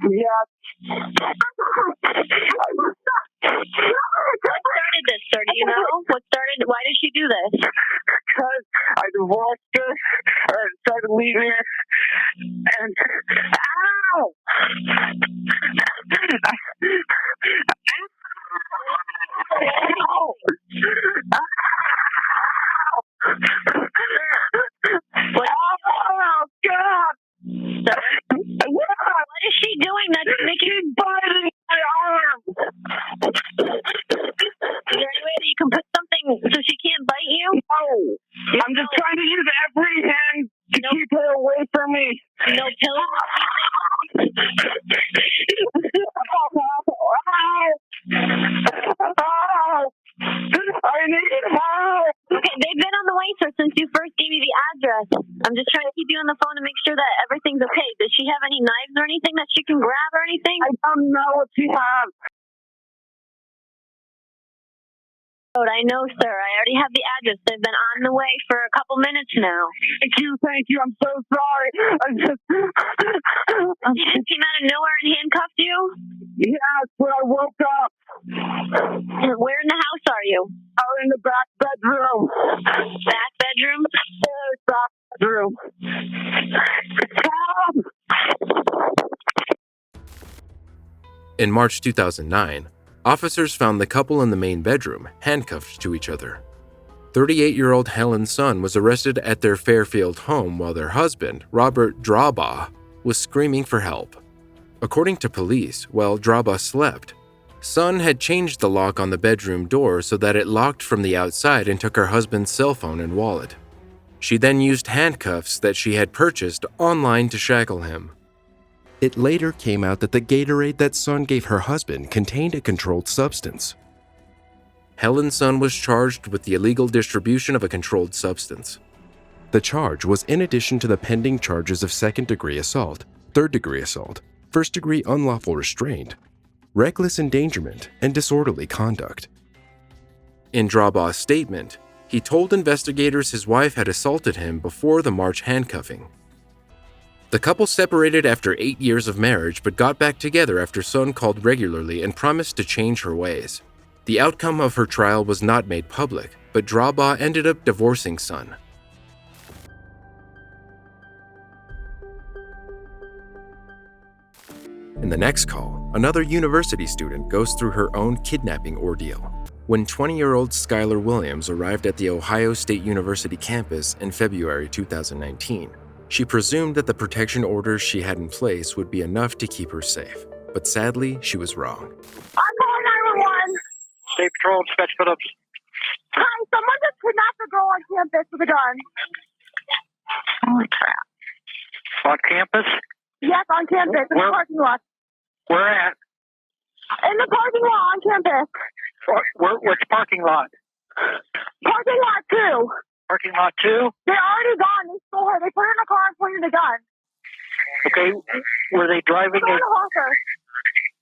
Yes. What started this, sir? Do you know? Why did she do this? Because I divorced her, or started leaving her, and ow! Oh, God! What is she doing that's making She's biting my arm! Is there any way that you can put something so she can't bite you? No! I'm just trying to use every hand to keep her away from me. No pillows? need help. Okay, they've been on the way, sir, since you first gave me the address. I'm just trying to keep you on the phone to make sure that everything's okay. Does she have any knives or anything that she can grab or anything? I don't know what she has. I know, sir. I already have the address. They've been on the way for a couple minutes now. Thank you. I'm so sorry. She just came out of nowhere and handcuffed you? Yes, when I woke up. And where in the house are you? I'm in the back bedroom. Back bedroom? Yes, back bedroom. In March 2009, officers found the couple in the main bedroom, handcuffed to each other. 38-year-old Helen's son was arrested at their Fairfield home while their husband, Robert Drawbaugh, was screaming for help. According to police, while Drawbaugh slept, Son had changed the lock on the bedroom door so that it locked from the outside and took her husband's cell phone and wallet. She then used handcuffs that she had purchased online to shackle him. It later came out that the Gatorade that Son gave her husband contained a controlled substance. Helen's son was charged with the illegal distribution of a controlled substance. The charge was in addition to the pending charges of second-degree assault, third-degree assault, first-degree unlawful restraint, reckless endangerment, and disorderly conduct. In Drawbaugh's statement, he told investigators his wife had assaulted him before the March handcuffing. The couple separated after 8 years of marriage but got back together after Son called regularly and promised to change her ways. The outcome of her trial was not made public, but Drawbaugh ended up divorcing Son. In the next call, another university student goes through her own kidnapping ordeal. When 20-year-old Skylar Williams arrived at the Ohio State University campus in February 2019, she presumed that the protection orders she had in place would be enough to keep her safe. But sadly, she was wrong. I'm calling 911. State Patrol, dispatch Phillips. Hi, someone just kidnapped a girl on campus with a gun. Holy crap. On campus? Yes, on campus, in the parking lot. Where at? In the parking lot on campus. Which parking lot? Parking lot 2. Parking lot 2? They're already gone. They stole her. They put her in a car and pointed a gun. Okay, were they driving a...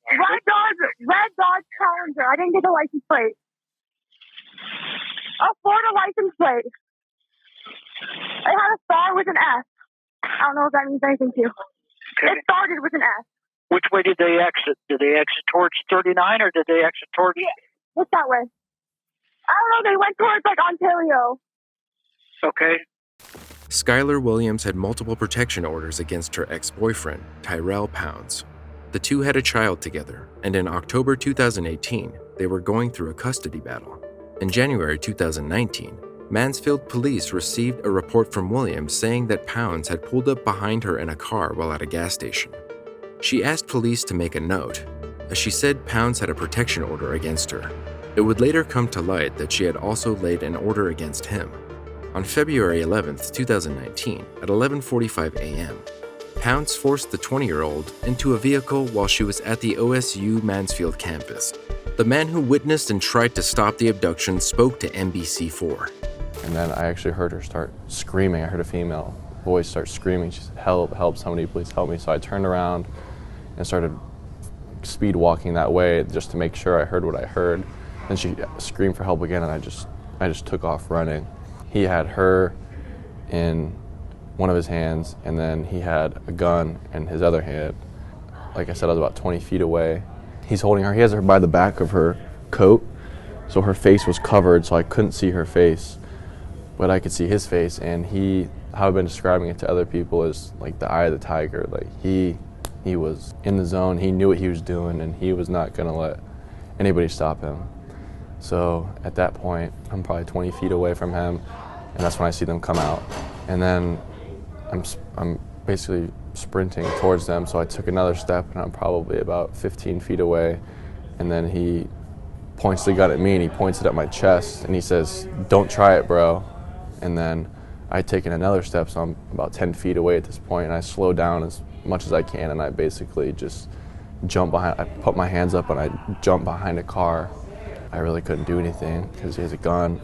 Red Dodge Challenger. I didn't get the license plate. A Florida license plate. It had a star with an S. I don't know if that means anything to you. Okay. It started with an S. Which way did they exit? Did they exit towards 39 or did they exit towards... Yeah, what's that way? I don't know. They went towards, Ontario. Okay. Skylar Williams had multiple protection orders against her ex-boyfriend, Tyrell Pounds. The two had a child together, and in October 2018, they were going through a custody battle. In January 2019, Mansfield police received a report from Williams saying that Pounds had pulled up behind her in a car while at a gas station. She asked police to make a note, as she said Pounds had a protection order against her. It would later come to light that she had also laid an order against him. On February 11, 2019, at 11:45 a.m., Pounds forced the 20-year-old into a vehicle while she was at the OSU Mansfield campus. The man who witnessed and tried to stop the abduction spoke to NBC4. And then I actually heard her start screaming. I heard a female voice start screaming. She said, "Help, help, somebody please help me." So I turned around and started speed walking that way just to make sure I heard what I heard. Then she screamed for help again, and I just took off running. He had her in one of his hands, and then he had a gun in his other hand. Like I said, I was about 20 feet away. He's holding her. He has her by the back of her coat, so her face was covered, so I couldn't see her face, but I could see his face. And how I've been describing it to other people is like the eye of the tiger. Like he was in the zone. He knew what he was doing, and he was not going to let anybody stop him. So at that point, I'm probably 20 feet away from him, and that's when I see them come out. And then I'm basically sprinting towards them, so I took another step, and I'm probably about 15 feet away. And then he points the gun at me, and he points it at my chest, and he says, "Don't try it, bro." And then I'd taken another step, so I'm about 10 feet away at this point, and I slow down as much as I can, and I basically just jump behind. I put my hands up, and I jump behind a car. I really couldn't do anything because he has a gun.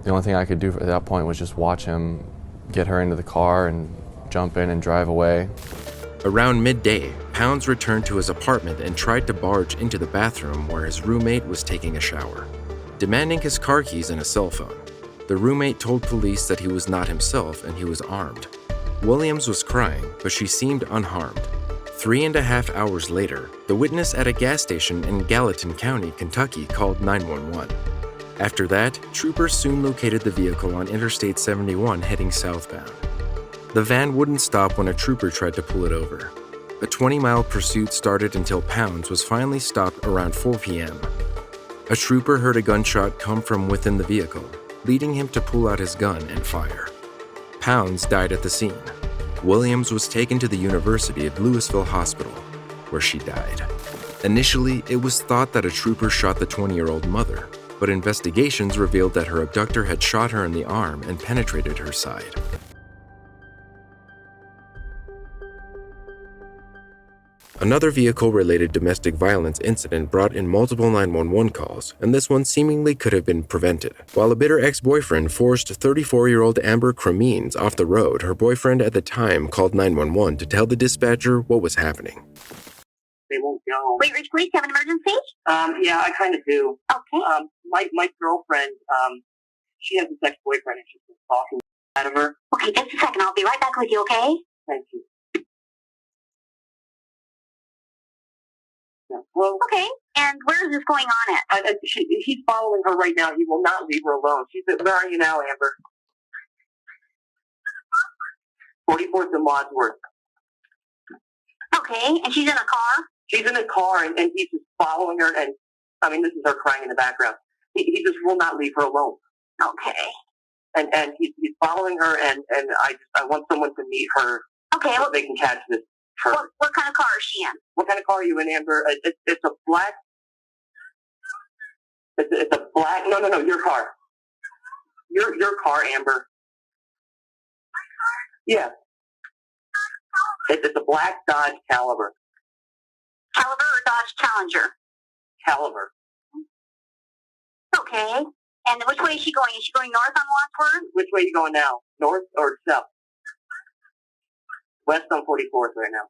The only thing I could do at that point was just watch him get her into the car and jump in and drive away. Around midday, Pounds returned to his apartment and tried to barge into the bathroom where his roommate was taking a shower, demanding his car keys and a cell phone. The roommate told police that he was not himself and he was armed. Williams was crying, but she seemed unharmed. 3.5 hours later, the witness at a gas station in Gallatin County, Kentucky, called 911. After that, troopers soon located the vehicle on Interstate 71 heading southbound. The van wouldn't stop when a trooper tried to pull it over. A 20-mile pursuit started until Pounds was finally stopped around 4 p.m. A trooper heard a gunshot come from within the vehicle, leading him to pull out his gun and fire. Pounds died at the scene. Williams was taken to the University of Louisville Hospital, where she died. Initially, it was thought that a trooper shot the 20-year-old mother, but investigations revealed that her abductor had shot her in the arm and penetrated her side. Another vehicle-related domestic violence incident brought in multiple 911 calls, and this one seemingly could have been prevented. While a bitter ex-boyfriend forced 34-year-old Amber Cremines off the road, her boyfriend at the time called 911 to tell the dispatcher what was happening. They won't go. Wait, Rich, police have an emergency? Yeah, I kind of do. Okay. My girlfriend, she has this ex-boyfriend and she's been talking out of her. Okay, just a second. I'll be right back with you, okay? Thank you. Yeah. Well, okay. And where is this going on at? He's following her right now. He will not leave her alone. She's at, where are you now, Amber? 44th and Wadsworth. Okay, and she's in a car? She's in a car, and he's just following her, and, I mean, this is her crying in the background. He just will not leave her alone. Okay. And he's following her, and I want someone to meet her. Okay. So they can catch this. What kind of car is she in? What kind of car are you in, Amber? It's a black. It's a black. No, your car. Your car, Amber. Yeah. It's a black Dodge Caliber. Caliber or Dodge Challenger? Caliber. Okay. And which way is she going? Is she going north on Wadsworth? Which way are you going now? North or south? West on 44th right now.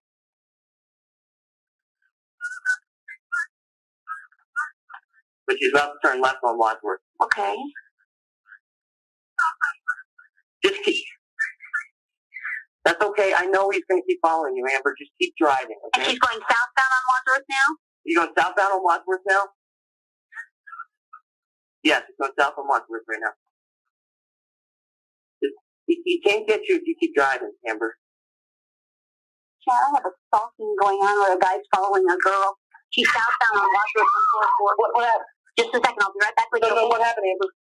But she's about to turn left on Wadsworth. Okay. Just keep. That's okay. I know he's going to keep following you, Amber. Just keep driving, okay? And she's going southbound on Wadsworth now? You going southbound on Wadsworth now? Yes, he's going south on Wadsworth right now. He can't get you if you keep driving, Amber. I have a stalking going on where a guy's following a girl. She's southbound on Wadsworth and 44. What happened? Just a second. I'll be right back with you. No, what happened, Amber?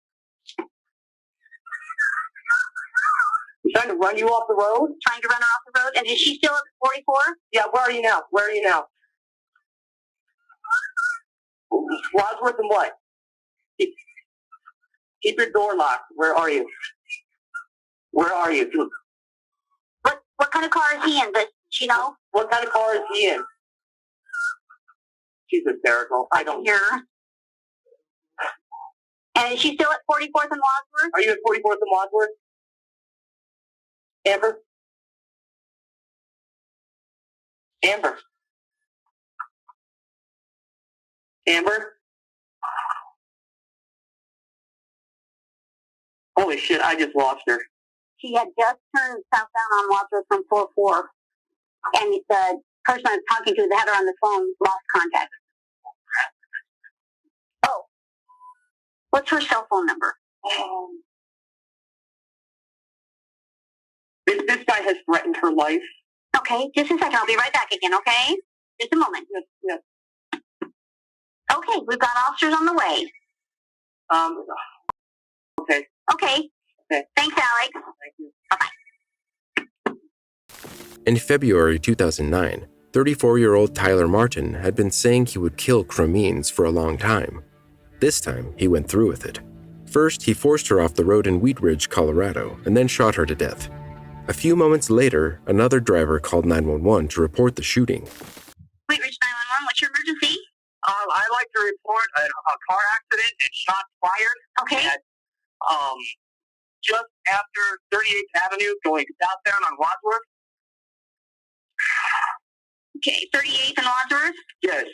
He's trying to run you off the road? Trying to run her off the road? And is she still at 44? Yeah, where are you now? Wadsworth and what? Keep your door locked. Where are you? What kind of car is he in? Does she know? What kind of car is he in? She's hysterical. I don't hear her. And is she still at 44th and Wadsworth? Are you at 44th and Wadsworth? Amber? Holy shit, I just lost her. She had just turned southbound on Wadsworth from 44. And the person I was talking to that had her on the phone lost contact. Oh. What's her cell phone number? This guy has threatened her life. Okay, just a second. I'll be right back again, okay? Just a moment. Yes. Okay, we've got officers on the way. Okay. Okay. Thanks, Alex. Thank you. Bye-bye. In February 2009, 34-year-old Tyler Martin had been saying he would kill Cremines for a long time. This time, he went through with it. First, he forced her off the road in Wheat Ridge, Colorado, and then shot her to death. A few moments later, another driver called 911 to report the shooting. Wheat Ridge 911, what's your emergency? I'd like to report a car accident and shots fired. Okay. At, just after 38th Avenue going southbound on Wadsworth. Okay, 38th and Wadsworth? Yes.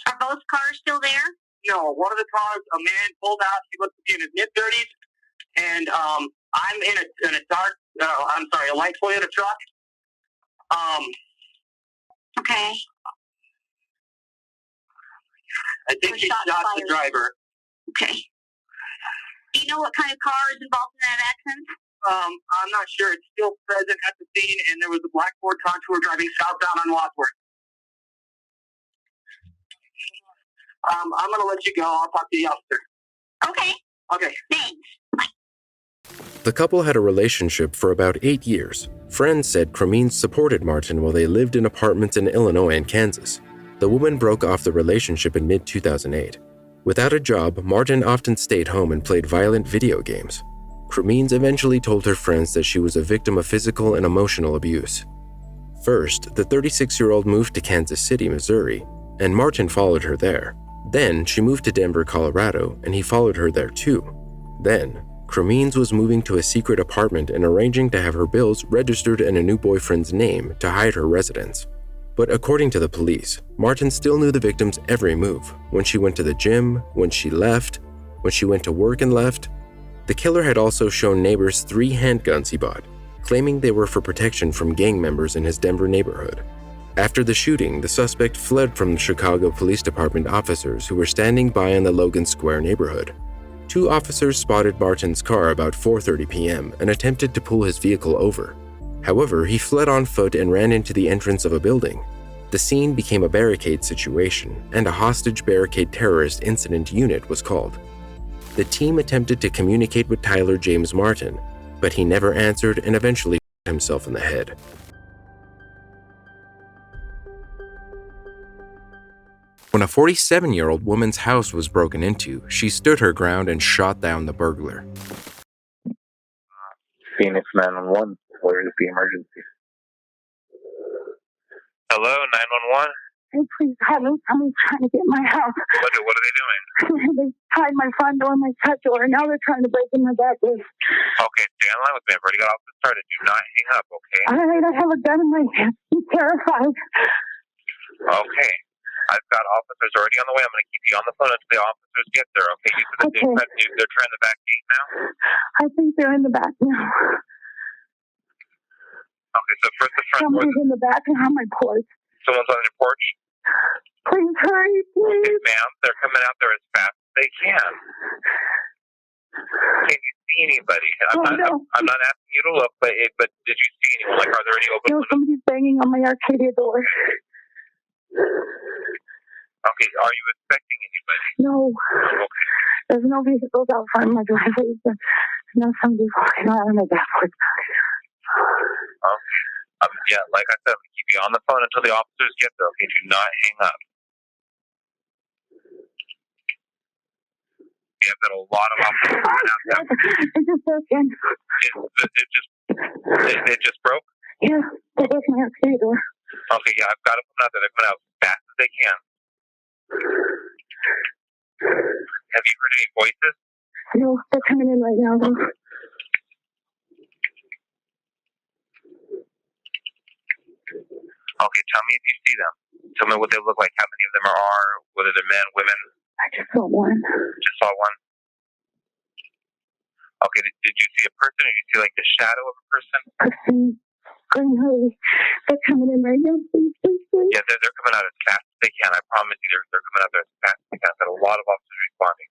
Are both cars still there? No, one of the cars, a man pulled out. He looked to be in his mid-30s. And I'm in a dark, a light Toyota truck. Okay. I think he shot the driver. Okay. Do you know what kind of car is involved in that accident? I'm not sure. It's still present at the scene, and there was a black Ford Contour driving southbound on Wadsworth. I'm going to let you go. I'll talk to the officer. Okay. Okay. Thanks. The couple had a relationship for about 8 years. Friends said Cremines supported Martin while they lived in apartments in Illinois and Kansas. The woman broke off the relationship in mid-2008. Without a job, Martin often stayed home and played violent video games. Cremines eventually told her friends that she was a victim of physical and emotional abuse. First, the 36-year-old moved to Kansas City, Missouri, and Martin followed her there. Then, she moved to Denver, Colorado, and he followed her there too. Then, Cremines was moving to a secret apartment and arranging to have her bills registered in a new boyfriend's name to hide her residence. But according to the police, Martin still knew the victim's every move. When she went to the gym, when she left, when she went to work and left. The killer had also shown neighbors 3 handguns he bought, claiming they were for protection from gang members in his Denver neighborhood. After the shooting, the suspect fled from the Chicago Police Department officers who were standing by in the Logan Square neighborhood. 2 officers spotted Martin's car about 4:30 p.m. and attempted to pull his vehicle over. However, he fled on foot and ran into the entrance of a building. The scene became a barricade situation, and a hostage barricade terrorist incident unit was called. The team attempted to communicate with Tyler James Martin, but he never answered and eventually shot himself in the head. When a 47-year-old woman's house was broken into, she stood her ground and shot down the burglar. Phoenix 911, where is the emergency? Hello, 911? Hey, please, I'm trying to get my house. What are they doing? They tied my front door and my cut door, and now they're trying to break in my back door. Okay, stay on the line with me. I've already got off the started. Do not hang up, okay? All right, I have a gun in my hand. I'm terrified. Okay. I've got officers already on the way. I'm going to keep you on the phone until the officers get there, okay? You said that they're trying the back gate now? I think they're in the back now. Okay, so first the front door. Someone's in the back and on my porch. Someone's on your porch? Please hurry, please. Yes, ma'am. They're coming out there as fast as they can. Can you see anybody? I'm not asking you to look, but did you see anyone? Like, are there any open windows? Somebody's banging on my Arcadia door. Okay, are you expecting anybody? No. Okay. There's no vehicles out front of my driveway. Now somebody's walking out on my back porch. Okay. Yeah, like I said, I'm going to keep you on the phone until the officers get there, okay? Do not hang up. Yeah, I've got a lot of officers coming out there. It just broke in. It just broke? Yeah, they broke my Arcadia door. Okay, yeah, I've got them coming out there. They're coming out as fast as they can. Have you heard any voices? No, they're coming in right now, though. Okay, tell me if you see them. Tell me what they look like, how many of them are, whether they're men, women. I just saw one. Just saw one? Okay, did you see a person, or did you see like the shadow of a person? Green hoodie. They're coming in right now, please, please, please. Yeah, they're coming out as fast as they can. I promise you, they're coming out there as fast as they can. I've got a lot of officers responding.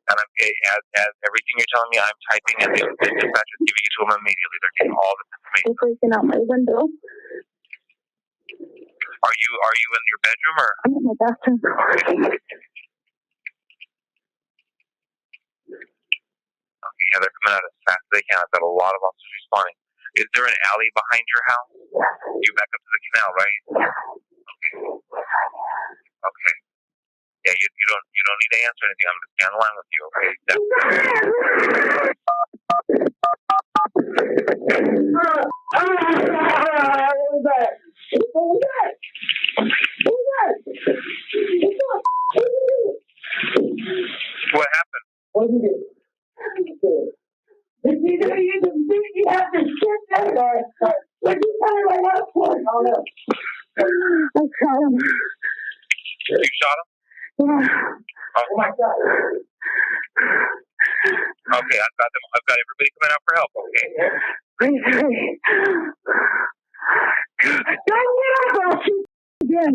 And as everything you're telling me, I'm typing, and the dispatcher's giving it to them immediately. They're getting all this information. They're breaking out my window. Are you in your bedroom, or? I'm in my bathroom. Okay, yeah, they're coming out as fast as they can. I've got a lot of officers responding. Is there an alley behind your house? You back up to the canal, right? Okay. Yeah, you don't need to answer anything. I'm just on the line with you, okay? What was that? I shot him. You shot him? Yeah. Oh my God. Okay, I've got everybody coming out for help, okay? Please. Don't get up, I'll shoot again.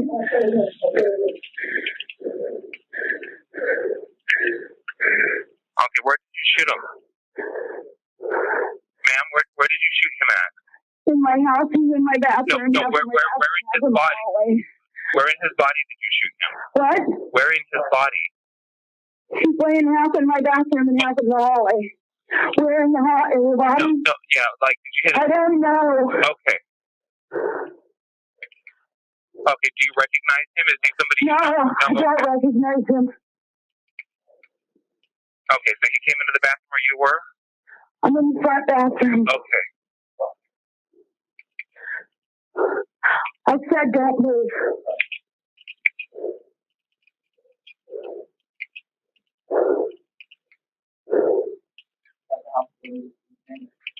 Okay, where did you shoot him? Ma'am, where did you shoot him at? In my house, he's in my bathroom. No, where in his body? Where in his body did you shoot him? What? Where in his body? He's laying half in my bathroom and half in the hallway. Where in the body? No, yeah, like, did you hit him? I don't know. Okay. Okay, do you recognize him? Is he somebody? No, I don't recognize him. Okay, so he came into the bathroom where you were? I'm in the front bathroom. Okay. I said don't move.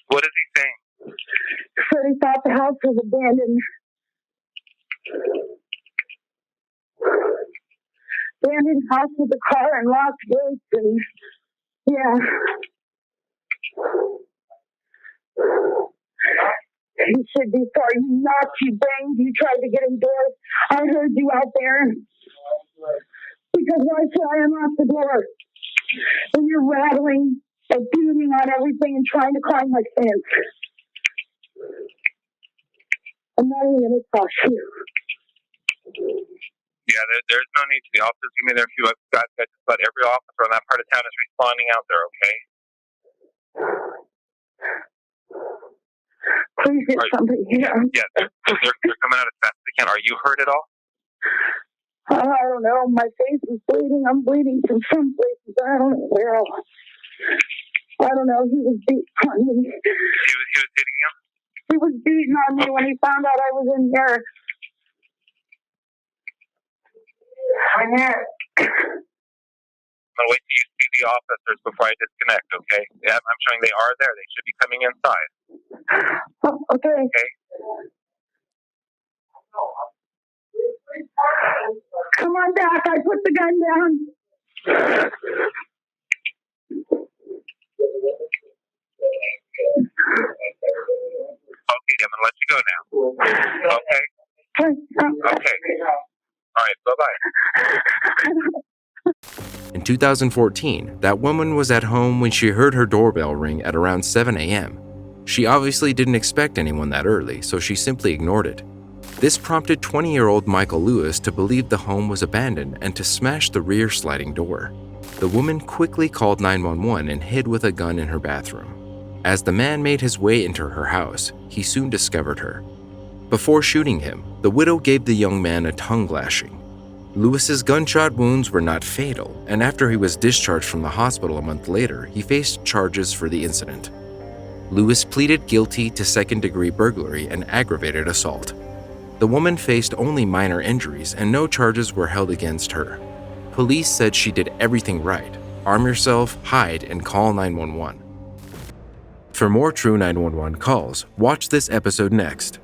What is he saying? He said he thought the house was abandoned. Abandoned house with a car and locked gates and yeah. He said before you knocked, you banged, you tried to get indoors. I heard you out there. Because why should I unlock the door? And you're rattling and beating on everything and trying to climb my fence. I'm not even going to cross you. Yeah, there's no need to. The officers give me their few. I've got just about every officer in that part of town is responding out there, okay? Please get somebody here. Yeah, they're coming out as fast as they can. Are you hurt at all? I don't know. My face is bleeding. I'm bleeding from some places. I don't know where else. I don't know. He was beating on me. He was hitting you? He was beating on me when he found out I was in there. My neck. I'll wait till you see the officers before I disconnect, okay? Yeah, I'm showing they are there. They should be coming inside. Oh, okay. Okay. Come on back. I put the gun down. Okay, I'm going to let you go now. Okay? Okay. All right, bye-bye. In 2014, that woman was at home when she heard her doorbell ring at around 7 a.m. She obviously didn't expect anyone that early, so she simply ignored it. This prompted 20-year-old Michael Lewis to believe the home was abandoned and to smash the rear sliding door. The woman quickly called 911 and hid with a gun in her bathroom. As the man made his way into her house, he soon discovered her. Before shooting him, the widow gave the young man a tongue lashing. Lewis's gunshot wounds were not fatal, and after he was discharged from the hospital a month later, he faced charges for the incident. Lewis pleaded guilty to second-degree burglary and aggravated assault. The woman faced only minor injuries and no charges were held against her. Police said she did everything right. Arm yourself, hide, and call 911. For more True 911 calls, watch this episode next.